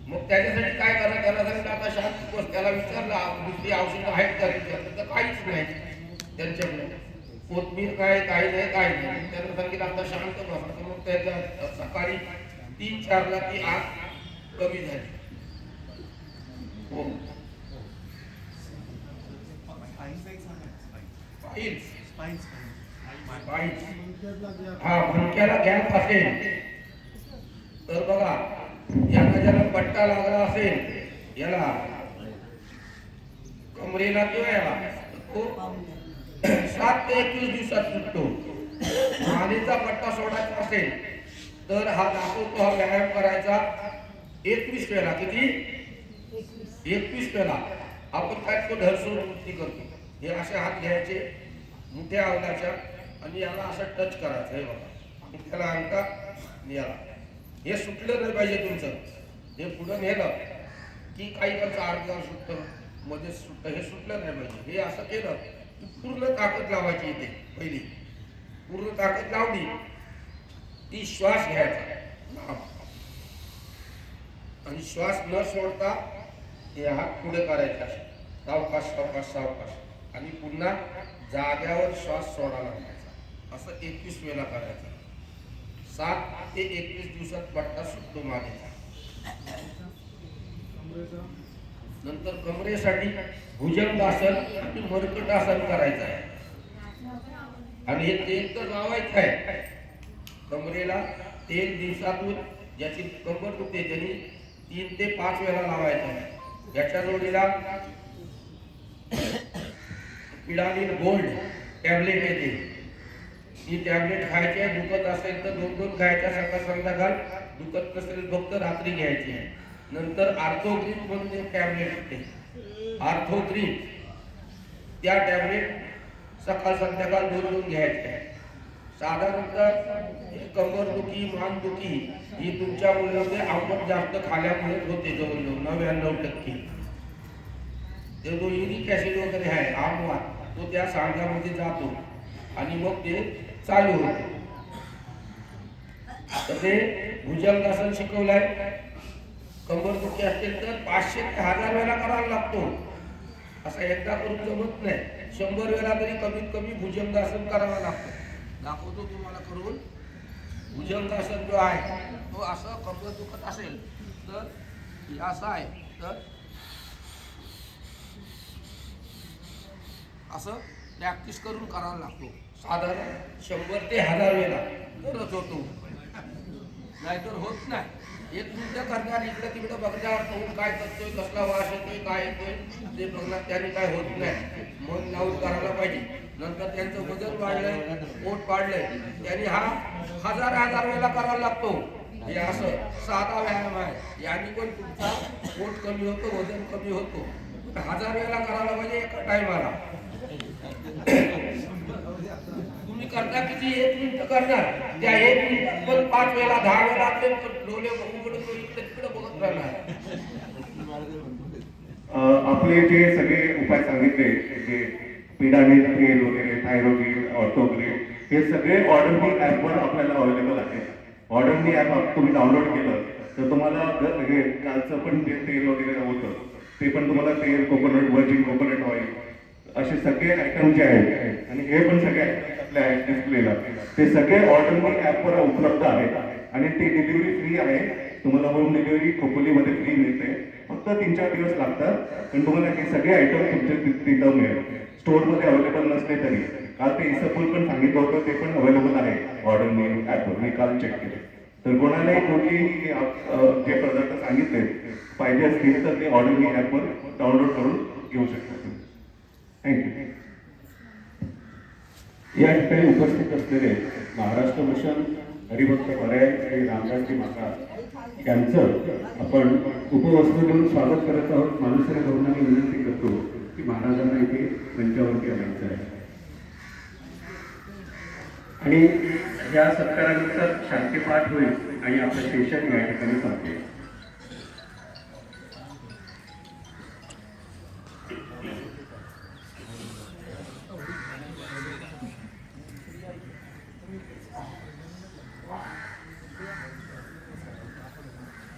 मग त्याच्यासाठी काय करा, त्याला सांगितलं आता शांत बस. त्याला विचारलं दुसरी औषधं आहेत का तुझ्याकडे, तर काहीच नाही त्यांच्याकडे, कोथमीर काय काही नाही काय नाही. त्याला सांगितलं आता शांत बस. मग त्याच्या सकाळी 3-4ला ती आग कमी झाली. हो हा भुंक्याला गॅप असेल तर बघा, याला ज्याला पट्टा लागला असेल याला कमरेला किंवा याला तो 7 ते 21 दिवसात सुटतो. मानेचा पट्टा सोडायचा असेल तर हा दाखवतो, हा व्यायाम करायचा 21 वेळा. किती? 21 वेळा. आपण काय तो धरसून वृत्ती करतो. हे असे हात घ्यायचे मोठ्या अंगाच्या आणि याला असं टच करायचं. हे बघा, त्याला अंगठा याला हे सुटलं नाही पाहिजे तुमचं. हे पुढं नेलं की काही कालचं अर्धा सुटतं, मध्ये सुटतं, हे सुटलं नाही पाहिजे. हे असं केलं की पूर्ण ताकद लावायची इथे. पहिली पूर्ण ताकद लावली ती श्वास घ्यायचा आणि श्वास न सोडता हे हात पुढे करायचा सावकाश सावकाश सावकाश आणि पुन्हा जाग्यावर श्वास सोडायला लागायचा. असं 21 वेळा करायचं. 7 ते 21 दिवसात पट्टा सुटतो मानेचा. नंतर कमरेसाठी भुजंगासन आणि मर्कटासन करायचं आहे आणि हे तेल तर लावायचं आहे कमरेला. तेल दिवसातून ज्याची कंबर दुखते त्यांनी 3 ते 5 वेळा लावायचं आहे. याच्या जोडीला पिडालिन गोल्ड टॅबलेट येते, ही टॅबलेट खायची आहे. दुखत असेल तर 2-2 खायच्या सकाळ संध्याकाळ, दुखत नसेल फक्त रात्री घ्यायची आहे. नंतर आर्थोग्रीप म्हणून एक टॅबलेट येते, आर्थोग्रीप, त्या टॅबलेट सकाळ संध्याकाळ 2-2 घ्यायचे आहे. साधारणतः कंबरदुखी मानदुखी ही तुमच्या मुलामध्ये आंबट जास्त खाल्यामुळे होते. जवळजवळ 99% ते जो युरिक ऍसिड वगैरे आहे आमवार तो त्या सांध्यामध्ये जातो आणि मग ते चालू होते. तर ते भुजंगासन शिकवलंय. कंबरदुखी असेल तर 500 ते 1000 वेळा करायला लागतो. असं एकदा करून जमत नाही. 100 वेळा तरी कमीत कमी भुजंगासन करावं लागतं. दाखवतो तुम्हाला करून. भुजंगासन जो आहे तो असं कंबर दुखत असेल तर असं आहे, तर असं प्रॅक्टिस करून करावा लागतो. साधारण 100 ते 1000 वेळा तरच होतो, नाहीतर होत नाही. 1 मिनिट करणार, इकडे तिकडे बघणार, तो काय करतोय, कसला वास येतोय, काय येतोय ते बघणार, त्याने काय होत नाही. मन लावून करायला पाहिजे. नंतर त्यांचं वजन वाढलंय, पोट वाढलंय, त्यांनी हा 1000 वेळा करायला लागतो. हे असं साधा व्यायाम आहे. याने पण तुमचा पोट कमी होतो, वजन कमी होतो. 1000 वेळा करायला पाहिजे एका टायमाला. तुम्ही करता किती? 1 मिनिट करणार, त्या 1 मिनिटात पण 5 वेळा 10 वेळा ते डोळे उघडून इकडे तिकडे बघत राहणार. आपले जे सगळे उपाय सांगितले, जे पिडामिल तेल वगैरे, थायरोगिन, ऑर्थोग्रीन, हे सगळे ऑर्डरनी ॲपवर आपल्याला अवेलेबल आहे. ऑर्डरनी ॲप तुम्ही डाउनलोड केलं तर तुम्हाला हे कालचं पण जे तेल वगैरे होतं ते पण तुम्हाला तेल, कोकोनट, व्हर्जिन कोकोनट ऑइल असे सगळे आयटम जे आहेत आणि हे पण सगळे items आपल्या डिस्प्लेला ते सगळे ऑर्डर मी ॲपवर उपलब्ध आहेत आणि ती डिलिव्हरी फ्री आहे. तुम्हाला होम डिलिव्हरी खोपोलीमध्ये फ्री मिळते. फक्त 3-4 दिवस लागतात पण तुम्हाला हे सगळे आयटम तुमच्या तिथं मिळेल. स्टोअरमध्ये अवेलेबल नसले तरी काल ते इसपूल पण सांगितलं होतं ते पण अवेलेबल आहे ऑर्डर मी ॲपवर. मी काल चेक केले. तर कोणालाही कुठलीही जे पदार्थ सांगितले पाहिजे असतील तर ते ऑर्डर मी ॲपवर डाउनलोड करून घेऊ शकता. थँक्यू. या ठिकाणी उपस्थित असलेले महाराष्ट्र भूषण हरिभक्त पर्याय श्री रामदासजी महाराज यांचं आपण उपवस्त्र देऊन स्वागत करत आहोत. मानुसरे भाऊंना मी विनंती करतो की महाराजांना इथे मंचावरती आणायचं आहे आणि या सत्कारानंतर शांतीपाठ होईल आणि आपलं सेशन या ठिकाणी संपेल.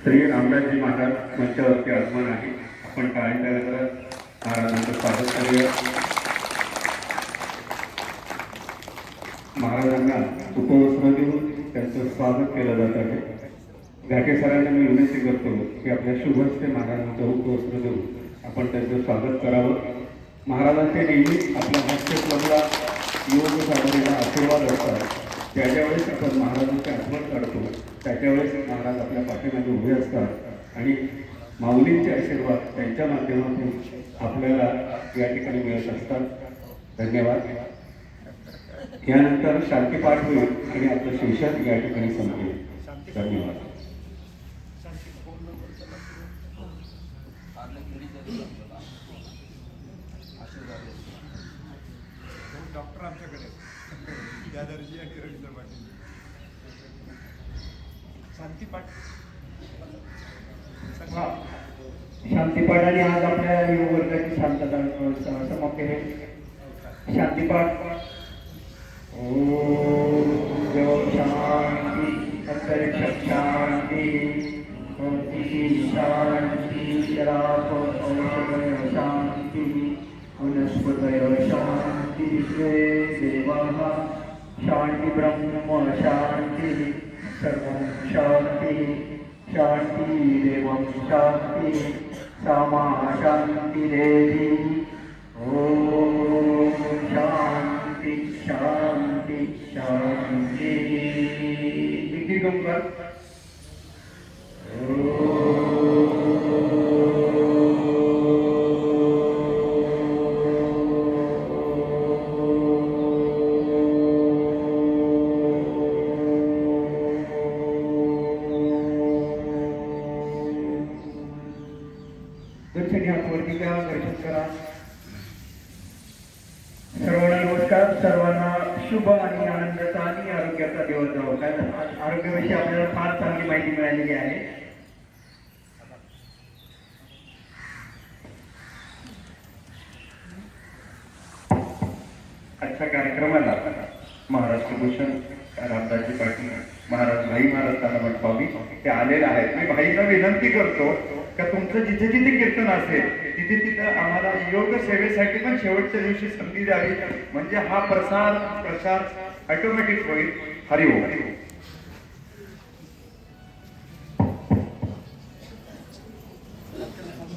श्री रामदासजी महाराज मंचावरती आगमन आहे. आपण टाळ्यांच्या गजरात महाराजांचं स्वागत करूया. महाराजांना उपवस्त्र देऊन त्यांचं स्वागत केलं जात आहे. घाटे सरांना मी विनंती करतो की आपल्या शुभ हस्ते महाराजांचं उपवस्त्र देऊन आपण त्यांचं स्वागत करावं. महाराजांचे नेहमी आपल्या हस्तकला योग साधनेला आशीर्वाद असतात. ज्या वेळेस आपण महाराजांची आठवण काढतो त्याच्यावेळेस महाराज आपल्या पाठीमागे उभे असतात आणि माऊलींचे आशीर्वाद त्यांच्या माध्यमातून आपल्याला या ठिकाणी मिळत असतात. धन्यवाद. यानंतर शांतीपाठ होईल आणि आपलं सेशन या ठिकाणी संपेल. धन्यवाद. डॉक्टर आमच्याकडे दादरजी आणि रवींद्र पाटील. शांतीपाठ शांतीपाठ आणि आज आपल्या योग वर्गाची शांतता समाप्ती आहे. शांतीपाठ. ओम देव शांती अंतरिक्ष शांती पृथ्वी शांती शराब औषधय शांती वनस्पतय शांती देवाः शांती ब्रह्म शांती सर्वं शांती शांती देवं शांती सामा शांती देवी. ओम शांती शांती शांती. दीर्घंकर. दर्शनी हात वरती द्या. दर्शन करा. सर्वांना नमस्कार. सर्वांना शुभ आणि आनंदाचा आणि आरोग्याचा दिवस जावो. काय आरोग्याविषयी आपल्याला फार चांगली माहिती मिळालेली आहे. आजच्या कार्यक्रमाला महाराष्ट्र भूषण रामदासजी पाटील महाराज भाई महाराजांना मंडपावी ते आलेले आहेत. मी भाईला विनंती करतो का तुमचं जिथे जिथे कीर्तन असेल तिथे तिथं आम्हाला योग सेवेसाठी पण शेवटच्या दिवशी संधी द्यावी म्हणजे हा प्रसार ऑटोमॅटिक होईल. हरिओम.